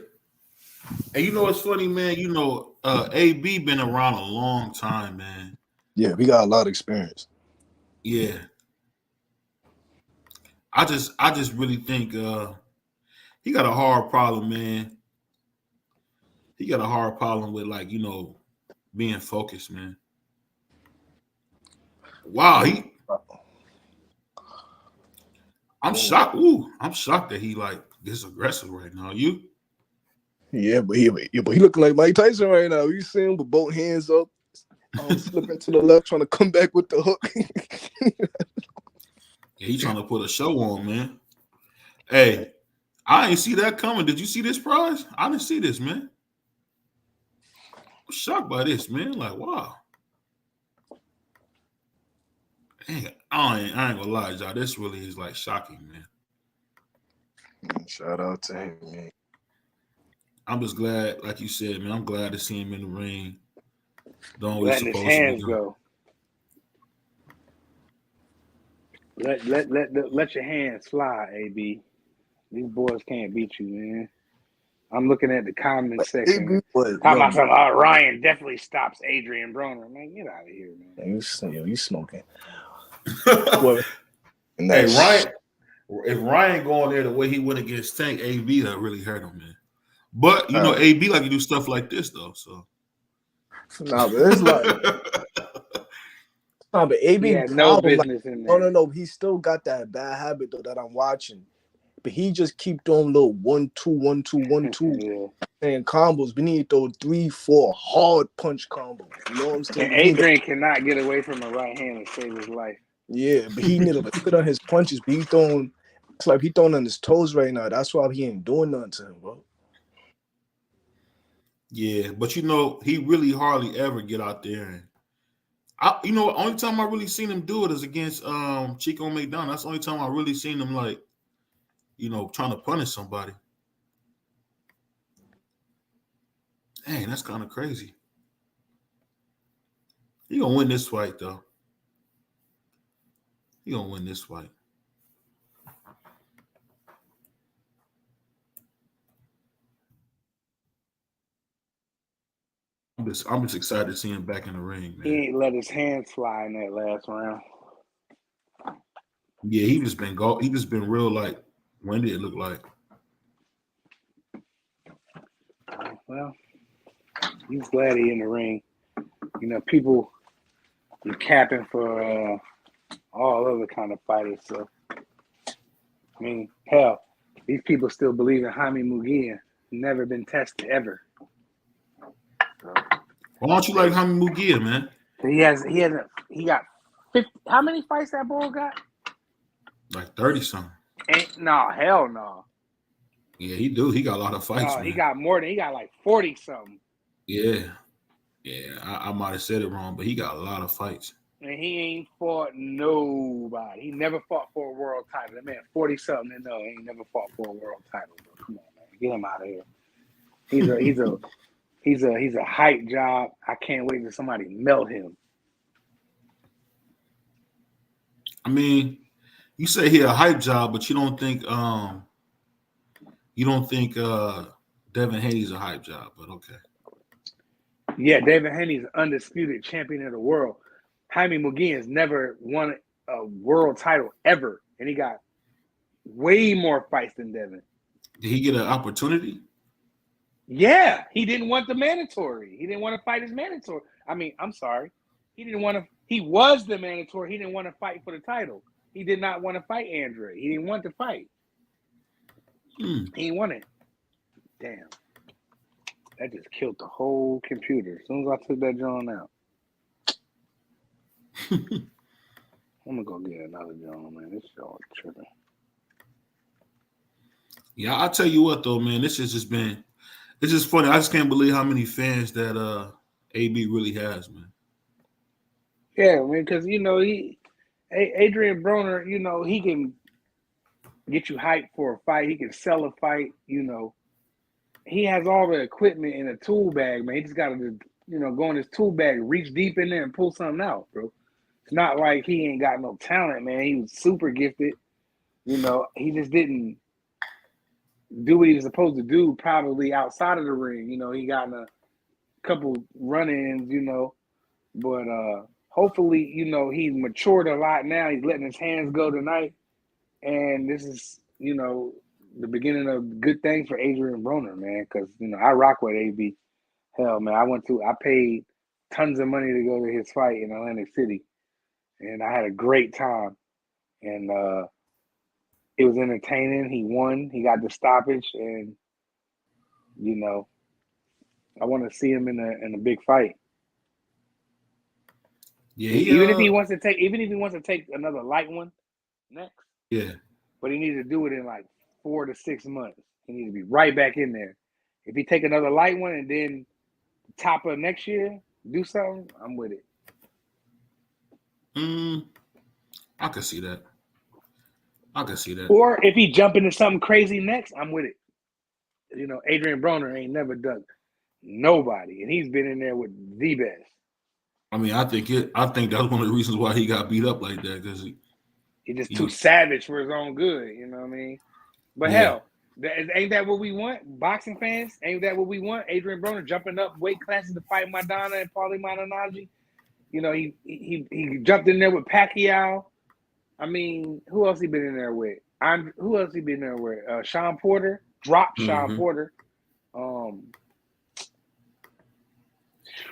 Speaker 2: And you know what's funny, man? AB been around a long time, man.
Speaker 4: Yeah, we got a lot of experience.
Speaker 2: Yeah. I just really think he got a hard problem, man. He got a hard problem with being focused, man. Wow, I'm shocked. I'm shocked that he this aggressive right now. You?
Speaker 4: Yeah, but he looking like Mike Tyson right now. You see him with both hands up, slipping to the left, trying to come back with the hook.
Speaker 2: Yeah, he trying to put a show on, man. Hey, I ain't see that coming. Did you see this prize? I didn't see this, man. I'm shocked by this, man. Like, wow. Dang, I ain't gonna lie, y'all. This really is shocking, man.
Speaker 4: Shout out to him, man.
Speaker 2: I'm just glad, like you said, man. I'm glad to see him in the ring.
Speaker 3: Letting his hands go. Let your hands fly, AB. These boys can't beat you, man. I'm looking at the comment section. Ryan definitely stops Adrian Broner. Man, get out of here, man.
Speaker 4: You smoking.
Speaker 2: Hey, Ryan. If Ryan going there the way he went against Tank, AB that really hurt him, man. But AB like to do stuff like this though. So
Speaker 4: nah, but it's but AB
Speaker 3: had no business in there.
Speaker 4: No. He still got that bad habit though that I'm watching. But he just keep throwing little 1-2, 1-2, 1-2 and combos. We need to throw 3-4 hard punch combos. You know what I'm saying?
Speaker 3: And Adrian cannot get away from a right hand to save his life.
Speaker 4: Yeah, but he need to put on his punches. But he throwing, it's like he throwing on his toes right now. That's why he ain't doing nothing to him, bro.
Speaker 2: Yeah, but he really hardly ever get out there and only time I really seen him do it is against Chico McDonald. That's the only time I really seen him trying to punish somebody. Dang, that's kind of crazy. He gonna win this fight, though. He gonna win this fight. I'm just excited to see him back in the ring, man.
Speaker 3: He ain't let his hands fly in that last round.
Speaker 2: Yeah, he just been real winded, it looked like.
Speaker 3: Well, he's glad he in the ring. People are capping for all other kind of fighters. So, I mean, hell, these people still believe in Jaime Munguia. Never been tested ever.
Speaker 2: Why don't you like Jaime Munguia, man?
Speaker 3: He got 50. How many fights that bull got?
Speaker 2: Like 30-something.
Speaker 3: No, hell no.
Speaker 2: Yeah, he do. He got a lot of fights.
Speaker 3: He got more than he got 40-something.
Speaker 2: Yeah. I might have said it wrong, but he got a lot of fights.
Speaker 3: And he ain't fought nobody. He never fought for a world title. That man 40-something and no, he ain't never fought for a world title. Bro. Come on, man. Get him out of here. He's a hype job. I can't wait till somebody melt him.
Speaker 2: I mean, you say he a hype job, but you don't think Devin Haney's a hype job, but okay.
Speaker 3: Yeah, Devin Haney's undisputed champion of the world. Jaime Munguia has never won a world title ever, and he got way more fights than Devin.
Speaker 2: Did he get an opportunity?
Speaker 3: Yeah, he didn't want the mandatory. He didn't want to fight his mandatory. I mean, I'm sorry. He didn't want to. He was the mandatory. He didn't want to fight for the title. He did not want to fight Andre. He didn't want to fight. He didn't want it. Damn. That just killed the whole computer. As soon as I took that John out. I'm going to go get another John, man. This show is tripping.
Speaker 2: Yeah, I'll tell you what, though, man. It's just funny. I just can't believe how many fans that AB really has, man.
Speaker 3: Yeah, man, because, Adrian Broner, he can get you hyped for a fight. He can sell a fight, he has all the equipment in a tool bag, man. He just got to, go in his tool bag, reach deep in there, and pull something out, bro. It's not like he ain't got no talent, man. He was super gifted. He just didn't do what he was supposed to do, probably outside of the ring. He got in a couple run-ins, but hopefully, he matured a lot now. He's letting his hands go tonight. And this is, the beginning of good things for Adrian Broner, man, because, I rock with AB. Hell, man, I paid tons of money to go to his fight in Atlantic City. And I had a great time. And it was entertaining. He won. He got the stoppage. And, I want to see him in a big fight.
Speaker 2: Yeah,
Speaker 3: even if he wants to take another light one next.
Speaker 2: Yeah.
Speaker 3: But he needs to do it in like 4 to 6 months. He needs to be right back in there. If he take another light one and then top of next year, do something, I'm with it.
Speaker 2: I can see that.
Speaker 3: Or if he jump into something crazy next, I'm with it. Adrian Broner ain't never done nobody, and he's been in there with the best.
Speaker 2: I mean, I think that's one of the reasons why he got beat up like that, because
Speaker 3: he's just too savage for his own good. You know what I mean? But hell, ain't that what we want, boxing fans? Ain't that what we want? Adrian Broner jumping up weight classes to fight Maidana and Paulie Malignaggi. He jumped in there with Pacquiao. I mean, who else he been in there with? Who else he been there with? Sean Porter. Dropped Sean Porter.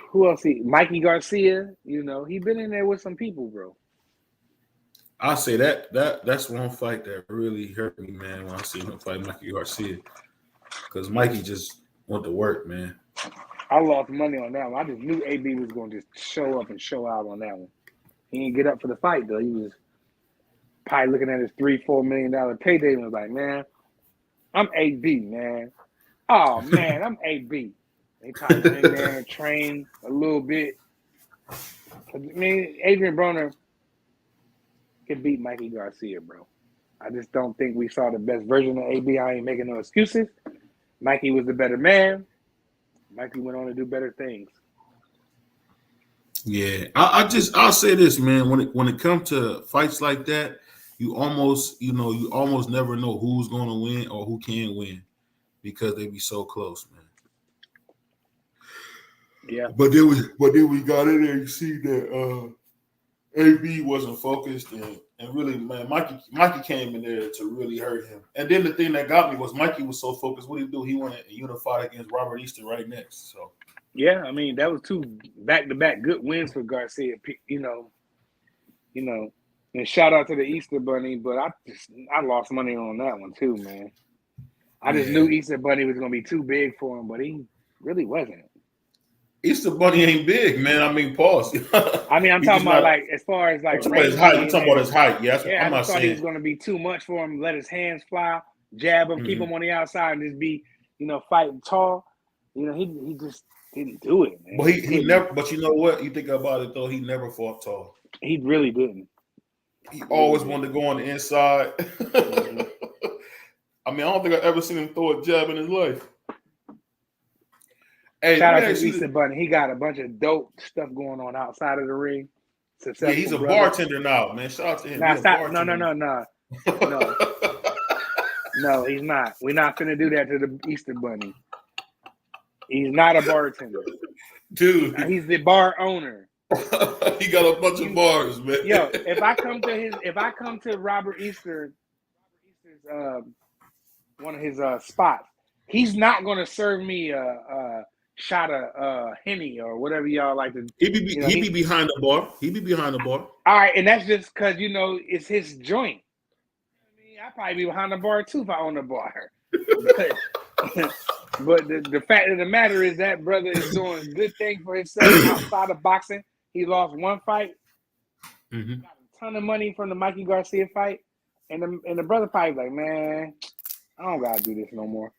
Speaker 3: Who else? Mikey Garcia. He been in there with some people, bro.
Speaker 2: I say that's one fight that really hurt me, man, when I see him fight Mikey Garcia, because Mikey just went to work, man.
Speaker 3: I lost money on that one. I just knew AB was going to just show up and show out on that one. He didn't get up for the fight though. He was probably looking at his $3-4 million payday and was like, man, I'm AB, man. Oh man, I'm AB. They probably went in there and trained a little bit. I mean, Adrian Broner could beat Mikey Garcia, bro. I just don't think we saw the best version of AB. I ain't making no excuses. Mikey was the better man. Mikey went on to do better things.
Speaker 2: Yeah, I'll say this, man. When it comes to fights like that, you almost never know who's going to win or who can win, because they be so close, man.
Speaker 3: Yeah.
Speaker 2: But then we got in there. You see that AB wasn't focused, and really, man, Mikey came in there to really hurt him. And then the thing that got me was Mikey was so focused. What did he do? He went and unified against Robert Easter right next. So
Speaker 3: yeah, I mean, that was 2 back-to-back good wins for Garcia. And shout out to the Easter Bunny, but I lost money on that one too, man. I just knew Easter Bunny was gonna be too big for him, but he really wasn't.
Speaker 2: Easter Bunny ain't big, man. I mean, pause.
Speaker 3: I mean, I'm talking about like as far as like
Speaker 2: I'm talking about his height. I'm talking about his height. Yeah, I'm
Speaker 3: I
Speaker 2: not
Speaker 3: thought
Speaker 2: saying
Speaker 3: he was going to be too much for him. Let his hands fly, jab him, keep him on the outside, and just be, fighting tall. He just didn't do it, man.
Speaker 2: But he never. But you know what? You think about it though. He never fought tall.
Speaker 3: He really didn't.
Speaker 2: He always wanted to go on the inside. I mean, I don't think I've ever seen him throw a jab in his life. Hey,
Speaker 3: shout out to Easter Bunny. He got a bunch of dope stuff going on outside of the ring.
Speaker 2: Yeah, he's a bartender now, man. Shout out to him.
Speaker 3: No, he's not. We're not finna do that to the Easter Bunny. He's not a bartender.
Speaker 2: Dude.
Speaker 3: He's the bar owner.
Speaker 2: He got a bunch of bars, man.
Speaker 3: Yo, if I come to Robert Easter's one of his spots, he's not gonna serve me a shot of Henny or whatever y'all like to.
Speaker 2: He be behind the bar. He be behind the bar.
Speaker 3: All right, and that's just because it's his joint. I mean, I'd probably be behind the bar too if I own the bar. But the fact of the matter is that brother is doing good things for himself outside of boxing. He lost one fight.
Speaker 2: Mm-hmm.
Speaker 3: Got a ton of money from the Mikey Garcia fight, and the brother probably like, man, I don't gotta do this no more.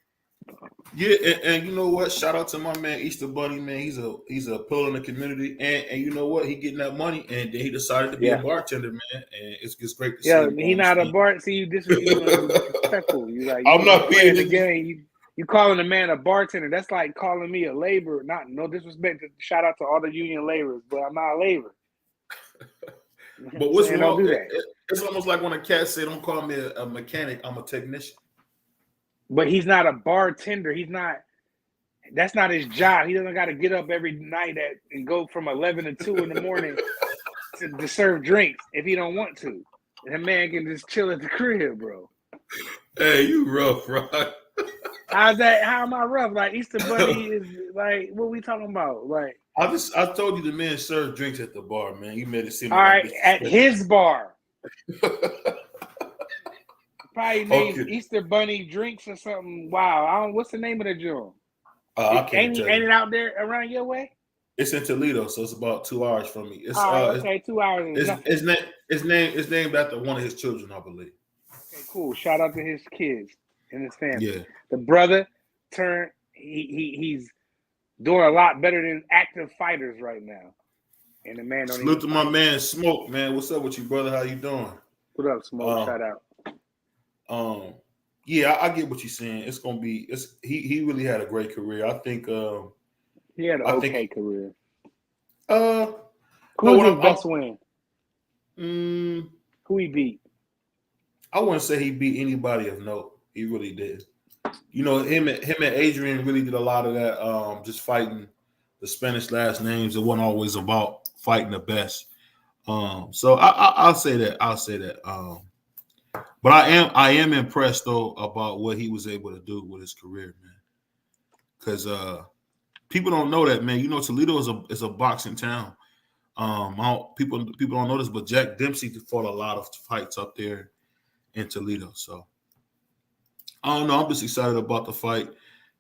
Speaker 2: Yeah, and you know what? Shout out to my man Easter Bunny, man. He's a pillar in the community, and you know what? He getting that money, and then he decided to be a bartender, man. And it's great to see.
Speaker 3: Yeah, he not a bar. See, you disrespectful. You like
Speaker 2: I'm not being
Speaker 3: the game. You calling a man a bartender? That's like calling me a laborer. Not no disrespect. Shout out to all the union laborers, but I'm not a laborer.
Speaker 2: But what's wrong?
Speaker 3: Don't do that.
Speaker 2: It's almost like when a cat say, "Don't call me a mechanic. I'm a technician."
Speaker 3: But he's not a bartender. He's not. That's not his job. He doesn't got to get up every night and go from 11 to 2 in the morning to serve drinks if he don't want to. And a man can just chill at the crib, bro.
Speaker 2: Hey, you rough, right?
Speaker 3: How's that? How am I rough? Like Easter Bunny is like, what we talking about? Like,
Speaker 2: I told you the man served drinks at the bar, man. You made it seem
Speaker 3: all
Speaker 2: like
Speaker 3: right, at his bar. Probably named
Speaker 2: Okay.
Speaker 3: Easter Bunny Drinks or something. Wow, what's the name of the joint?
Speaker 2: I can't tell you.
Speaker 3: Ain't it out there around your way?
Speaker 2: It's in Toledo, so it's about 2 hours from me. It's
Speaker 3: okay, 2 hours.
Speaker 2: It's named after one of his children, I believe.
Speaker 3: Okay, cool. Shout out to his kids and his family.
Speaker 2: Yeah.
Speaker 3: The brother he's doing a lot better than active fighters right now. And the man don't
Speaker 2: Salute to my man Smoke, man. What's up with you, brother? How you doing?
Speaker 3: What up, Smoke? Shout out.
Speaker 2: Yeah, I get what you're saying. It's gonna be. He really had a great career. I think.
Speaker 3: He had an okay career.
Speaker 2: Who
Speaker 3: was his best win?
Speaker 2: Who
Speaker 3: he beat?
Speaker 2: I wouldn't say he beat anybody of note. He really did. You know, him and Adrian really did a lot of that. Just fighting the Spanish last names. It wasn't always about fighting the best. So I'll say that. I'll say that. But I am impressed though about what he was able to do with his career, man. Because people don't know that, man. You know, Toledo is a boxing town. People don't know this, but Jack Dempsey fought a lot of fights up there in Toledo. So I don't know. I'm just excited about the fight.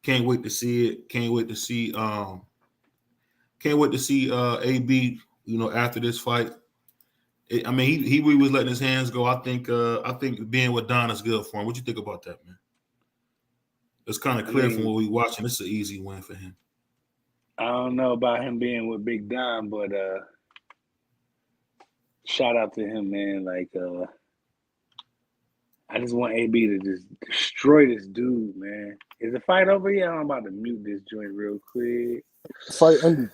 Speaker 2: Can't wait to see it. Can't wait to see AB. You know, after this fight. I mean, he was letting his hands go. I think being with Don is good for him. What you think about that, man? It's kind of clear from what we watching. It's an easy win for him.
Speaker 3: I don't know about him being with Big Don, but shout out to him, man. Like, I just want AB to just destroy this dude, man. Is the fight over yet? I'm about to mute this joint real quick.
Speaker 4: Fight ended.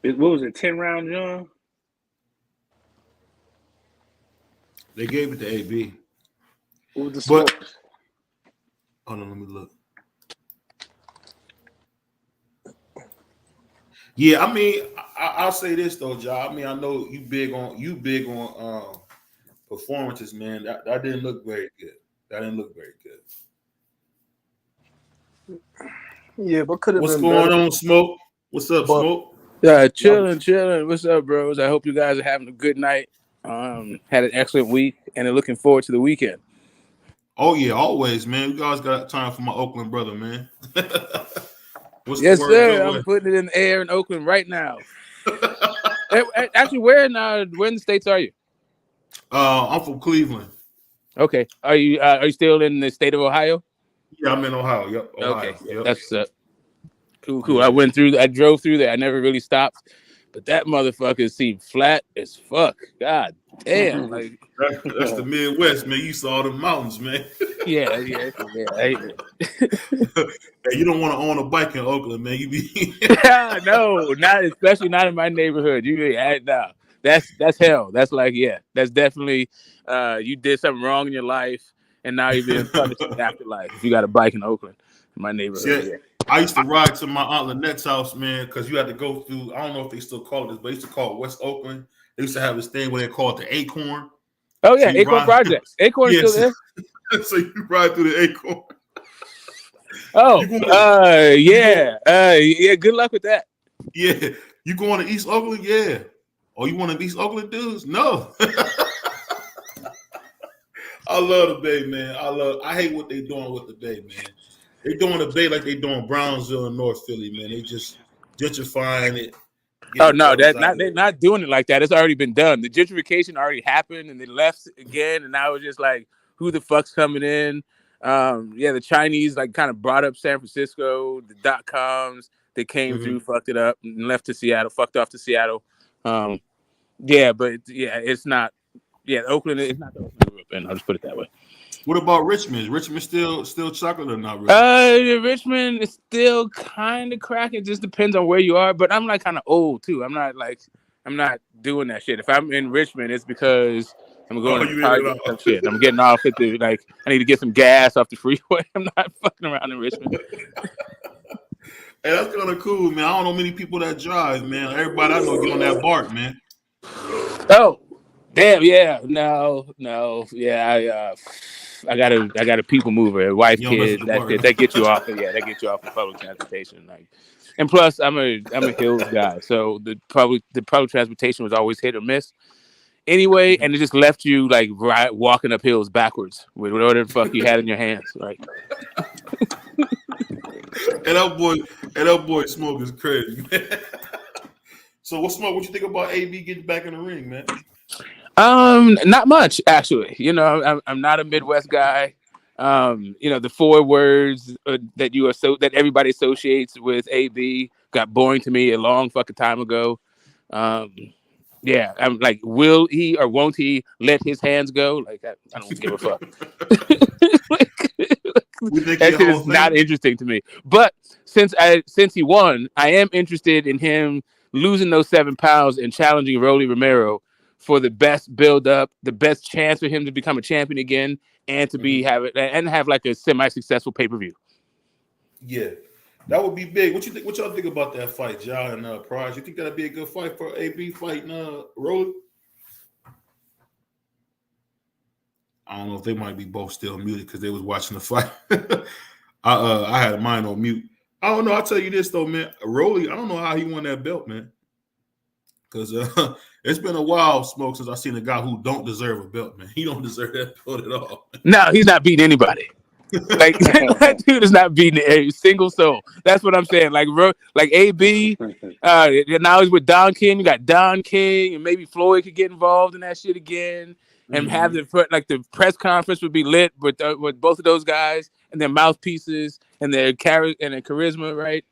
Speaker 3: What was it? 10-round, John?
Speaker 2: They gave it to AB.
Speaker 3: What was the score?
Speaker 2: Hold on, let me look. Yeah, I mean, I'll say this though, Ja. I mean, I know you big on performances, man. That didn't look very good. That didn't look very good.
Speaker 4: Yeah, but could have been.
Speaker 2: What's going on, Smoke? What's up, Smoke?
Speaker 6: Yeah, chilling. What's up, bros? I hope you guys are having a good night. Had an excellent week and are looking forward to the weekend.
Speaker 2: Oh yeah, always, man. You guys got time for my Oakland brother, man.
Speaker 6: Yes, sir. I'm putting it in the air in Oakland right now. Actually, where in the States are you?
Speaker 2: I'm from Cleveland.
Speaker 6: Okay. Are you still in the state of Ohio?
Speaker 2: Yeah, I'm in Ohio. Yep. Ohio.
Speaker 6: Okay.
Speaker 2: Yep.
Speaker 6: That's cool. I drove through there. I never really stopped. But that motherfucker seemed flat as fuck. God damn. Like
Speaker 2: that's the Midwest, man. You saw the mountains, man.
Speaker 6: Yeah.
Speaker 2: Hey, you don't want to own a bike in Oakland, man. You be
Speaker 6: no, especially not in my neighborhood. No. That's hell. That's like, yeah, that's definitely you did something wrong in your life and now you're being punished in the afterlife if you got a bike in Oakland, in my neighborhood.
Speaker 2: Yeah. I used to ride to my Aunt Lynette's house, man, because you had to go through, I don't know if they still call it this, but they used to call it West Oakland. They used to have this thing where they call it the Acorn.
Speaker 6: Oh, yeah, so Acorn Projects. Acorn is still
Speaker 2: there. So you ride through the Acorn.
Speaker 6: Oh, yeah. Good luck with that.
Speaker 2: Yeah. You going to East Oakland? Yeah. Oh, you want to East Oakland dudes? No. I love the Bay, man. I hate what they doing with the Bay, man. They doing the Bay like they doing Brownsville and North Philly, man. They just gentrifying it.
Speaker 6: Oh no, they're not doing it like that. It's already been done. The gentrification already happened, and they left again. And now it's just like, who the fuck's coming in? The Chinese like kind of brought up San Francisco. The .coms they came through, fucked it up, and left to Seattle. Fucked off to Seattle. It's not. Yeah, Oakland is not the Oakland we grew up in. I'll just put it that way.
Speaker 2: What about Richmond? Is Richmond still chocolate or not really?
Speaker 6: Richmond is still kind of cracking. It just depends on where you are. But I'm like kind of old too. I'm not doing that shit. If I'm in Richmond, it's because I'm going to Target some shit. I'm getting off at the I need to get some gas off the freeway. I'm not fucking around in Richmond.
Speaker 2: Hey, that's kind of cool, man. I don't know many people that drive, man. Everybody I know get on that BART, man.
Speaker 6: Oh, damn, yeah, no, yeah. I got a people mover, wife, kid. That gets you off. Yeah, that gets you off of public transportation. Like, and plus, I'm a hills guy, so the public transportation was always hit or miss. Anyway, and it just left you like walking up hills backwards with whatever the fuck you had in your hands, right?
Speaker 2: And that boy Smoke is crazy, man. So what you think about AB getting back in the ring, man?
Speaker 6: Not much actually. You know, I'm not a Midwest guy. You know, the 4 words that everybody associates with AB got boring to me a long fucking time ago. Yeah, I'm like, will he or won't he let his hands go? Like, I don't give a fuck. That shit is not interesting to me. But since he won, I am interested in him losing those 7 pounds and challenging Rolly Romero for the best build up, the best chance for him to become a champion again, and to have like a semi-successful pay-per-view.
Speaker 2: Yeah. That would be big. What y'all think about that fight, Ja and Prize? You think that'd be a good fight for AB fighting Rolly? I don't know if they might be both still muted because they was watching the fight. I had mine on mute. I don't know. I'll tell you this though, man. Rolly, I don't know how he won that belt, man. Because it's been a while, Smoke, since I've seen a guy who don't deserve a belt, man. He don't deserve that belt at all.
Speaker 6: No, he's not beating anybody. Like that dude is not beating a single soul. That's what I'm saying. Like AB, now he's with Don King. You got Don King, and maybe Floyd could get involved in that shit again, and have the press conference would be lit with both of those guys and their mouthpieces and their charisma, right?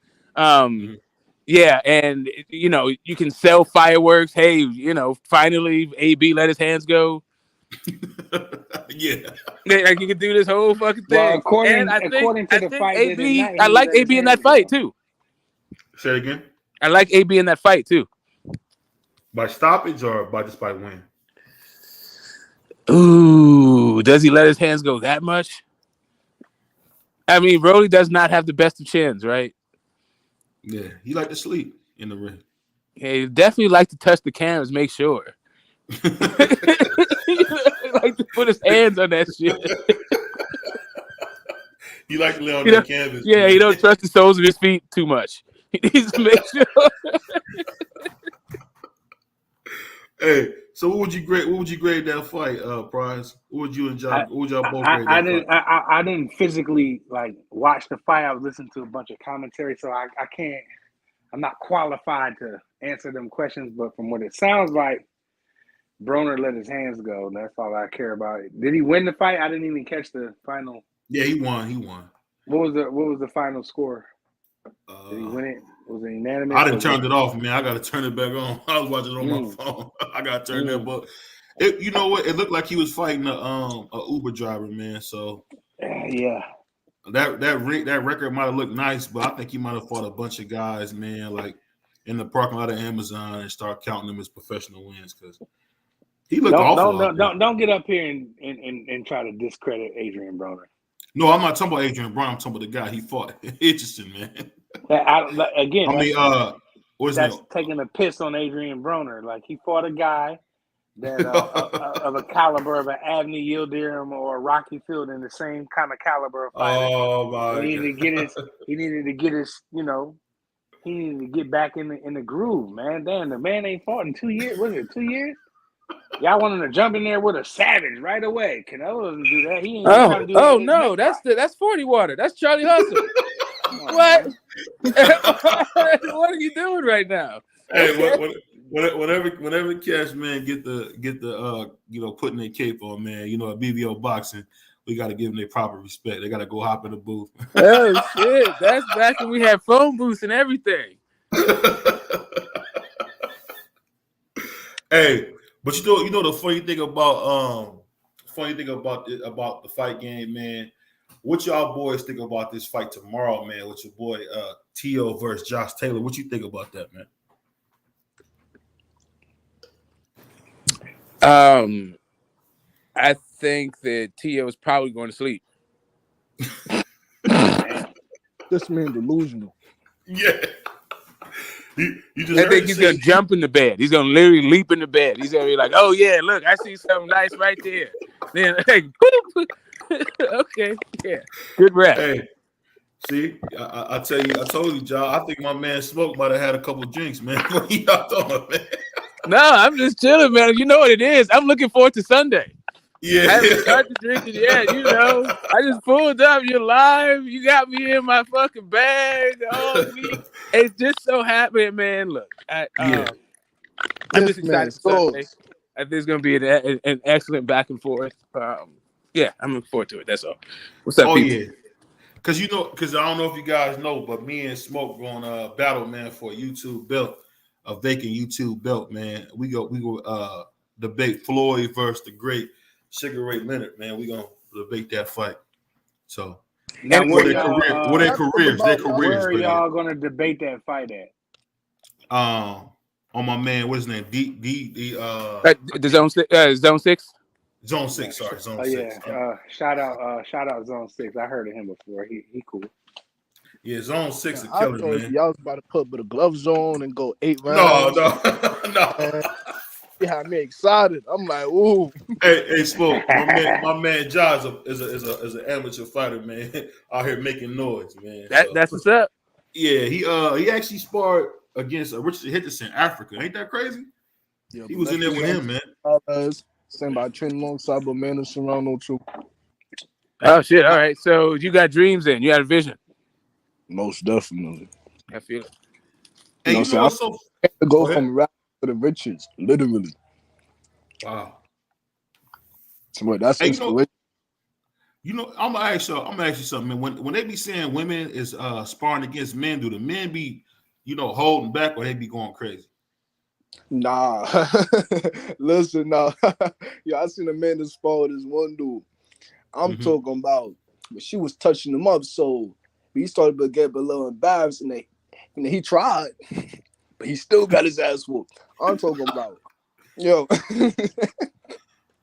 Speaker 6: Yeah, and you know you can sell fireworks. Hey, you know, finally AB let his hands go.
Speaker 2: Yeah,
Speaker 6: like you can do this whole fucking thing.
Speaker 3: Well, according to the fight,
Speaker 6: AB, I like AB in that fight too.
Speaker 2: Say it again.
Speaker 6: I like AB in that fight too.
Speaker 2: By stoppage or by win?
Speaker 6: Ooh, does he let his hands go that much? I mean, Rolly does not have the best of chins, right?
Speaker 2: Yeah, he like to sleep in the ring.
Speaker 6: Yeah, he definitely like to touch the cams, make sure. He like to put his hands on that shit.
Speaker 2: He like to lay on the canvas.
Speaker 6: Yeah, he don't trust the soles of his feet too much. He needs to make sure.
Speaker 2: Hey, so what would you grade that fight, Prize? What would you and John? What would y'all both grade that fight?
Speaker 3: I didn't physically like watch the fight. I was listening to a bunch of commentary, so I can't. I'm not qualified to answer them questions. But from what it sounds like, Broner let his hands go. And that's all I care about. Did he win the fight? I didn't even catch the final.
Speaker 2: Yeah, he won.
Speaker 3: What was the final score? Did he win it? Was it unanimous?
Speaker 2: I didn't turn it off, man. I got to turn it back on. I was watching it on my phone. I got to turn that, but you know what? It looked like he was fighting a Uber driver, man. So
Speaker 3: yeah,
Speaker 2: that record might have looked nice, but I think he might have fought a bunch of guys, man, like in the parking lot of Amazon and start counting them as professional wins because he looked awful.
Speaker 3: Don't get up here and try to discredit Adrian Broner.
Speaker 2: No, I'm not talking about Adrian Broner. I'm talking about the guy he fought. Interesting, man.
Speaker 3: That's taking a piss on Adrian Broner. Like he fought a guy that of a caliber of an Abney Yildirim or a Rocky Field in the same kind of caliber of fighter.
Speaker 2: Oh my!
Speaker 3: He needed to get his. You know, he needed to get back in the groove, man. Damn, the man ain't fought in 2 years. Was it 2 years? Y'all want him to jump in there with a savage right away. Canelo doesn't do that. He ain't trying to do that.
Speaker 6: Oh no, that's 40 water. That's Charlie Hustle. What? What are you doing right now?
Speaker 2: Hey, whenever Cash man get the putting their cape on, man, you know, at BBO Boxing, we got to give them their proper respect. They got to go hop in the booth.
Speaker 6: Oh shit, that's back when we had phone booths and everything.
Speaker 2: Hey, but you know the funny thing about funny thing about the fight game, man. What y'all boys think about this fight tomorrow, man? With your boy T.O. versus Josh Taylor. What you think about that, man?
Speaker 6: I think that T.O. is probably going to sleep.
Speaker 4: This man delusional.
Speaker 2: Yeah. You just
Speaker 6: I think he's going to jump in the bed. He's going to literally leap in the bed. He's going to be like, oh, yeah, look, I see something nice right there. Then, like, okay, yeah, good rap.
Speaker 2: Hey, see, I told you, John, I think my man Smoke might have had a couple drinks, man. What y'all talking, man?
Speaker 6: No, I'm just chilling, man. You know what it is. I'm looking forward to Sunday.
Speaker 2: Yeah.
Speaker 6: I haven't started drinking yet, you know. I just pulled up. You're live. You got me in my fucking bag all week. It's just so happy, man. Look, I'm just excited for Sunday. I think it's going to be an excellent back and forth. Yeah, I'm looking forward to it. That's all. What's up, people?
Speaker 2: Yeah. Because I don't know if you guys know, but me and Smoke going to battle, man, for a YouTube belt, a vacant YouTube belt, man. We go debate Floyd versus the great Sugar Ray Leonard, man. We gonna debate that fight. So,
Speaker 3: now,
Speaker 2: their careers.
Speaker 3: Where are y'all gonna debate that fight at?
Speaker 2: On my man, what's his name?
Speaker 6: The Zone 6. Zone 6.
Speaker 2: Zone 6. Sorry, Zone 6.
Speaker 3: Yeah. Shout out Zone 6. I heard of him before. He cool.
Speaker 2: Yeah, Zone 6 is
Speaker 4: I
Speaker 2: killer,
Speaker 4: thought
Speaker 2: man.
Speaker 4: y'all was about to put the gloves on and go 8 rounds.
Speaker 2: No.
Speaker 4: Yeah, me excited. I'm like, ooh.
Speaker 2: Hey, Smoke. My man Josh is an amateur fighter, man. Out here making noise, man.
Speaker 6: That's what's up.
Speaker 2: Yeah, he actually sparred against Richard Henderson, Africa. Ain't that crazy?
Speaker 4: Yeah,
Speaker 2: he was in there with him, man.
Speaker 4: Same by training alongside Amanda Serrano too.
Speaker 6: Oh shit! All right, so you got dreams, then you had a vision.
Speaker 4: Most definitely.
Speaker 6: I feel it.
Speaker 2: Hey, you know what's so?
Speaker 4: To go from rap to the riches, literally.
Speaker 2: Wow.
Speaker 4: So that's inspiration.
Speaker 2: I'm gonna ask you something, man. When they be saying women is sparring against men, do the men be, holding back, or they be going crazy?
Speaker 4: Nah. Listen, nah. Yeah, I seen Amanda spar with this one dude. I'm talking about, but she was touching him up, so he started to get a little embarrassed, and he tried, but he still got his ass whooped. I'm talking about, yo.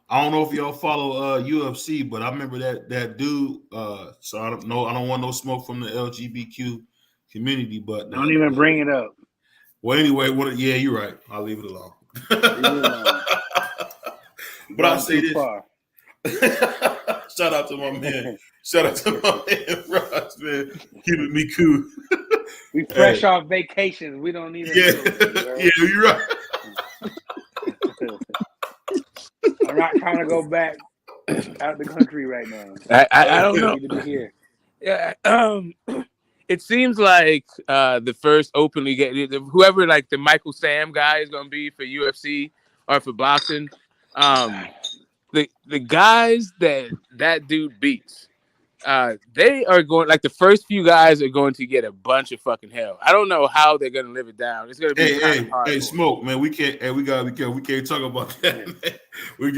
Speaker 2: I don't know if y'all follow UFC, but I remember that dude. So I don't want no smoke from the LGBTQ community, but
Speaker 3: don't even bring it up.
Speaker 2: Well, anyway, yeah, you're right. I'll leave it alone. But I'll say this. Shout out to my man. Shout out to my man Ross, man. Keeping me cool.
Speaker 3: We fresh off vacations. We don't need
Speaker 2: it. Yeah, you're right.
Speaker 3: I'm not trying to go back out the country right now.
Speaker 6: I don't know.
Speaker 3: Need to be here.
Speaker 6: Yeah. It seems like the first openly whoever like the Michael Sam guy is going to be for UFC or for boxing. The guys that dude beats, they are going, like, the first few guys are going to get a bunch of fucking hell. I don't know how they're going to live it down. It's going to be hard.
Speaker 2: Hey, Smoke, man, we can't talk about that, man. We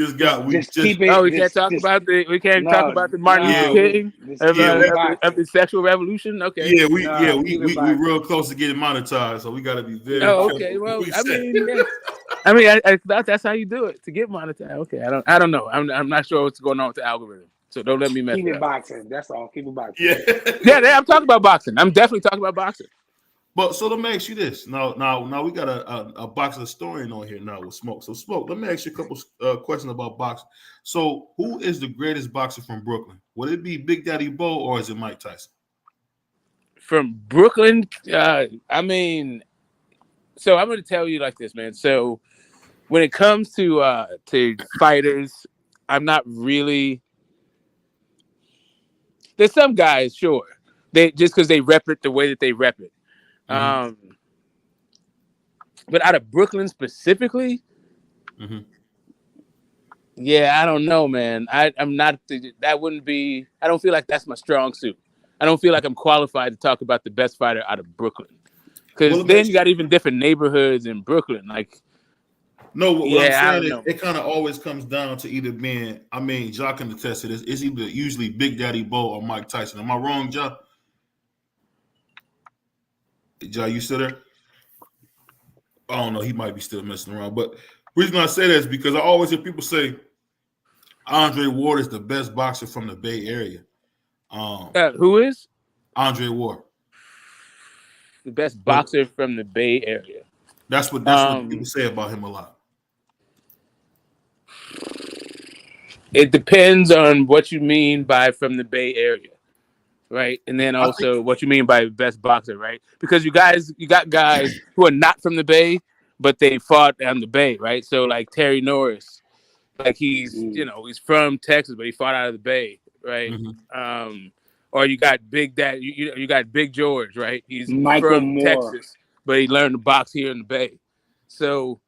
Speaker 2: can't
Speaker 6: talk about the Martin Luther King of the sexual revolution. Okay.
Speaker 2: Yeah, we real close to getting monetized, so we got to be very.
Speaker 6: Oh, okay. Well, I mean, I thought that's how you do it to get monetized. Okay, I don't know. I'm not sure what's going on with the algorithm. So don't let me mess
Speaker 3: Keep
Speaker 6: it
Speaker 3: it
Speaker 6: up.
Speaker 3: boxing. That's all. Keep it boxing.
Speaker 2: Yeah.
Speaker 6: I'm talking about boxing. I'm definitely talking about boxing.
Speaker 2: But so let me ask you this. Now we got a boxing historian on here now with Smoke. So Smoke, let me ask you a couple questions about boxing. So who is the greatest boxer from Brooklyn? Would it be Big Daddy Bo or is it Mike Tyson?
Speaker 6: From Brooklyn, I mean, so I'm going to tell you like this, man. So when it comes to fighters, I'm not really. There's some guys, sure, they just because they rep it the way that they rep it. But out of Brooklyn specifically, yeah, I don't know, man. I'm not. That wouldn't be. I don't feel like that's my strong suit. I don't feel like I'm qualified to talk about the best fighter out of Brooklyn, because then you got even different neighborhoods in Brooklyn. Like,
Speaker 2: No, what
Speaker 6: Yeah,
Speaker 2: I'm
Speaker 6: I
Speaker 2: saying
Speaker 6: don't
Speaker 2: is
Speaker 6: know.
Speaker 2: it kind of always comes down to either being, I mean, Ja can attest to this. It's either usually Big Daddy Bo or Mike Tyson. Am I wrong, Ja? Ja, you still there? I don't know. He might be still messing around. But the reason I say that is because I always hear people say Andre Ward is the best boxer from the Bay Area.
Speaker 6: Who is
Speaker 2: Andre Ward.
Speaker 6: the best
Speaker 2: But
Speaker 6: boxer from the Bay Area?
Speaker 2: that's what people say about him a lot.
Speaker 6: It depends on what you mean by from the Bay Area, right? And then
Speaker 2: I think
Speaker 6: also what you mean by best boxer, right? Because you got guys who are not from the Bay, but they fought on the Bay, right? So like Terry Norris, like he's he's from Texas, but he fought out of the Bay, right? Or you got Big Dad, you got Big George, right? He's
Speaker 3: Michael
Speaker 6: from
Speaker 3: Moore.
Speaker 6: Texas, but he learned to box here in the Bay. So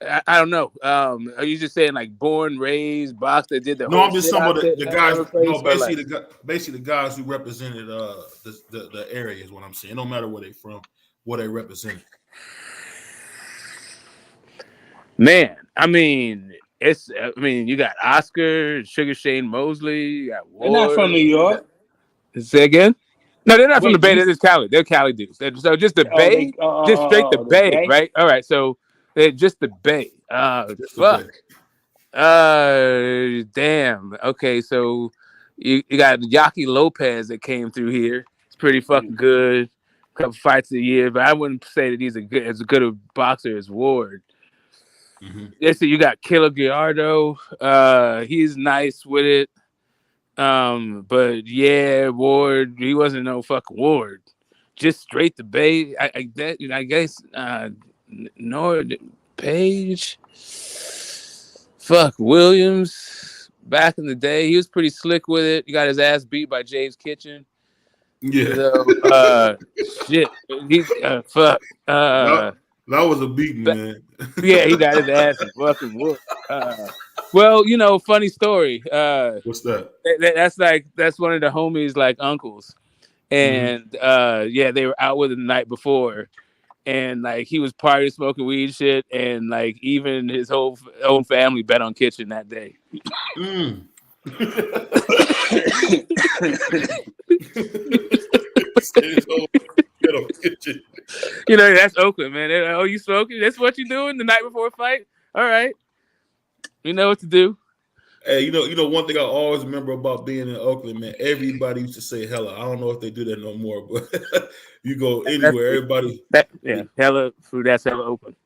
Speaker 6: I don't know. Are you just saying like born, raised, box that did the
Speaker 2: no,
Speaker 6: whole
Speaker 2: I'm just
Speaker 6: shit
Speaker 2: some
Speaker 6: out
Speaker 2: of the guys. No, basically
Speaker 6: like,
Speaker 2: basically the guys who represented the area is what I'm saying. No matter where they from, what they represent.
Speaker 6: man, I mean, you got Oscar, Sugar Shane Mosley, you got Ward.
Speaker 3: They're not from New York.
Speaker 6: Say again? No, they're not from the Bay. They're just Cali. They're Cali dudes. So just the Bay, just straight the Bay, right? All right. So they're just the Bay. Fuck. Damn. Okay. So you got Yaki Lopez that came through here. It's pretty fucking good. A couple fights a year, but I wouldn't say that he's as good a boxer as Ward. Yeah, so you got Killer Gallardo. He's nice with it. But yeah, Ward, he wasn't no fucking Ward. Just straight the Bay. I guess Nord Page. Fuck Williams. Back in the day, he was pretty slick with it. He got his ass beat by James Kitchen.
Speaker 2: Yeah.
Speaker 6: So, shit. He fuck.
Speaker 2: That was a beating, man.
Speaker 6: Yeah, he got his ass fucking whooped. Well, funny story.
Speaker 2: What's that?
Speaker 6: That's one of the homies, like uncles, and yeah, they were out with him the night before, and like he was partying, smoking weed, shit, and like even his whole own family bet on Kitchen that day. That's Oakland, man. Oh, you smoking? That's what you doing the night before a fight? All right, you know what to do.
Speaker 2: Hey, you know, one thing I always remember about being in Oakland, man. Everybody used to say "hella." I don't know if they do that no more, but you go anywhere, everybody.
Speaker 6: Hella food. That's hella open.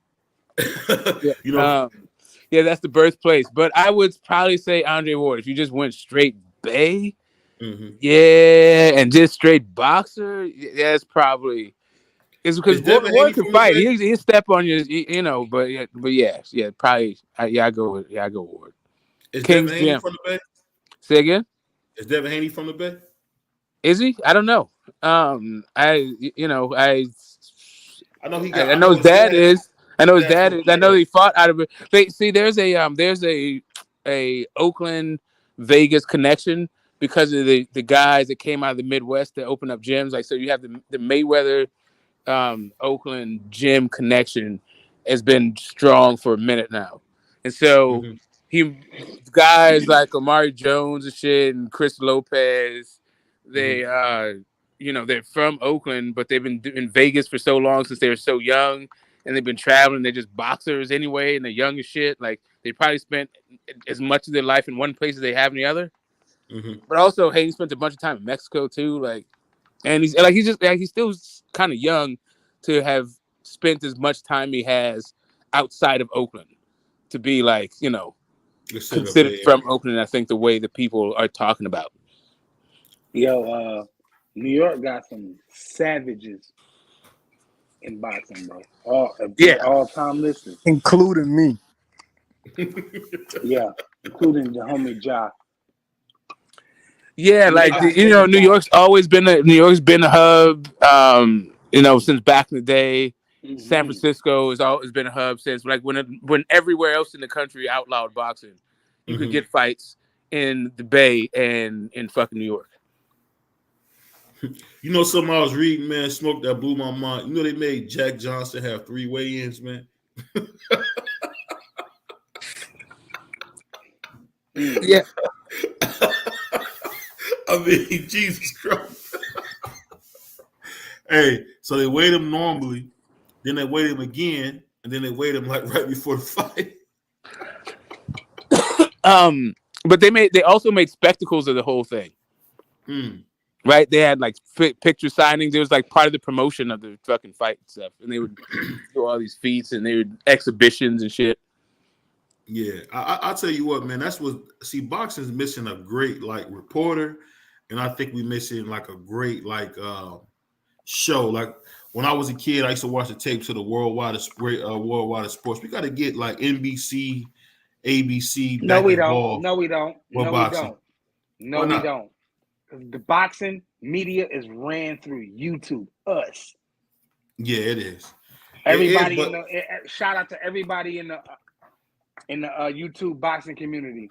Speaker 6: Yeah, that's the birthplace. But I would probably say Andre Ward. If you just went straight Bay, yeah, and just straight boxer, that's probably. It's because Ward can fight. He'll step on you, but yeah, probably. I go Ward.
Speaker 2: Is Devin Haney from the Bay?
Speaker 6: Say again?
Speaker 2: Is Devin Haney from the Bay?
Speaker 6: Is he? I don't know. I know he got. I know his dad is. I know his dad is. I know he fought out of it. See, there's a Oakland Vegas connection because of the guys that came out of the Midwest that opened up gyms. Like, so you have the Mayweather Oakland gym connection has been strong for a minute now, and so. Guys like Omari Jones and shit and Chris Lopez, they're from Oakland, but they've been in Vegas for so long since they were so young, and they've been traveling. They're just boxers anyway, and they're young as shit. Like they probably spent as much of their life in one place as they have in the other. But also, Hayden spent a bunch of time in Mexico too. Like, and he's still kind of young to have spent as much time he has outside of Oakland to be like, considered from Oakland. I think the way that people are talking about.
Speaker 3: Yo, New York got some savages in boxing, bro. All time listeners,
Speaker 4: including me.
Speaker 3: Yeah, including the homie Ja.
Speaker 6: Yeah, like New York's always been a hub. Since back in the day. San Francisco has always been a hub since when everywhere else in the country outlawed boxing, you could get fights in the Bay and in fucking New York.
Speaker 2: Something I was reading, man, Smoke, that blew my mind. They made Jack Johnson have 3 weigh-ins, man.
Speaker 6: Yeah.
Speaker 2: I mean, Jesus Christ. Hey, so they weighed him normally, then they weighed him again, and then they weighed him like right before the fight.
Speaker 6: But they also made spectacles of the whole thing. Right? They had like picture signings. It was like part of the promotion of the fucking fight and stuff. And they would do all these feats and they would exhibitions and shit.
Speaker 2: Yeah, I'll tell you what, man. That's what boxing's missing a great like reporter, and I think we're missing like a great like show. Like when I was a kid, I used to watch the tapes of the Worldwide of Sports. We got to get like NBC, ABC.
Speaker 3: No, we don't. No, we don't. No,
Speaker 2: boxing.
Speaker 3: we don't. No, we don't. Because the boxing media is ran through YouTube. Us.
Speaker 2: Yeah, it is.
Speaker 3: Everybody shout out to everybody in the YouTube boxing community.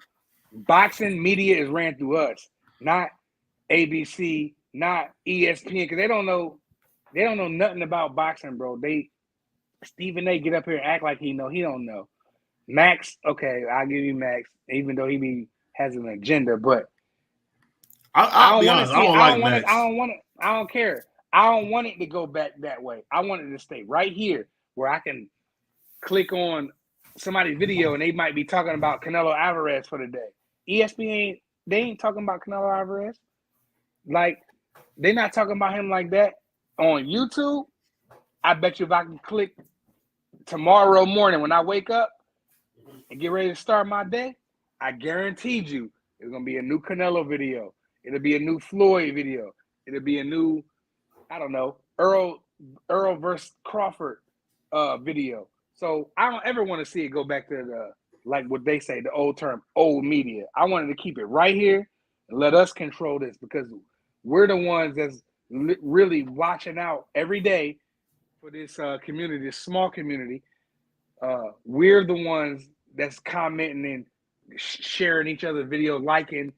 Speaker 3: Boxing media is ran through us, not ABC, not ESPN, because they don't know nothing about boxing, bro. Stephen A get up here and act like he know. He don't know. Max, okay, I'll give you Max, even though he has an agenda, but
Speaker 2: I'll be honest, I don't like Max.
Speaker 3: I don't care. I don't want it to go back that way. I want it to stay right here where I can click on somebody's video and they might be talking about Canelo Alvarez for the day. ESPN, they ain't talking about Canelo Alvarez. Like, they're not talking about him like that. On YouTube, I bet you if I can click tomorrow morning when I wake up and get ready to start my day, I guaranteed you there's going to be a new Canelo video. It'll be a new Floyd video. It'll be a new, I don't know, Earl versus Crawford video. So I don't ever want to see it go back to the, like what they say, the old term, old media. I wanted to keep it right here and let us control this because we're the ones that's really watching out every day for this community, this small community. We're the ones that's commenting and sharing each other's videos, liking,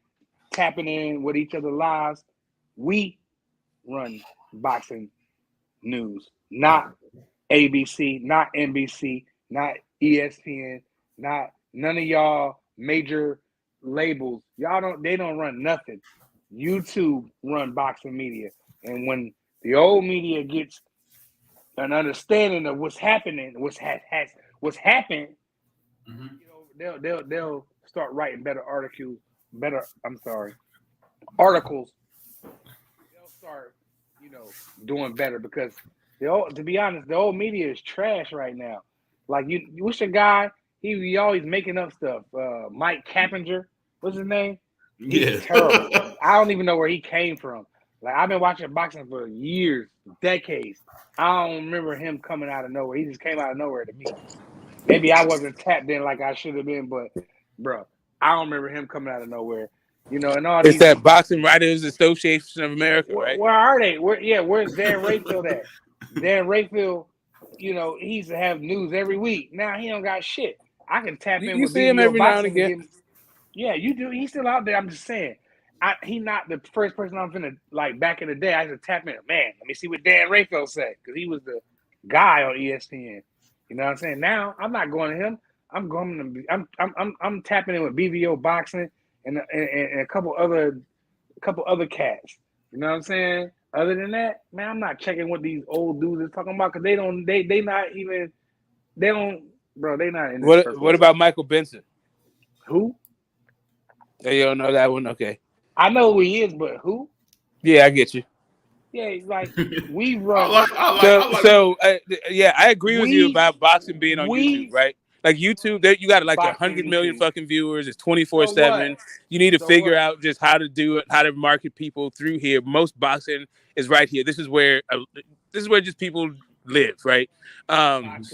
Speaker 3: tapping in with each other's lives. We run boxing news, not ABC, not NBC, not ESPN, not none of y'all major labels. They don't run nothing. YouTube run boxing media. And when the old media gets an understanding of what's happening, what's happened, they'll start writing articles. They'll start, doing better because to be honest, the old media is trash right now. Like you wish a guy, he always making up stuff. Mike Cappinger, what's his name? He's terrible. I don't even know where he came from. Like I've been watching boxing for years, decades. I don't remember him coming out of nowhere. He just came out of nowhere to me. Maybe I wasn't tapped in like I should have been, but bro, I don't remember him coming out of nowhere. And all
Speaker 6: it's that Boxing Writers Association of America, right?
Speaker 3: Where are they? Where's Dan Rayfield at? Dan Rayfield, he used to have news every week. Now he don't got shit. I can tap in.
Speaker 6: You see him every now and again.
Speaker 3: Yeah, you do. He's still out there. I'm just saying. He not the first person I'm finna like back in the day. I used to tap in. Man, let me see what Dan Rayfield said because he was the guy on ESPN. You know what I'm saying? Now I'm not going to him. I'm tapping in with BVO Boxing and a couple other cats. You know what I'm saying? Other than that, man, I'm not checking what these old dudes are talking about because they not in this.
Speaker 6: What about Michael Benson?
Speaker 3: Who?
Speaker 6: You don't know that one? Okay.
Speaker 3: I know who he is, but who?
Speaker 6: Yeah, I get you.
Speaker 3: Yeah, like we run.
Speaker 6: I agree with you about boxing being on YouTube, right? Like YouTube, you got like 100 million fucking viewers. It's 24/7. You need to figure out just how to do it, how to market people through here. Most boxing is right here. This is where just people live, right? It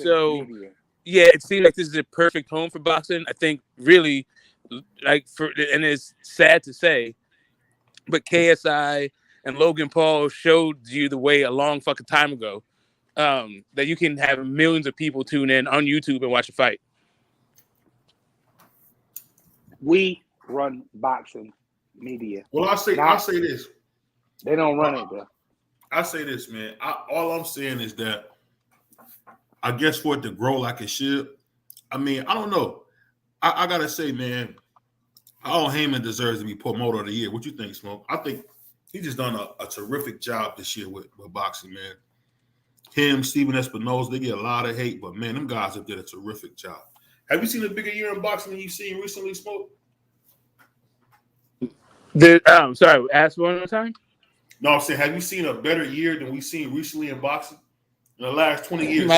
Speaker 6: seems like this is a perfect home for boxing. I think really, and it's sad to say, but KSI and Logan Paul showed you the way a long fucking time ago that you can have millions of people tune in on YouTube and watch a fight.
Speaker 3: We run boxing media.
Speaker 2: Well, I say this.
Speaker 3: They don't run it though.
Speaker 2: I say this, man. All I'm saying is that I guess for it to grow like it should. I mean, I don't know. I gotta say, man, Paul Heyman deserves to be promoter of the year. What you think, Smoke? I think he just done a terrific job this year with boxing, man. Him, Steven Espinosa, they get a lot of hate, but man, them guys have did a terrific job. Have you seen a bigger year in boxing than you've seen recently, Smoke?
Speaker 6: Sorry, ask one more time.
Speaker 2: No, I'm saying, have you seen a better year than we've seen recently in boxing in the last 20 years?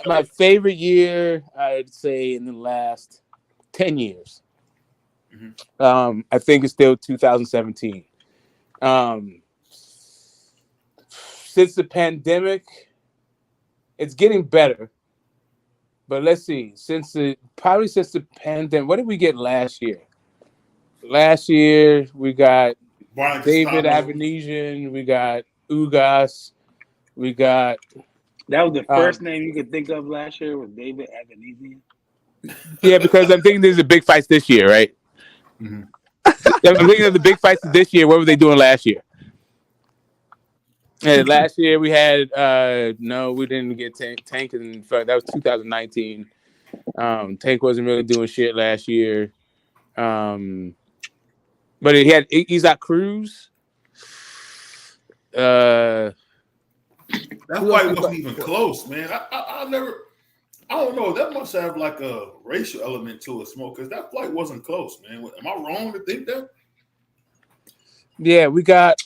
Speaker 6: My favorite year, I'd say, in the last 10 years. Mm-hmm. I think it's still 2017. Since the pandemic, it's getting better. But let's see. Since the pandemic, what did we get last year? Last year we got
Speaker 2: Brian
Speaker 6: David Avanesian, we got Ugas, we got.
Speaker 3: That was the first name you could think of last year was David Avanesian.
Speaker 6: Yeah, because I'm thinking there's the big fights this year, right? Mm-hmm. I'm thinking of the big fights this year. What were they doing last year? And last year we had no, we didn't get Tank, and that was 2019. Tank wasn't really doing shit last year. But he had Isaac Cruz.
Speaker 2: That fight wasn't even close, man. I don't know. That must have like a racial element to it, Smoke, because that fight wasn't close, man. Am I wrong to think that?
Speaker 6: Yeah, we got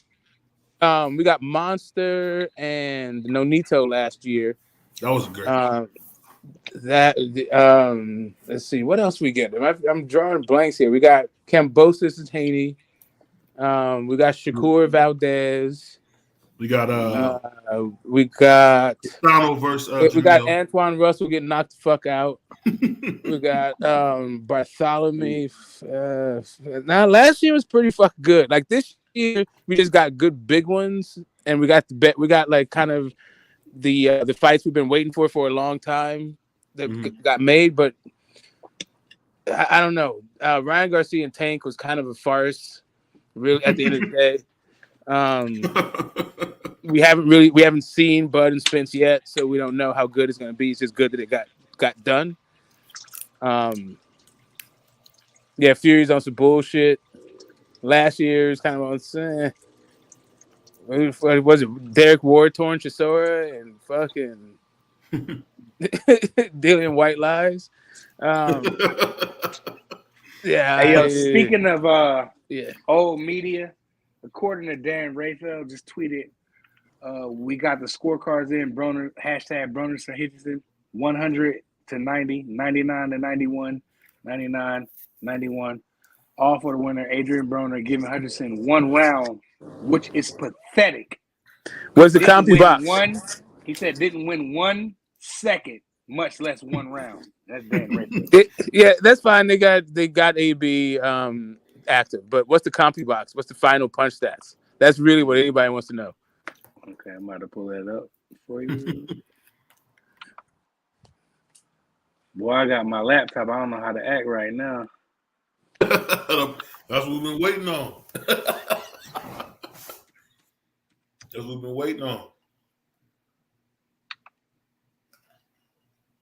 Speaker 6: Monster and Nonito last year.
Speaker 2: That was great.
Speaker 6: Let's see, what else we get? I'm drawing blanks here. We got Kambosos and Haney. We got Shakur Valdez.
Speaker 2: We got
Speaker 6: we got Antoine Russell getting knocked the fuck out. We got Bartholomew. Now last year was pretty fucking good. Like this year, we just got good big ones, and we got like kind of the fights we've been waiting for a long time that got made. But I don't know. Ryan Garcia and Tank was kind of a farce, really. At the end of the day. We haven't seen Bud and Spence yet, so we don't know how good it's going to be. It's just good that it got done. Yeah, Fury's on some bullshit. Last year's kind of on. Was it Derek Ward, Torn Chisora, and fucking dealing white lies? Yeah.
Speaker 3: Hey, yo, speaking of old media, according to Dan Rayfeld, just tweeted. We got the scorecards in. Broner #Broner Hitchison 100 to 90, 99 to 91, 99, 91. All for the winner, Adrian Broner, giving Hutchinson 1 round, which is pathetic.
Speaker 6: What's the CompuBox?
Speaker 3: He said didn't win 1 second, much less 1 round. That's Dan Rayfeld.
Speaker 6: Yeah, that's fine. They got AB active, but what's the CompuBox? What's the final punch stats? That's really what anybody wants to know.
Speaker 3: Okay, I'm about to pull that up for you. Boy, I got my laptop. I don't know how to act right now.
Speaker 2: That's what we've been waiting on.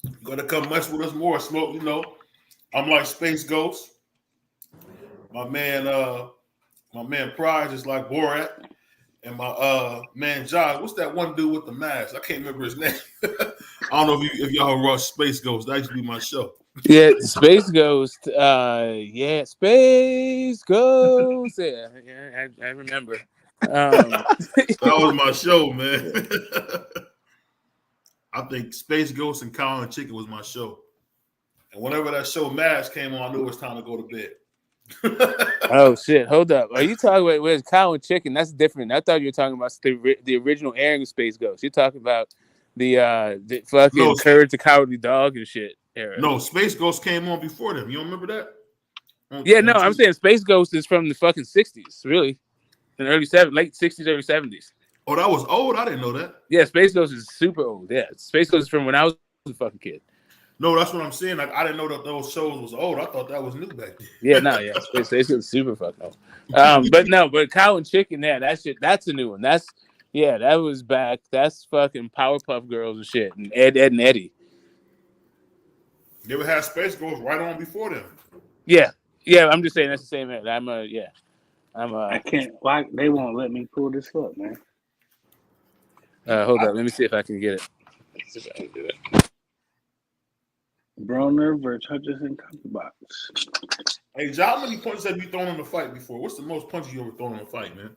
Speaker 2: You gotta come mess with us more, Smoke. You know, I'm like Space Ghost. My man Prize is like Borat. And my man John, what's that one dude with the mask? I can't remember his name. I don't know if y'all watch Space Ghost. That used to be my show.
Speaker 6: Yeah, Space Ghost. Space Ghost. Yeah, I remember.
Speaker 2: That was my show, man. I think Space Ghost and Cow and Chicken was my show. And whenever that show Mask came on, I knew it was time to go to bed.
Speaker 6: Oh shit! Hold up. Are you talking about where's Cow and Chicken? That's different. I thought you were talking about the original airing of Space Ghost. You're talking about the fucking Courage the Cowardly Dog and shit era.
Speaker 2: No, Space Ghost came on before them. You don't remember that?
Speaker 6: I'm saying Space Ghost is from the fucking 60s, really, in the late 60s, early 70s.
Speaker 2: Oh, that was old. I didn't know that.
Speaker 6: Yeah, Space Ghost is super old. Yeah, Space Ghost is from when I was a fucking kid.
Speaker 2: No, that's what I'm saying. Like, I didn't know that those shows was old. I thought that was new back then.
Speaker 6: Yeah, Space Ghost is super fucking old. But Cow and Chicken, that shit, that's a new one. That was back. That's fucking Powerpuff Girls and shit, and Ed and Eddie.
Speaker 2: They would have Space Ghost right on before them.
Speaker 6: Yeah, Yeah, I'm just saying that's the same man.
Speaker 3: I can't. Why they won't let me pull this up, man?
Speaker 6: Hold up. Let me see if I can get it. Let's see if I can do it.
Speaker 3: Broner versus Hutchinson box.
Speaker 2: Hey, John, how many punches have you thrown in a fight before? What's the most punches you ever thrown in a fight, man?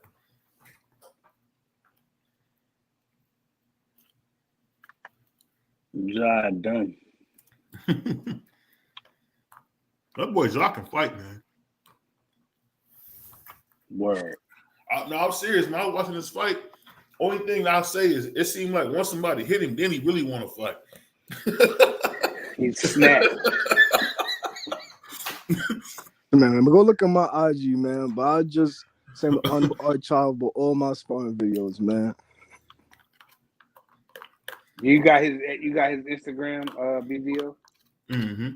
Speaker 3: Ja done.
Speaker 2: That boy Ja can fight, man.
Speaker 3: Word.
Speaker 2: No, I'm serious, man. I was watching this fight. Only thing I'll say is it seemed like once somebody hit him, then he really want to fight.
Speaker 3: He snapped.
Speaker 4: Man, go look at my IG, man. But I just send unarchiveable all my sparring videos, man.
Speaker 3: You got his Instagram, BVO?
Speaker 2: Mm-hmm.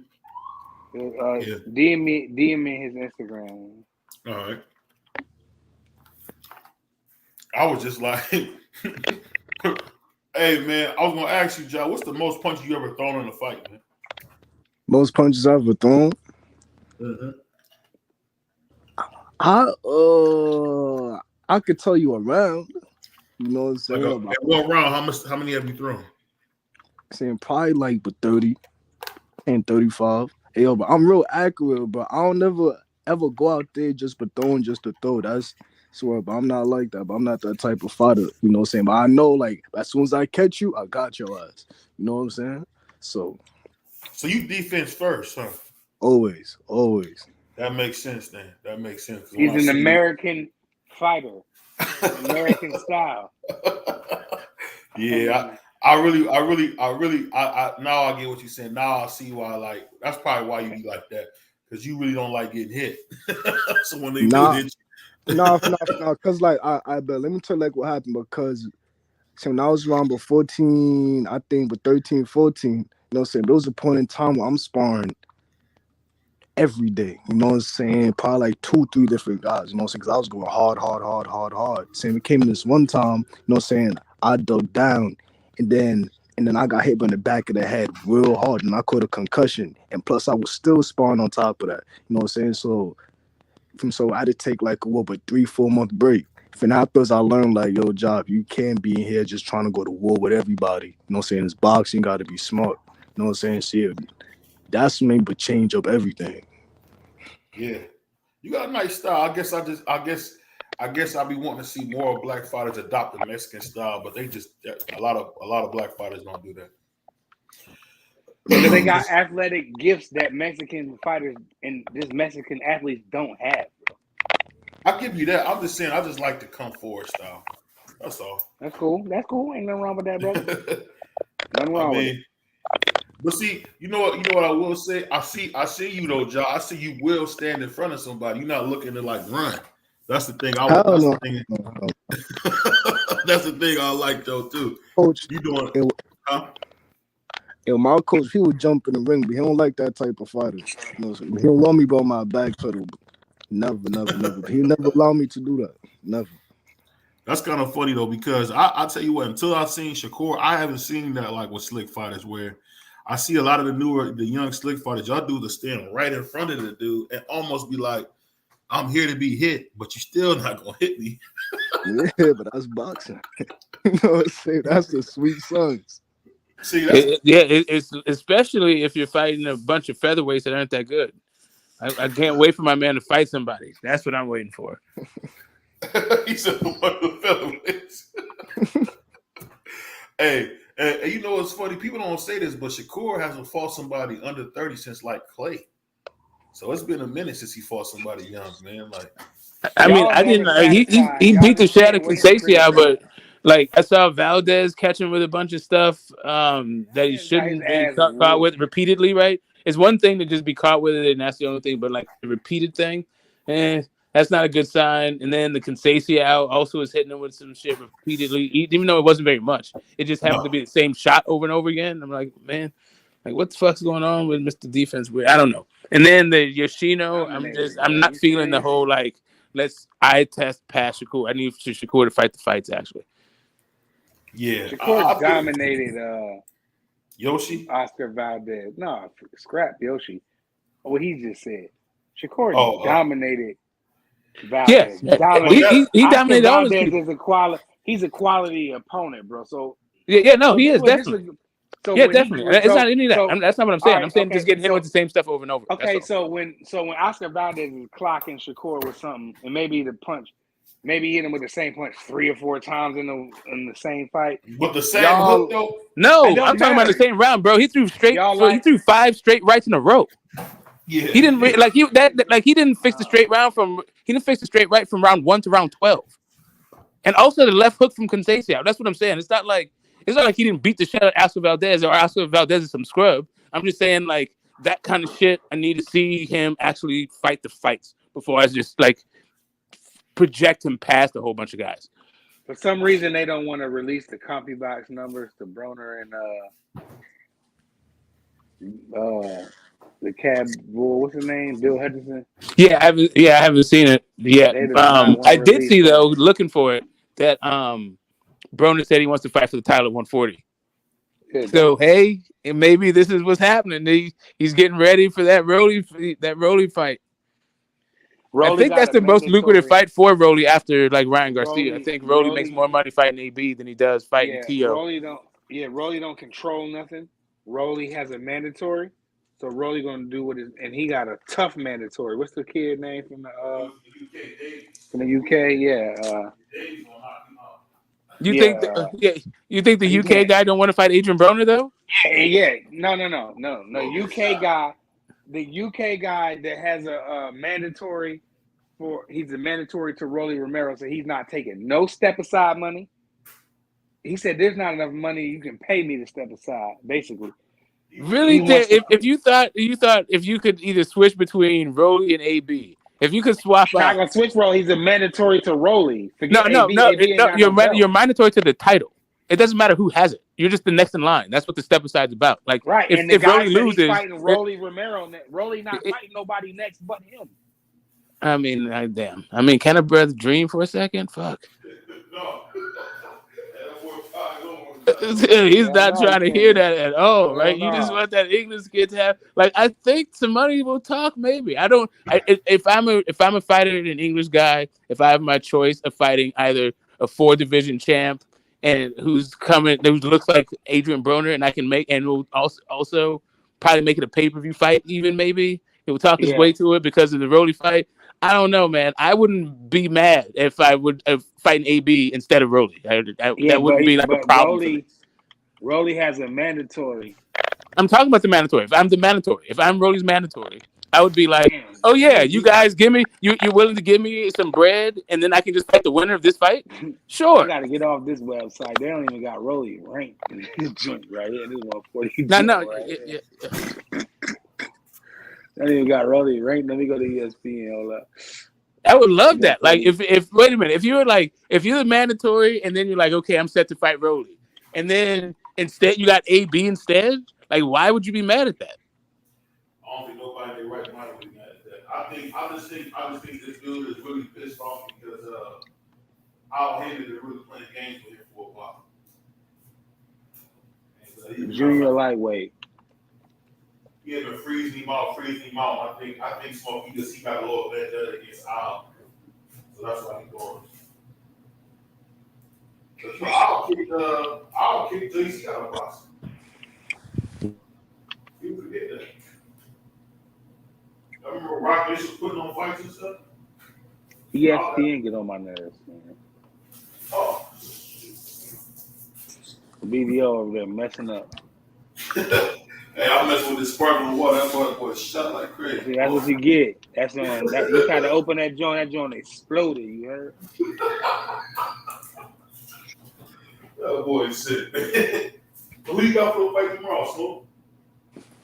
Speaker 3: Yeah. DM me his Instagram.
Speaker 2: All right. I was just like, hey, man, I was going to ask you, Joe, what's the most punches you ever thrown in a fight, man?
Speaker 4: Most punches I've ever thrown?
Speaker 2: Mm-hmm.
Speaker 4: I could tell you a round. You know what I'm saying?
Speaker 2: Like at one round, how many have you thrown?
Speaker 4: Saying probably like 30 and 35. Hey, yo, but I'm real accurate, but I don't ever go out there just for throwing just to throw. That's swear, but I'm not like that. But I'm not that type of fighter. You know what I'm saying? But I know, like, as soon as I catch you, I got your ass. You know what I'm saying? So
Speaker 2: you defense first, huh?
Speaker 4: Always.
Speaker 2: That makes sense, then. That makes sense.
Speaker 3: He's an American fighter, American style.
Speaker 2: Yeah, I really now I get what you're saying. Now I see why. Like that's probably why you be like that, because you really don't like getting hit. So when they do hit you,
Speaker 4: no, because like I bet. Let me tell you like what happened, because so when I was around about 14, I think, but 13, 14, you know what I'm saying? There was a point in time where I'm sparring every day, you know what I'm saying? Probably like 2-3 different guys, you know what I'm saying? Because I was going hard. Saying we came in this one time, you know what I'm saying? I dug down, and then I got hit in the back of the head real hard, and I caught a concussion. And plus, I was still sparring on top of that, you know what I'm saying? So I had to take like a 3-4 month break. And afterwards, I learned like, yo, Job, you can't be in here just trying to go to war with everybody. You know what I'm saying? It's boxing, got to be smart. You know what I'm saying? So, that's made but change up everything.
Speaker 2: Yeah, you got a nice style. I guess I'll be wanting to see more black fighters adopt the Mexican style, but they just a lot of black fighters don't do that.
Speaker 3: Because they got athletic gifts that Mexican fighters and just Mexican athletes don't have.
Speaker 2: I'll give you that. I'm just saying I just like the come forward style. That's all.
Speaker 3: That's cool. Ain't nothing wrong with that, brother. Nothing wrong with it.
Speaker 2: But see, you know what I will say? I see you though, Joe. I see you will stand in front of somebody. You're not looking to like run. That's the thing. That's the thing I like though too.
Speaker 4: Coach,
Speaker 2: you doing?
Speaker 4: Yo, my coach, he would jump in the ring, but he don't like that type of fighter. You know, he don't want me about my back pedal. Never. He never allowed me to do that. Never.
Speaker 2: That's kind of funny though, because I tell you what, until I've seen Shakur, I haven't seen that like with slick fighters where I see a lot of the young slick fighters, y'all do the stand right in front of the dude and almost be like, I'm here to be hit, but you still not gonna hit me.
Speaker 4: Yeah, but that's boxing. You know what I'm saying? That's the sweet sons.
Speaker 2: See,
Speaker 6: it's especially if you're fighting a bunch of featherweights that aren't that good. I can't wait for my man to fight somebody. That's what I'm waiting for.
Speaker 2: He said the one with featherweights. Hey, and you know what's funny? People don't say this, but Shakur hasn't fought somebody under 30 since like Clay. So it's been a minute since he fought somebody young, man. Like,
Speaker 6: I mean, I didn't. He beat the shit out of Conceição, but like I saw Valdez catching with a bunch of stuff that he shouldn't be caught with repeatedly. Right? It's one thing to just be caught with it, and that's the only thing. But like the repeated thing, that's not a good sign. And then the Conceição also was hitting him with some shit repeatedly, even though it wasn't very much. It just happened to be the same shot over and over again. I'm like, man, like what the fuck's going on with Mr. Defense? I don't know. And then the Yoshino, I'm not feeling the whole like let's eye test past Shakur. I need Shakur to fight the fights actually.
Speaker 2: Yeah,
Speaker 3: Shakur dominated
Speaker 2: Yoshi,
Speaker 3: Oscar Valdez. No, scrap Yoshi. What he just said. Shakur dominated Valdez.
Speaker 6: Yeah, he dominated all his people.
Speaker 3: He's a quality opponent, bro. So
Speaker 6: he is definitely. Definitely. It's not any of that. That's not what I'm saying. I'm saying just getting hit with the same stuff over and over.
Speaker 3: Okay, so when Oscar Valdez is clocking Shakur with something, and maybe the punch, maybe hit him with the same punch 3 or 4 times in the same fight.
Speaker 2: With the same hook, though?
Speaker 6: No, I'm talking about the same round, bro. He threw he threw 5 straight rights in a row. Yeah. He didn't he didn't fix the straight right from round 1 to round 12. And also the left hook from Conceição. That's what I'm saying. It's not like he didn't beat the shit out of Oscar Valdez or Oscar Valdez is some scrub. I'm just saying like that kind of shit. I need to see him actually fight the fights before I just like project him past a whole bunch of guys.
Speaker 3: For some reason, they don't want to release the CompuBox numbers to Broner and the Cab Bull. What's his name? Bill Hutchinson.
Speaker 6: Yeah, I haven't seen it yet. I did see though, looking for it, that Broner said he wants to fight for the title at 140. Good. So hey, and maybe this is what's happening. He's getting ready for that Rolly fight. I think that's the most lucrative fight for Rolly after like Ryan Garcia. I think Rolly makes more money fighting AB than he does fighting Tio.
Speaker 3: Rolly don't control nothing. Rolly has a mandatory, so Rolly gonna do and he got a tough mandatory. What's the kid name from the UK? Yeah.
Speaker 6: You think the UK guy don't want to fight Adrian Broner though?
Speaker 3: Yeah. No. UK guy. The UK guy that has a mandatory he's a mandatory to Rolly Romero, so he's not taking no step aside money. He said there's not enough money you can pay me to step aside, basically.
Speaker 6: Really? If you thought if you could either switch between Rolly and AB, if you could swap out.
Speaker 3: Not gonna switch Rolly, he's a mandatory to Rolly.
Speaker 6: No, you're mandatory to the title. It doesn't matter who has it. You're just the next in line. That's what the step aside is about. Like,
Speaker 3: right.
Speaker 6: If Rolly loses,
Speaker 3: fighting Rolly Romero, Rolly not fighting nobody next but him.
Speaker 6: I mean, damn. I mean, can a brother dream for a second? Fuck. He's not trying to hear that at all, right? You just want that English kid to have. Like, I think somebody will talk. Maybe I don't. If I'm a fighter and an English guy, if I have my choice of fighting either a 4-division champ and who looks like Adrian Broner, and I can make, and will also probably make it a pay-per-view fight, even maybe he will talk his way to it because of the Rolly fight. I don't know, man. I wouldn't be mad if I would fighting AB instead of Rolly. That wouldn't be like a problem.
Speaker 3: Rolly has a mandatory.
Speaker 6: I'm talking about the mandatory. If I'm Rolly's mandatory, I would be like, oh yeah, you guys give me, you're willing to give me some bread, and then I can just fight the winner of this fight? Sure.
Speaker 3: I got to get off this website. They don't even got Rolly ranked in this joint right here. This 140.
Speaker 6: No.
Speaker 3: Right I didn't even got Rolly ranked. Let me go to ESPN. Hold up.
Speaker 6: I would love that. Like, if wait a minute, if you're the mandatory, and then you're like, okay, I'm set to fight Rolly, and then instead you got AB instead. Like, why would you be mad at that?
Speaker 2: I don't think nobody in their right mind would be mad at that. I just think this dude is really pissed off because Al Haymon is really playing games with him for a while.
Speaker 3: Junior lightweight.
Speaker 2: He had been freezing him out. I think Smokey, because he got a little bit better against Al. So that's why he's going. I'll kick JC out of boxing. You forget that. I remember Rock Nation putting on fights and stuff.
Speaker 3: ESPN get on my nerves, man.
Speaker 2: Oh.
Speaker 3: BDO over there messing up.
Speaker 2: Hey, I'm messing with this sparkling water. That boy shut like crazy.
Speaker 3: See, that's what you get. That's on. You tried to open that joint. That joint exploded. You heard?
Speaker 2: That boy sick. Who you got for the fight tomorrow, Smoke?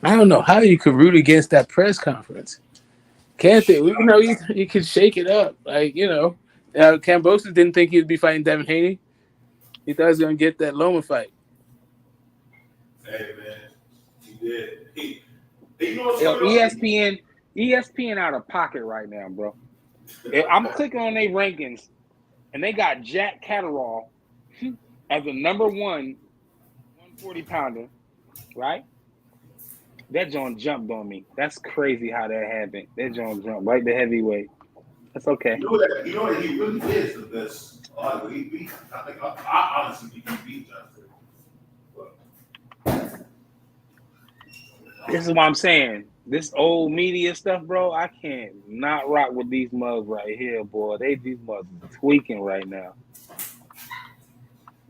Speaker 6: I don't know how you could root against that press conference. Can't they? You could shake it up. Like, Kambosos didn't think he'd be fighting Devin Haney. He thought he was going to get that Loma fight.
Speaker 2: Hey, man. He did.
Speaker 3: ESPN out of pocket right now, bro. I'm clicking on their rankings, and they got Jack Catterall as the number 1 140-pounder, right? That joint jumped on me. That's crazy how that happened. That joint jumped right to heavyweight. That's okay.
Speaker 2: You know that he really is the best. He beat. I think I honestly think he beat Justin.
Speaker 3: This is what I'm saying. This old media stuff, bro. I can't not rock with these mugs right here, boy. These mugs tweaking right now.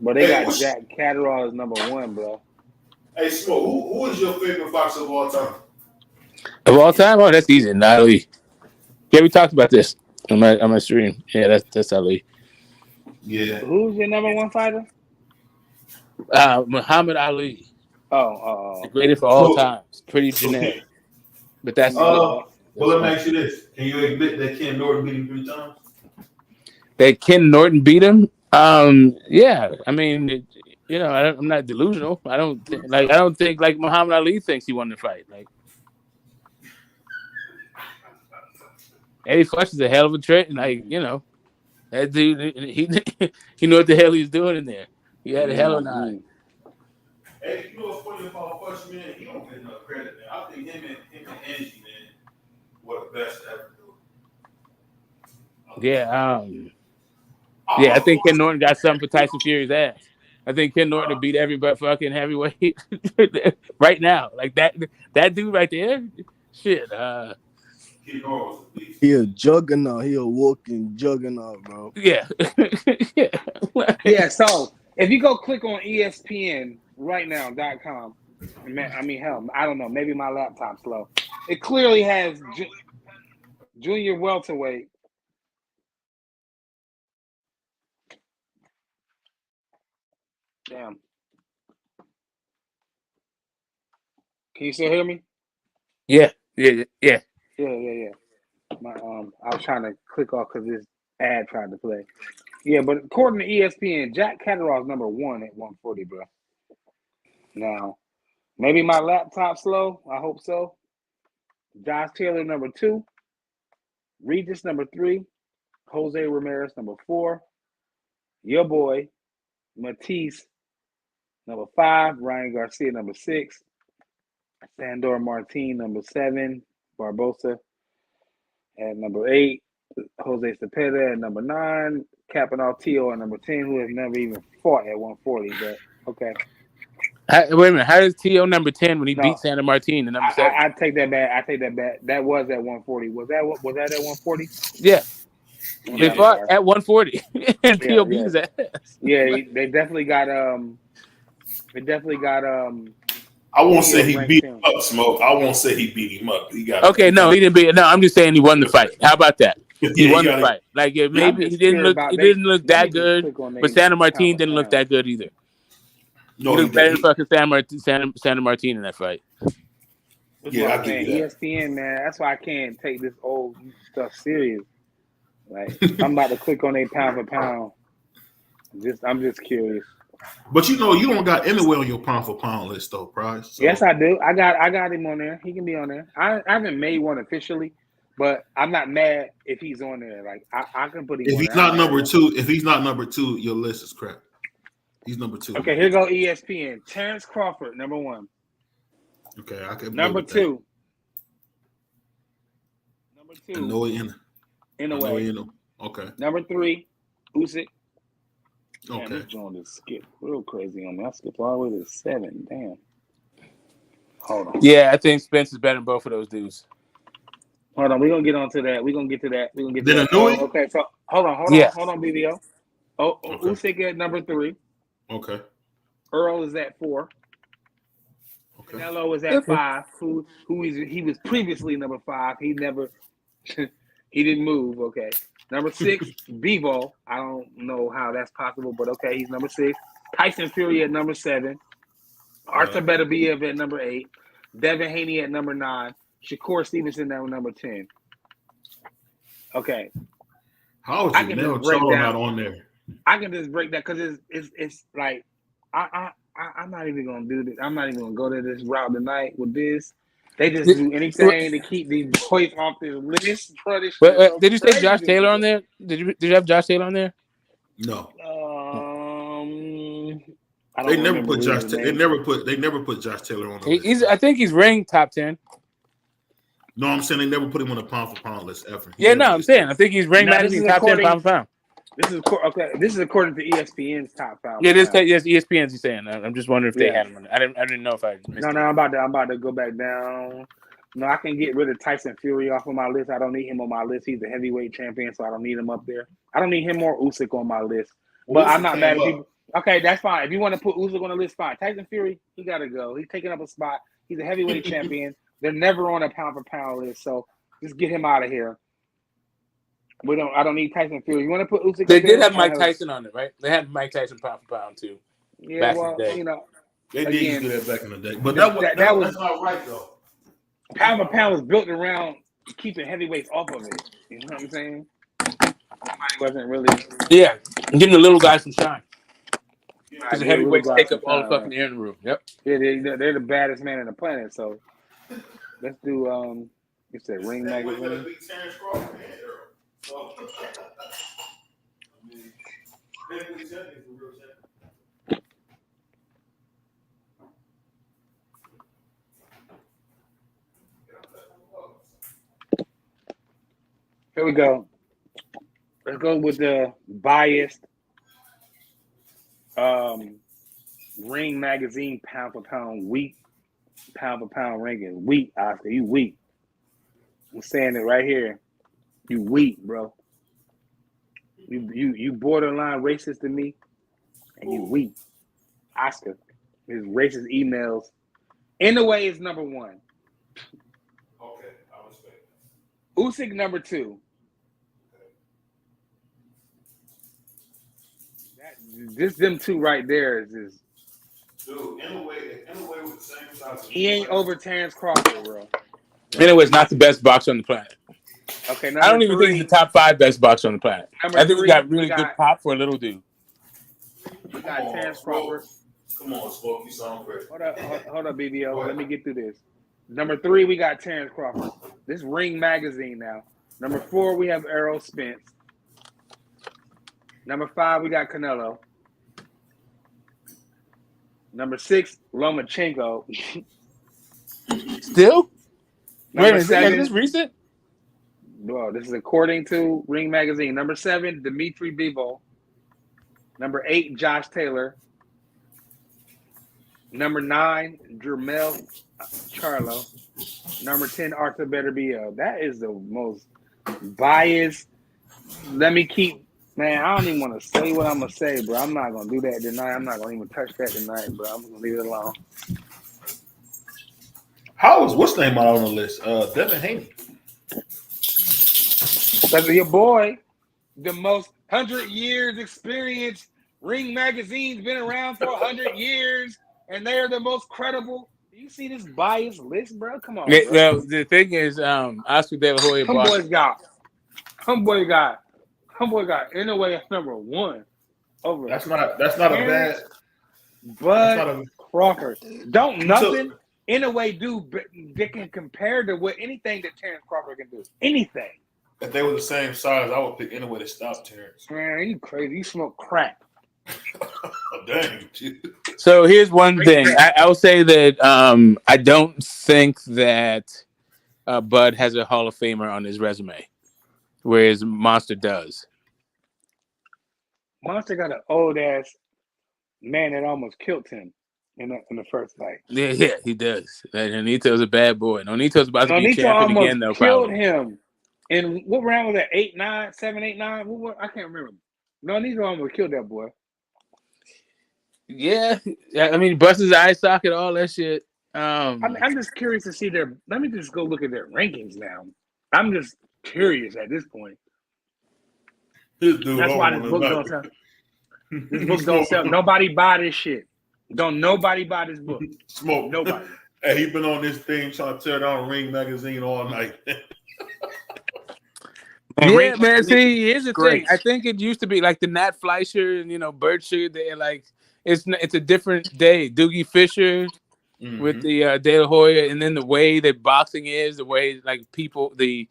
Speaker 3: But they got Jack Catterall as number 1, bro.
Speaker 2: Hey, Smoke, who is your favorite boxer of all time?
Speaker 6: Of all time? Oh, that's easy. Not Ali. Yeah, we talked about this on my stream. Yeah, that's Ali.
Speaker 2: Yeah.
Speaker 3: Who's your number 1 fighter?
Speaker 6: Muhammad Ali.
Speaker 3: Oh.
Speaker 6: The greatest of all time. It's pretty generic. But that's
Speaker 2: well, let me ask you this. Can you admit that Ken Norton beat him 3 times?
Speaker 6: That Ken Norton beat him? Yeah. I mean, I'm not delusional. I don't think like Muhammad Ali thinks he won the fight. Like, Eddie Fuchs is a hell of a trick. Like, that dude, he knew what the hell he was doing in there. He had a hell of an eye.
Speaker 2: Hey, you know what's funny about Fuchs, man? He don't get enough credit, man. I think him and Angie, man, were the best to ever do it.
Speaker 6: Yeah. I think Ken Norton got something for Tyson Fury's ass. I think Ken Norton will beat everybody fucking heavyweight right now. Like that dude right there. Shit.
Speaker 4: He a juggernaut. He a walking juggernaut, bro.
Speaker 6: Yeah.
Speaker 3: Yeah. So if you go click on ESPN right now.com, I mean, hell, I don't know. Maybe my laptop's slow. It clearly has junior welterweight. Damn. Can you still hear me?
Speaker 6: Yeah.
Speaker 3: Yeah. I was trying to click off because this ad tried to play. Yeah, but according to ESPN, Jack Catterall is number 1 at 140, bro. Now, maybe my laptop's slow. I hope so. Josh Taylor, number 2. Regis, number 3. Jose Ramirez, number 4. Your boy, Matisse, number 5. Ryan Garcia, number 6. Sandor Martin, number 7. Barbosa at number 8. Jose Cepeda at number 9. Capinal Tio at number 10, who has never even fought at 140. But okay.
Speaker 6: Wait a minute. How is Tio number 10 when he beat Sandor Martin at number 7?
Speaker 3: I take that back. That was at 140. Was that at 140?
Speaker 6: Yeah. They fought at 140, and Tio beat his ass.
Speaker 3: Yeah, they definitely got
Speaker 2: I won't say he beat him up, Smoke. I won't say he beat him up. He got
Speaker 6: okay. No, he didn't beat. No, I'm just saying he won the fight. How about that? He won the fight. Like maybe he didn't look that good, but Sandor Martin didn't look that good either.
Speaker 2: No,
Speaker 6: he looked better than fucking Sandor Martin in that fight.
Speaker 2: Yeah, I get that.
Speaker 3: ESPN, man. That's why I can't take this old stuff serious. Like I'm about to click on a pound for pound. I'm just curious.
Speaker 2: But you don't got anywhere on your pound for pound list though, Price. So.
Speaker 3: Yes, I do. I got him on there. He can be on there. I haven't made one officially, but I'm not mad if he's on there. Like I can put him.
Speaker 2: If he's not number 2, your list is crap. He's number 2.
Speaker 3: Okay, here go ESPN. Terrence Crawford, number 1.
Speaker 2: Okay, I can.
Speaker 3: Number 2. In a way.
Speaker 2: Okay.
Speaker 3: Number 3, Usyk.
Speaker 2: Okay.
Speaker 3: Man, this joint is skipped real crazy on me. I skipped all the way to 7. Damn. Hold on.
Speaker 6: Yeah, I think Spence is better than both of those dudes.
Speaker 3: Hold on. We're going to get onto that. We're going to get to that. Okay, so hold on, BBO. Okay. Usyk at number 3.
Speaker 2: Okay.
Speaker 3: Earl is at 4. Okay. Canelo is at 5. He was previously number 5. He never he didn't move. Okay. Number 6, Bivol. I don't know how that's possible, but okay, he's number 6. Tyson Fury at number 7. Artur Beterbiev at number 8. Devin Haney at number 9. Shakur Stevenson at number 10. Okay.
Speaker 2: How is Janelle Charlo not on there?
Speaker 3: I can just break that because it's like I'm not even gonna do this. I'm not even gonna go to this route tonight with this. They just do anything to keep these boys off this list.
Speaker 6: Did you say Josh Taylor on there? Did you have Josh Taylor on there?
Speaker 2: No. They never put Josh. They never put Josh Taylor on the
Speaker 6: list. I think he's ranked top 10.
Speaker 2: No, I'm saying they never put him on a pound for pound list ever.
Speaker 6: I'm saying I think he's ranked magazine top 10 pound for pound.
Speaker 3: This is okay. This is according to ESPN's top pound.
Speaker 6: Yeah, yes, ESPN's he's saying. I'm just wondering if they had him on it. I didn't know if I missed
Speaker 3: No, I'm about to go back down. No, I can get rid of Tyson Fury off of my list. I don't need him on my list. He's a heavyweight champion, so I don't need him up there. I don't need him or Usyk on my list. But I'm not mad at people. Okay, that's fine. If you want to put Usyk on the list, fine. Tyson Fury, he got to go. He's taking up a spot. He's a heavyweight champion. They're never on a pound for pound list, so just get him out of here. I don't need Tyson Fury. You want to put Usyk?
Speaker 6: They did have Mike Tyson on it, right? They had Mike Tyson pound for pound too.
Speaker 3: Yeah, back in the day.
Speaker 2: They did do that back in the day, but that was not right though.
Speaker 3: Pound for pound was built around keeping heavyweights off of it. You know what I'm saying? Nobody wasn't really.
Speaker 6: Yeah, getting the little guys some shine. Because the heavyweights take up all the fucking air in the room. Yep.
Speaker 3: Yeah, they're the baddest man on the planet. So let's do you said Ring Magazine. Here we go. Let's go with the biased Ring Magazine pound for pound ranking. Weak, Oscar. You weak. I'm saying it right here. You weak, bro. You borderline racist to me, and you weak. Oscar. His racist emails. In a way, is number one.
Speaker 2: Okay, I respect
Speaker 3: that. Usyk number 2. Just them two right there is
Speaker 2: dude. In a way with the same size.
Speaker 3: He ain't over Terrence Crawford, bro.
Speaker 6: Anyway, it's not the best boxer on the planet.
Speaker 3: Okay,
Speaker 6: I don't even think he's the top 5 best boxer on the planet. I think he got really good pop for a little dude.
Speaker 3: We got Terrence Crawford.
Speaker 2: Come on, Spoke. You sound great.
Speaker 3: Hold up, BBO. Let me get through this. Number 3, we got Terrence Crawford. This Ring Magazine now. Number 4, we have Errol Spence. Number 5, we got Canelo. Number 6, Lomachenko.
Speaker 6: Still?
Speaker 3: Wait,
Speaker 6: is this recent?
Speaker 3: Well, this is according to Ring Magazine. Number 7, Dimitri Bivol. Number 8, Josh Taylor. Number 9, Jermell Charlo. Number 10, Arthur Beterbiev. That is the most biased. Let me keep. Man, I don't even want to say what I'm going to say, bro. I'm not going to do that tonight. I'm not going to even touch that tonight, bro. I'm going to leave it alone.
Speaker 2: What's name out on the list? Devin Haney.
Speaker 3: That's your boy. The most 100 years experience. Ring Magazine's been around for 100 years, and they're the most credible. Do you see this biased list, bro? Come on, bro.
Speaker 6: Well, the thing is, Oscar De La Hoya.
Speaker 3: Homeboy got in a way number 1 over.
Speaker 2: That's not a bad.
Speaker 3: But Crawford don't nothing in a way do they can compare to what anything that Terrence Crawford can do. Anything.
Speaker 2: If they were the same size, I would pick anyway to stop Terrence.
Speaker 3: Man, you crazy? You smoke crack.
Speaker 2: Dang.
Speaker 6: So here's one thing. I will say that I don't think that Bud has a Hall of Famer on his resume, whereas Monster does.
Speaker 3: Monster got an old ass man that almost killed him in the first fight.
Speaker 6: Yeah, he does. Nonito's a bad boy. Nonito's about to be champion again, though.
Speaker 3: Killed
Speaker 6: probably.
Speaker 3: Him. And what round was that? 8-9, 7-8-9? I can't remember. Nonito almost killed that boy.
Speaker 6: Yeah, I mean, bust his eye socket, all that shit.
Speaker 3: I'm just curious to see their. Let me just go look at their rankings now. I'm just curious at this point. That's why this book don't sell. This book don't sell. Nobody buy this shit. Don't nobody buy this book.
Speaker 2: Smoke.
Speaker 3: Nobody.
Speaker 2: Hey, he been on this thing trying to tear down Ring Magazine all night.
Speaker 6: Yeah, man. See, here's the thing. I think it used to be like the Nat Fleischer and Bird Sugar. They're like it's a different day. Doogie Fisher with the De La Hoya, and then the way that boxing is, the way like people the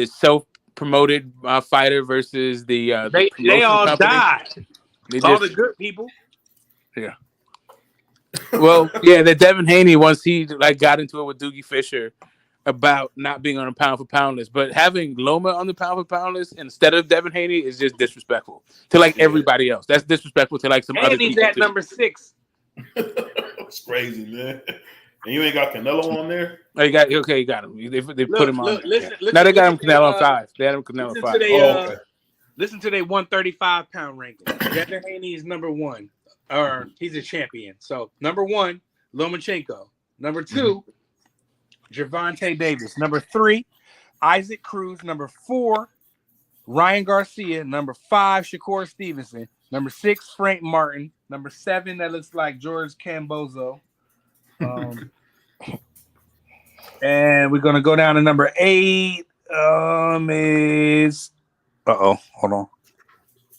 Speaker 6: self-promoted fighter versus they all
Speaker 3: died.
Speaker 6: They
Speaker 3: all the good people.
Speaker 6: Yeah. Well, yeah, that Devin Haney, once he like got into it with Doogie Fisher about not being on a pound for pound list, but having Loma on the pound for pound list instead of Devin Haney is just disrespectful to like everybody else. That's disrespectful to like some other
Speaker 3: Haney's
Speaker 6: people
Speaker 3: at
Speaker 6: too.
Speaker 3: number 6.
Speaker 2: It's crazy, man. And you ain't got Canelo on there?
Speaker 6: Oh, you got him. They put him on.
Speaker 3: Listen,
Speaker 6: now they got him
Speaker 3: listen,
Speaker 6: Canelo on 5. They had him Canelo
Speaker 3: listen
Speaker 6: 5.
Speaker 3: to they,
Speaker 2: Okay.
Speaker 3: Listen to their 135 pound ranking. Devin Haney is number 1, or he's a champion. So number 1, Lomachenko. Number 2, Gervonta Davis. Number 3, Isaac Cruz. Number 4, Ryan Garcia. Number 5, Shakur Stevenson. Number 6, Frank Martin. Number 7, that looks like George Cambozo. And we're gonna go down to number 8. Is hold on.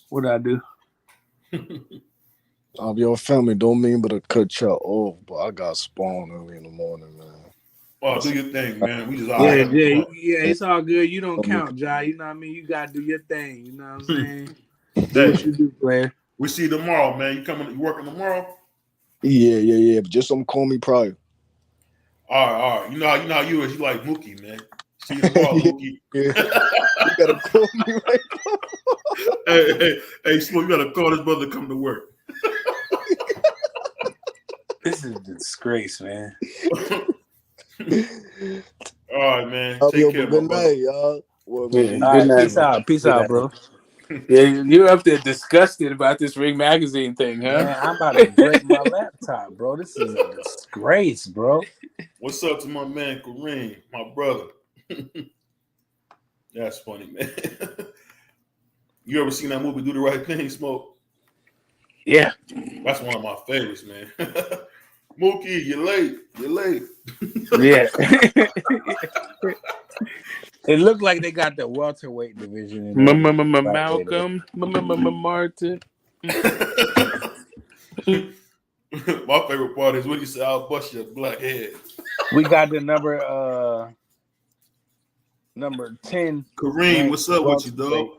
Speaker 3: What did I do?
Speaker 4: Your family don't mean but to cut you off, but I got spawned early in the morning, man.
Speaker 2: Oh, do your thing, man. We just
Speaker 3: Yeah, it's all good. You don't count, Jai. You know what I mean? You gotta do your thing. You know what I'm saying? Do what you do, player.
Speaker 2: We see you tomorrow, man. You working tomorrow?
Speaker 4: Yeah. But just don't call me prior.
Speaker 2: All right. You know how you is. You like Mookie, man. See you tomorrow, Mookie.
Speaker 4: Yeah. You gotta call me right now.
Speaker 2: Hey, Smoke, you gotta call this brother to come to work.
Speaker 3: This is a disgrace, man.
Speaker 2: All right, man.
Speaker 4: Take
Speaker 2: care,
Speaker 4: good night, y'all. Well,
Speaker 6: Good
Speaker 3: night. Peace out, bro.
Speaker 6: Yeah, you're up there disgusted about this Ring Magazine thing, huh?
Speaker 3: Man, I'm about to break my laptop, bro. This is a disgrace, bro.
Speaker 2: What's up to my man Kareem, my brother? That's funny, man. You ever seen that movie Do the Right Thing, Smoke?
Speaker 6: Yeah.
Speaker 2: That's one of my favorites, man. Mookie, you're late.
Speaker 6: Yeah.
Speaker 3: It looked like they got the welterweight division.
Speaker 6: Malcolm Martin.
Speaker 2: My favorite part is when you say, "I'll bust your black head."
Speaker 3: We got the number 10.
Speaker 2: Kareem, what's up with you, dog?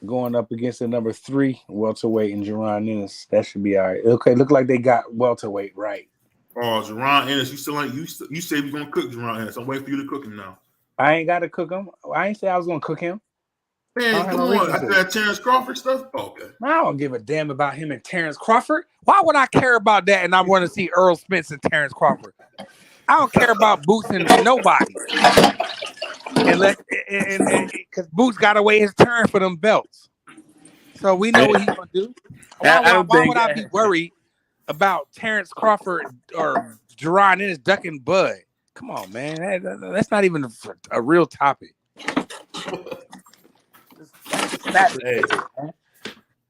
Speaker 3: Going up against the number 3 welterweight in Jerron Ennis. That should be all right. Okay, look like they got welterweight right.
Speaker 2: Oh, Jerron Ennis, you still ain't you said you're gonna cook Jerron Ennis. I'm waiting for you to cook him now.
Speaker 3: I ain't got to cook him. I ain't say I was gonna cook him.
Speaker 2: Man, come on. After that Terrence Crawford stuff? Okay.
Speaker 3: I don't give a damn about him and Terrence Crawford. Why would I care about that and I want to see Earl Spence and Terrence Crawford? I don't care about Boots and nobody. Because Boots got away his turn for them belts. So we know what he's going to do. Why would I be worried about Terrence Crawford or Jerron Ennis ducking Bud? Come on, man. That's not even a real topic.
Speaker 2: Hey,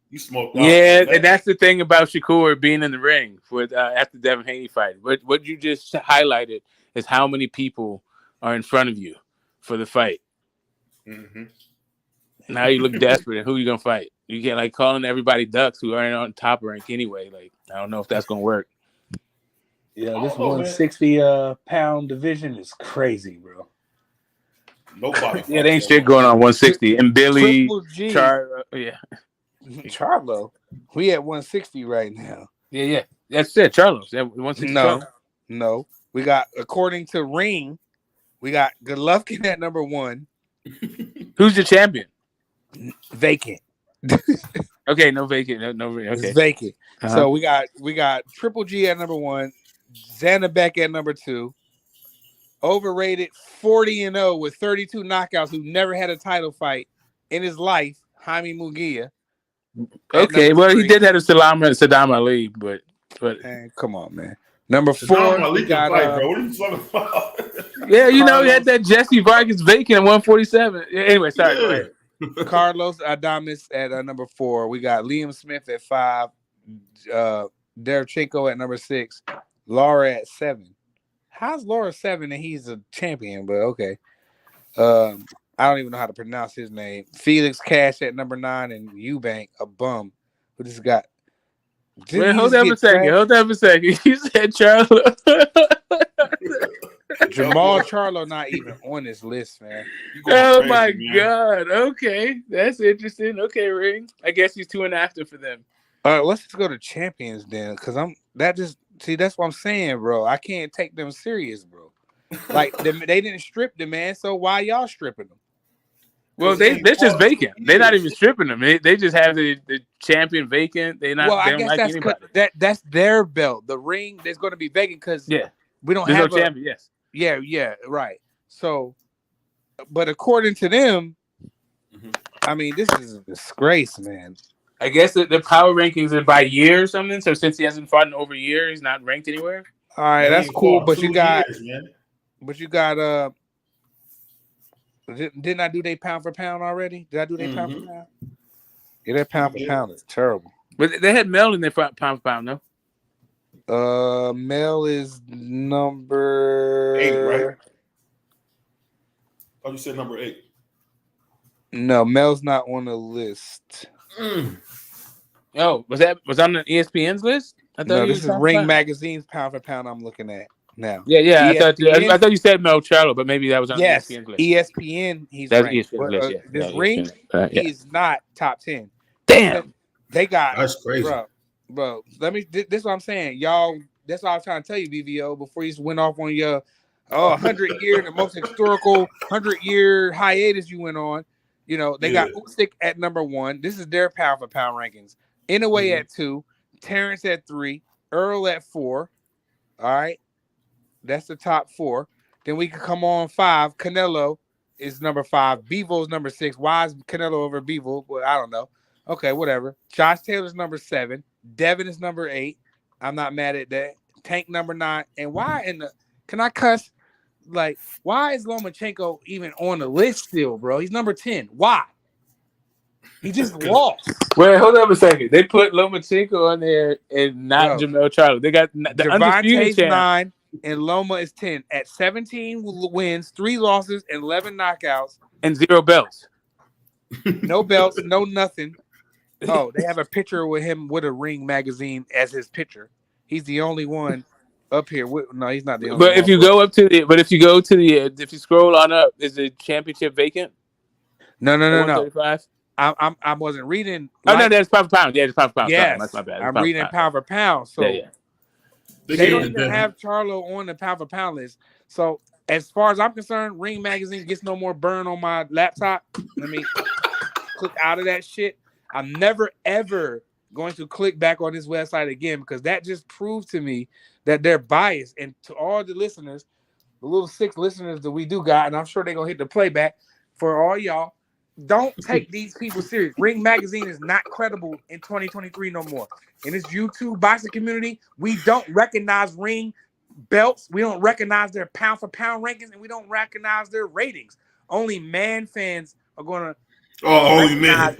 Speaker 2: you smoked out.
Speaker 6: Yeah, and that's the thing about Shakur being in the ring with after Devin Haney fight. What you just highlighted is how many people are in front of you for the fight.
Speaker 2: Mm-hmm.
Speaker 6: Now you look desperate, and who you gonna fight? You get like calling everybody ducks who aren't on top rank anyway. Like I don't know if that's gonna work.
Speaker 3: Yeah, this 160 pound division is crazy, bro.
Speaker 2: Nobody.
Speaker 6: Yeah, they ain't shit going on 160. And Billy,
Speaker 3: Charlo, we at 160 right now.
Speaker 6: Yeah. That's it. Charlo's. Yeah, 160.
Speaker 3: No. We got, according to Ring, we got Golovkin at number 1.
Speaker 6: Who's your champion?
Speaker 3: Vacant.
Speaker 6: Okay, no vacant. No. Okay,
Speaker 3: it's vacant. Uh-huh. So we got Triple G at number 1, Xander Beck at number 2. Overrated 40-0 with 32 knockouts who never had a title fight in his life, Jaime Munguia.
Speaker 6: Okay, well, 3. He did have a Saddam Ali, but
Speaker 3: man, come on, man. Number 4, we got
Speaker 2: fight, bro. What are you talking about?
Speaker 6: Yeah, you know, he had that Jesse Vargas vacant at 147. Anyway, sorry. Go ahead.
Speaker 3: Carlos Adames at number 4. We got Liam Smith at 5. Derevchenko at number 6. Laura at 7. How's Laura 7 and he's a champion? But okay. I don't even know how to pronounce his name. Felix Cash at number 9 and Eubank, a bum who just got.
Speaker 6: Wait, hold up a second. You said Charlo.
Speaker 3: Jamal Charlo not even on this list, man.
Speaker 6: Oh my God. Okay. That's interesting. Okay, Ring. I guess he's 2 and after for them.
Speaker 3: All right, let's just go to champions then, because
Speaker 7: See, that's what I'm saying, bro. I can't take them serious, bro. Like they didn't strip the man, so why y'all stripping them?
Speaker 6: Well, they're just vacant. They're not even stripping them. They just have the champion vacant. They don't like anybody.
Speaker 7: That's their belt. The ring that's going to be vacant because we don't have
Speaker 6: no champion. Yes.
Speaker 7: Yeah, right. So, but according to them, I mean, this is a disgrace, man.
Speaker 6: I guess the power rankings are by year or something. So since he hasn't fought in over a year, he's not ranked anywhere.
Speaker 7: All right, that's cool. But you got, didn't I do they pound for pound already? Did I do they pound for pound? Yeah, that pound for pound is terrible.
Speaker 6: But they had Mel in their pound for pound, no?
Speaker 7: Mel is number
Speaker 2: 8, right? Oh, you said number 8.
Speaker 7: No, Mel's not on the list.
Speaker 6: Oh, was on the ESPN's list? I thought
Speaker 7: this is Ring Magazine's pound for pound I'm looking at now.
Speaker 6: Yeah. I thought you said Mel Charlo, but maybe that was on ESPN's list.
Speaker 7: ESPN, he's
Speaker 6: that's
Speaker 7: ranked.
Speaker 6: ESPN's list,
Speaker 7: this Ring, he's not top 10.
Speaker 6: Damn.
Speaker 7: They got
Speaker 2: that's crazy.
Speaker 7: Bro, this is what I'm saying. Y'all, that's what I was trying to tell you, BVO, before you went off on your 100-year, the most historical 100-year hiatus you went on. You know, they got Usyk at number 1. This is their pound for pound rankings. Inoue at 2, Terrence at 3, Earl at 4. All right. That's the top 4. Then we can come on 5. Canelo is number 5. Bivol is number 6. Why is Canelo over Bivol? Well, I don't know. Okay, whatever. Josh Taylor's number 7. Devin is number 8. I'm not mad at that. Tank number 9. And why can I cuss? Like, why is Lomachenko even on the list still, bro? He's number 10. Why? He just lost.
Speaker 6: Wait, hold up a second. They put Lomachenko on there and not Jermell Charlo. They got the undisputed champ.
Speaker 7: 9 and Loma is 10 at 17 wins, 3 losses, and 11 knockouts,
Speaker 6: and 0 belts.
Speaker 7: No belts, no nothing. Oh, they have a picture with him with a Ring magazine as his picture. He's the only one up here. No, he's not the only.
Speaker 6: But if you go if you scroll on up, is the championship vacant?
Speaker 7: No. I wasn't reading.
Speaker 6: Oh no, that's pound for pound. Yeah, it's pound for pound.
Speaker 7: Yes,
Speaker 6: that's my bad.
Speaker 7: I'm reading pound for pound. So they don't even have Charlo on the pound for pound list. So as far as I'm concerned, Ring magazine gets no more burn on my laptop. Let me click out of that shit. I'm never ever going to click back on this website again because that just proved to me that they're biased. And to all the listeners, the little 6 listeners that we do got, and I'm sure they're gonna hit the playback for all y'all. Don't take these people serious. Ring magazine is not credible in 2023 no more. In this YouTube boxing community, we don't recognize Ring belts. We don't recognize their pound for pound rankings, and we don't recognize their ratings. Only man fans are gonna
Speaker 2: only man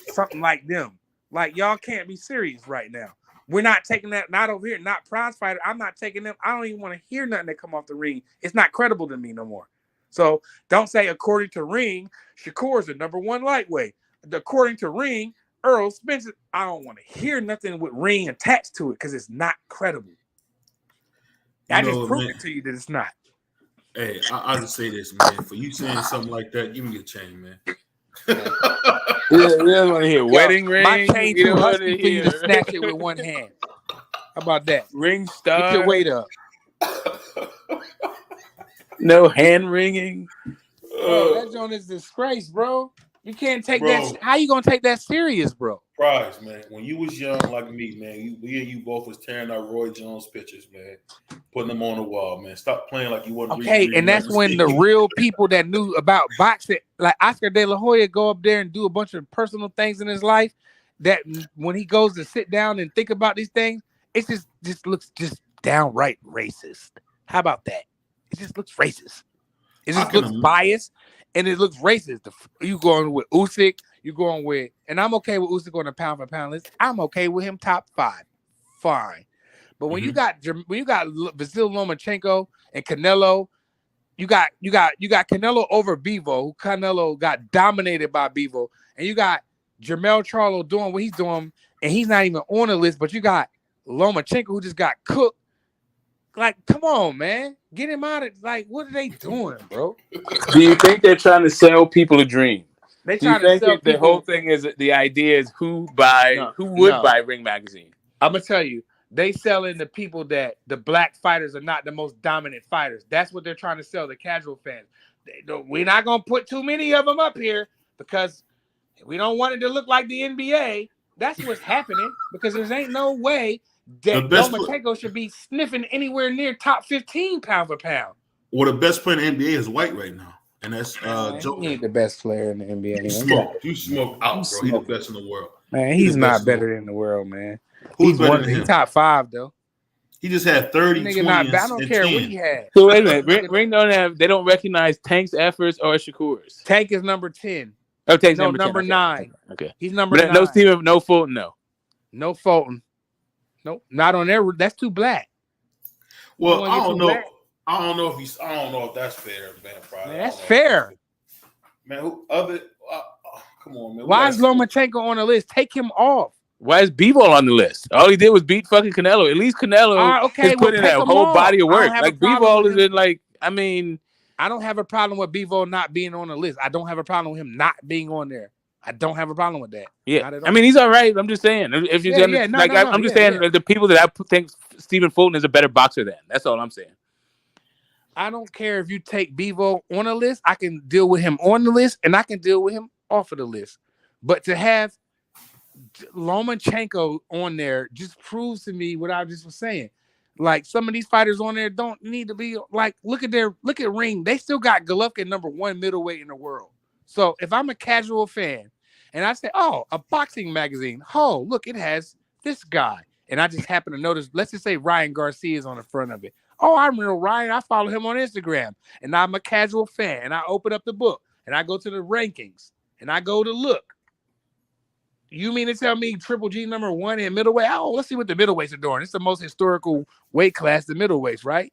Speaker 7: something like them. Like, y'all can't be serious right now. We're not taking that, not over here, not prize fighter. I'm not taking them. I don't even want to hear nothing that come off the ring. It's not credible to me no more. So don't say, according to Ring, Shakur's the number 1 lightweight. According to Ring, Earl Spence. I don't want to hear nothing with Ring attached to it because it's not credible. I just proved it to you that it's not.
Speaker 2: Hey, I'll just say this, man. For you saying something like that, give me a chain, man.
Speaker 6: You don't want to hear wedding ring.
Speaker 7: My chain too husky for you to snatch it with one hand. How about that?
Speaker 6: Ring star.
Speaker 7: Get your weight up.
Speaker 6: No hand ringing.
Speaker 7: That joint is disgrace, bro. You can't take that. How you gonna take that serious, bro?
Speaker 2: Prize, man. When you was young like me, man, you both was tearing out Roy Jones pictures, man, putting them on the wall, man. Stop playing like you wasn't.
Speaker 7: Okay, and that's when the real people that knew about boxing, like Oscar De La Hoya, go up there and do a bunch of personal things in his life. That when he goes to sit down and think about these things, it just looks just downright racist. How about that? It just looks racist. It just looks biased, and it looks racist. You going with Usyk, you going with, and I'm okay with Usyk on the pound for pound list. I'm okay with him top 5, fine. But when you got Vasyl Lomachenko and Canelo, you got Canelo over Bivol, who Canelo got dominated by Bivol, and you got Jermell Charlo doing what he's doing, and he's not even on the list. But you got Lomachenko, who just got cooked. Like, come on, man. Get him out of, like, what are they doing, bro?
Speaker 6: Do you think they're trying to sell people a dream?
Speaker 7: They trying to sell people.
Speaker 6: The whole thing is, the idea is who would buy Ring magazine?
Speaker 7: I'm gonna tell you, they selling the people that the black fighters are not the most dominant fighters. That's what they're trying to sell the casual fans. We're not gonna put too many of them up here because we don't want it to look like the NBA. That's what's happening because there ain't no way that Lomachenko should be sniffing anywhere near top 15 pound for pound.
Speaker 2: Well, the best player in the NBA is white right now, and that's Joe.
Speaker 7: He ain't the best player in the NBA.
Speaker 2: You smoke out, bro. He's the best in the world.
Speaker 7: Man, he's not better in the world, man. He's top 5 though.
Speaker 2: He just had 30.
Speaker 7: I don't care 10. What he had.
Speaker 6: So wait a minute, Ring don't have. They don't recognize Tank's efforts or Shakur's.
Speaker 7: Tank is number 10.
Speaker 6: Oh, Tank's
Speaker 7: number 9.
Speaker 6: Okay,
Speaker 7: he's number 9.
Speaker 6: No Steven, no Fulton,
Speaker 7: no Fulton. Nope, not on there. That's too black.
Speaker 2: Well, I don't know. Black? I don't know if that's fair, man.
Speaker 7: Man, that's fair.
Speaker 2: Man, come on, man.
Speaker 7: Why is Lomachenko on the list? Take him off.
Speaker 6: Why is Bivol on the list? All he did was beat fucking Canelo. At least Canelo has put in that whole body of work. Like Bivol has been like, I mean,
Speaker 7: I don't have a problem with Bivol not being on the list. I don't have a problem with him not being on there. I don't have a problem with that.
Speaker 6: Yeah, I mean, he's all right. I'm just saying. If you're I'm just saying the people that I think Stephen Fulton is a better boxer than. That's all I'm saying.
Speaker 7: I don't care if you take Bivol on a list. I can deal with him on the list, and I can deal with him off of the list. But to have Lomachenko on there just proves to me what I just was saying. Like some of these fighters on there don't need to be like. Look at Ring. They still got Golovkin number 1 middleweight in the world. So if I'm a casual fan and I say, oh, a boxing magazine, oh, look, it has this guy. And I just happen to notice, let's just say Ryan Garcia is on the front of it. Oh, I remember Ryan. I follow him on Instagram. And I'm a casual fan. And I open up the book. And I go to the rankings. And I go to look. You mean to tell me Triple G number 1 in middleweight? Oh, let's see what the middleweights are doing. It's the most historical weight class, the middleweights, right?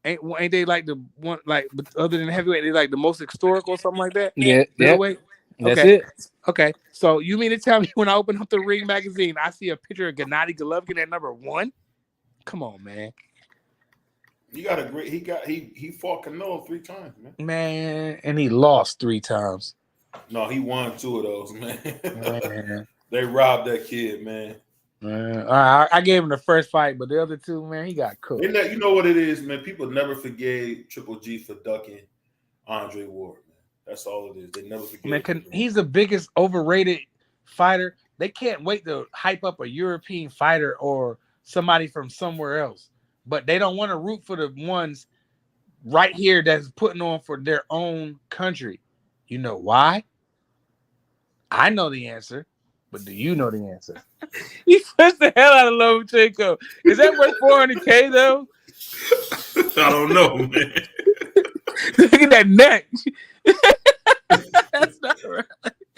Speaker 7: Ain't they like the one, like other than heavyweight, they like the most historical or something like that?
Speaker 6: Yeah.
Speaker 7: Middleweight?
Speaker 6: That's it.
Speaker 7: Okay. So you mean to tell me when I open up the Ring magazine, I see a picture of Gennady Golovkin at number 1? Come on, man.
Speaker 2: He got a great. He fought Canelo 3 times, man.
Speaker 7: Man, and he lost 3 times.
Speaker 2: No, he won 2 of those, man. They robbed that kid, man.
Speaker 7: I gave him the first fight, but the other 2, man, he got cooked.
Speaker 2: You know what it is, man. People never forgave Triple G for ducking Andre Ward, man. That's all it is. They never forget.
Speaker 7: Man, he's the biggest overrated fighter. They can't wait to hype up a European fighter or somebody from somewhere else, but they don't want to root for the ones right here that's putting on for their own country. You know why? I know the answer, but do you know the answer?
Speaker 6: He pushed the hell out of Lomachenko. Is that worth $400K though?
Speaker 2: I don't know, man.
Speaker 6: Look at that neck. That's not right.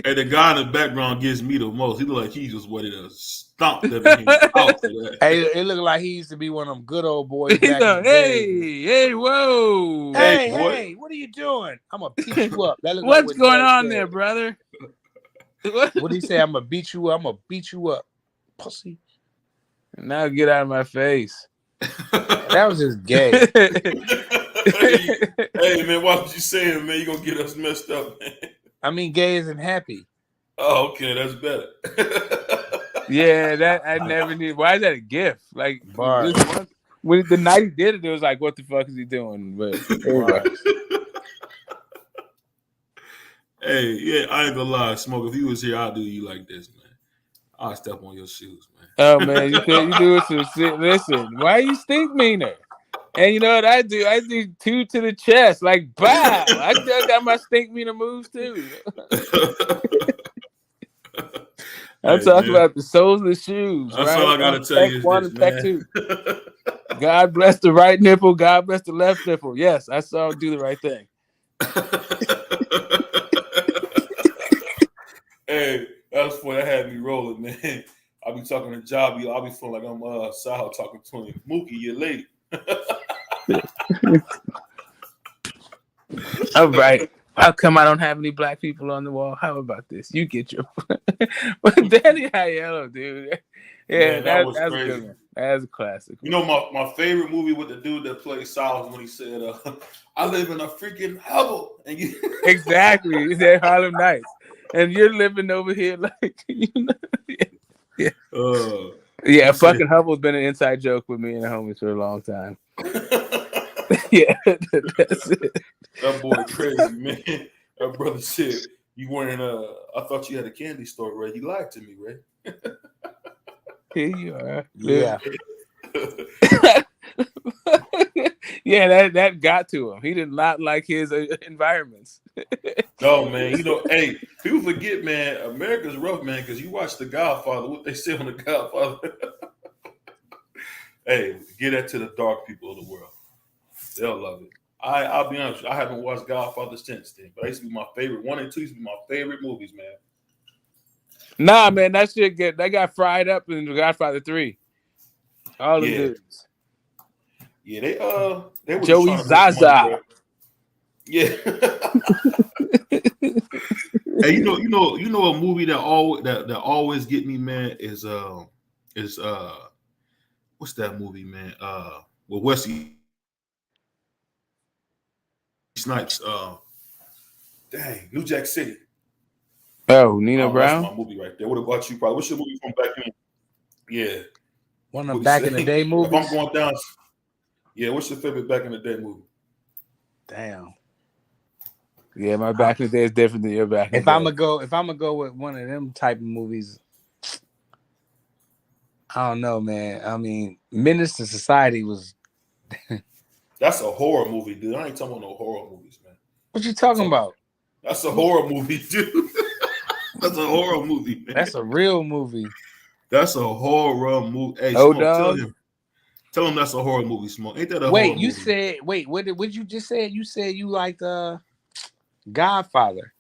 Speaker 2: Hey, the guy in the background gives me the most. He look like he just wanted to stomp everything out.
Speaker 7: Hey, it looked like he used to be one of them good old boys.
Speaker 6: Hey, whoa.
Speaker 7: Hey, what are you doing? I'm going to beat you up.
Speaker 6: What's going on there, brother?
Speaker 7: What did he say? I'm going to beat you up. I'm going to beat you up. Pussy.
Speaker 6: Now get out of my face.
Speaker 7: That was just gay.
Speaker 2: Hey, man, why was you saying, man? You're going to get us messed up, man.
Speaker 7: I mean, gay isn't happy.
Speaker 2: Oh, okay, that's better.
Speaker 6: Yeah, that I never knew. Why is that a gift? Like, when the night he did it, it was like, what the fuck is he doing? But
Speaker 2: hey, yeah, I ain't gonna lie, Smoke. If you was here, I'll do you like this, man. I'll step on your shoes, man.
Speaker 6: Oh man, you do it some shit. Listen, why you stink meaner? And you know what I do? I do 2 to the chest, like bow. I still got my stink meaner moves too. I'm talking about the soles of the shoes.
Speaker 2: That's
Speaker 6: right?
Speaker 2: all I gotta tell you.
Speaker 6: One and pack 2. God bless the right nipple. God bless the left nipple. Yes, I saw him do the right thing.
Speaker 2: Hey, that was funny. That had me rolling, man. I'll be talking to Jobby. I'll be feeling like I'm Sal talking to him. Mookie, you're late.
Speaker 6: All right. How come I don't have any black people on the wall? How about this? You get your but Danny Aiello, dude. Yeah, that's a good one. That's a classic.
Speaker 2: You know, my favorite movie with the dude that played Sal when he said, I live in a freaking hovel. And you
Speaker 6: exactly. He said Harlem Nights. And you're living over here like, you know. Yeah. Yeah, fucking Hubble's been an inside joke with me and the homies for a long time. Yeah, that's it.
Speaker 2: That boy crazy, man. That brother said you weren't. I thought you had a candy store, Ray. You lied to me, Ray.
Speaker 6: Here you are.
Speaker 7: Yeah.
Speaker 6: Yeah, that got to him. He did not like his environments.
Speaker 2: No, man. Hey, people forget, man. America's rough, man, because you watch The Godfather. What they say on The Godfather. Hey, get that to the dark people of the world. They'll love it. I'll be honest with you, I haven't watched Godfather since then, but that used to be my favorite. 1 and 2 used to be my favorite movies, man.
Speaker 6: Nah, man, that shit got fried up in The Godfather 3. All the dudes.
Speaker 2: Yeah, they were
Speaker 6: Joey Zaza.
Speaker 2: Yeah. Hey, you know a movie that always get me, man, is what's that movie, man? With Wesley Snipes. Dang, New Jack City.
Speaker 6: Oh, Nino Brown.
Speaker 2: That's my movie right there. What about you? Probably. What's your movie from back in? Yeah.
Speaker 7: One of them back in the day movies.
Speaker 2: If I'm going down, yeah. What's your favorite back in the day movie?
Speaker 7: Damn.
Speaker 6: Yeah, my back in the day is different than your back.
Speaker 7: If I'm gonna go with one of them type of movies, I don't know, man. I mean, Menace to Society was.
Speaker 2: That's a horror movie, dude. I ain't talking about no horror movies, man.
Speaker 7: What you talking about?
Speaker 2: That's a horror movie, dude. That's a horror movie, man.
Speaker 7: That's a real movie.
Speaker 2: That's a horror movie. Hey,
Speaker 6: oh,
Speaker 2: Smoke, tell him that's a horror movie, Smoke. Ain't that a horror movie?
Speaker 7: What did you just say? You said you liked Godfather,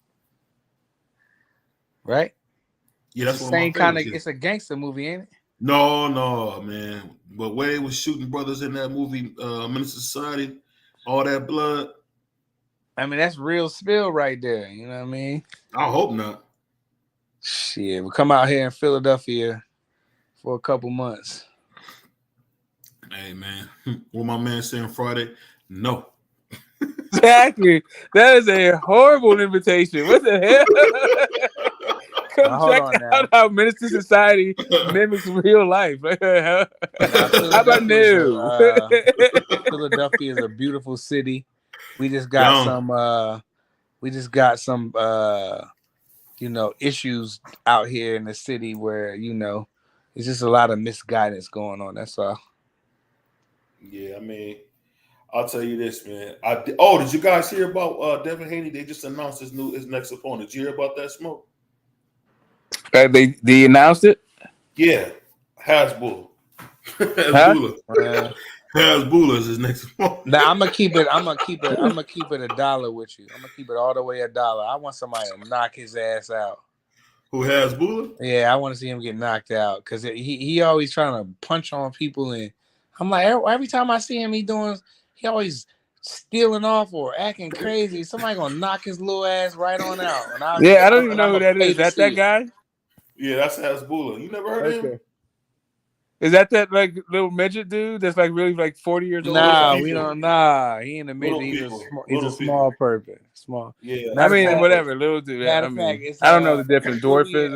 Speaker 7: right?
Speaker 2: Yeah, that's
Speaker 7: the
Speaker 2: one
Speaker 7: same
Speaker 2: of my
Speaker 7: kind of.
Speaker 2: favorites.
Speaker 7: It's a gangster movie, ain't it?
Speaker 2: No, man. But where they was shooting brothers in that movie, Menace to Society, all that blood.
Speaker 7: I mean, that's real spill right there. You know what I mean?
Speaker 2: I hope not.
Speaker 7: Shit, we come out here in Philadelphia for a couple months.
Speaker 2: Hey, man. What my man saying Friday? No.
Speaker 6: Exactly. That is a horrible invitation. What the hell? Come check out how Menace to Society mimics real life. How about new?
Speaker 7: Philadelphia is a beautiful city. We just got some issues out here in the city where, it's just a lot of misguidance going on. That's all.
Speaker 2: Yeah, I mean, I'll tell you this, man. Did you guys hear about Devin Haney? They just announced his next opponent. Did you hear about that, Smoke?
Speaker 6: They announced it?
Speaker 2: Yeah. Hasbulla. Hasbulla is his next opponent.
Speaker 7: Now I'm gonna keep it $1 with you. I'm gonna keep it all the way $1. I want somebody to knock his ass out.
Speaker 2: Who has Bulla?
Speaker 7: Yeah, I want to see him get knocked out because he always trying to punch on people, and I'm like, every time I see him, he always stealing off or acting crazy. Somebody gonna knock his little ass right on out.
Speaker 6: I don't even know who that is. That guy?
Speaker 2: Yeah, that's Hasbulla. You never heard of him?
Speaker 6: Is that like little midget dude that's like really like 40 years old?
Speaker 7: Nah, we don't. Nah, he in the midget. He's a small person. Small.
Speaker 2: Yeah.
Speaker 6: I mean, whatever, little dude. I don't know the difference. Dwarf is.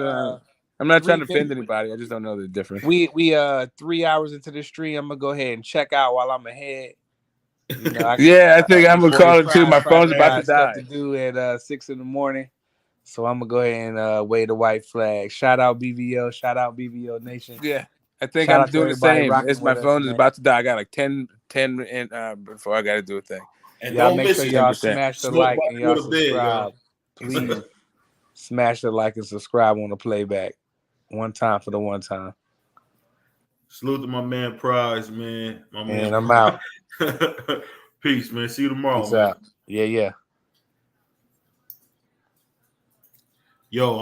Speaker 6: I'm not trying to offend anybody. I just don't know the difference.
Speaker 7: We 3 hours into the stream. I'm gonna go ahead and check out while I'm ahead.
Speaker 6: I think I'm gonna call it too. My phone's about to die.
Speaker 7: To do at 6 a.m. So I'm gonna go ahead and wave the white flag. Shout out BVO. Shout out BVO Nation.
Speaker 6: Yeah. I think I'm doing the same. My phone is about to die. I got like 10 before I got to do a thing.
Speaker 2: And
Speaker 7: y'all make sure y'all smash the like and y'all subscribe. Please smash the like and subscribe on the playback. One time for the one time.
Speaker 2: Salute to my man Prize, man. My man.
Speaker 7: And I'm out.
Speaker 2: Peace, man. See you tomorrow.
Speaker 7: Peace out. Yeah.
Speaker 2: Yo.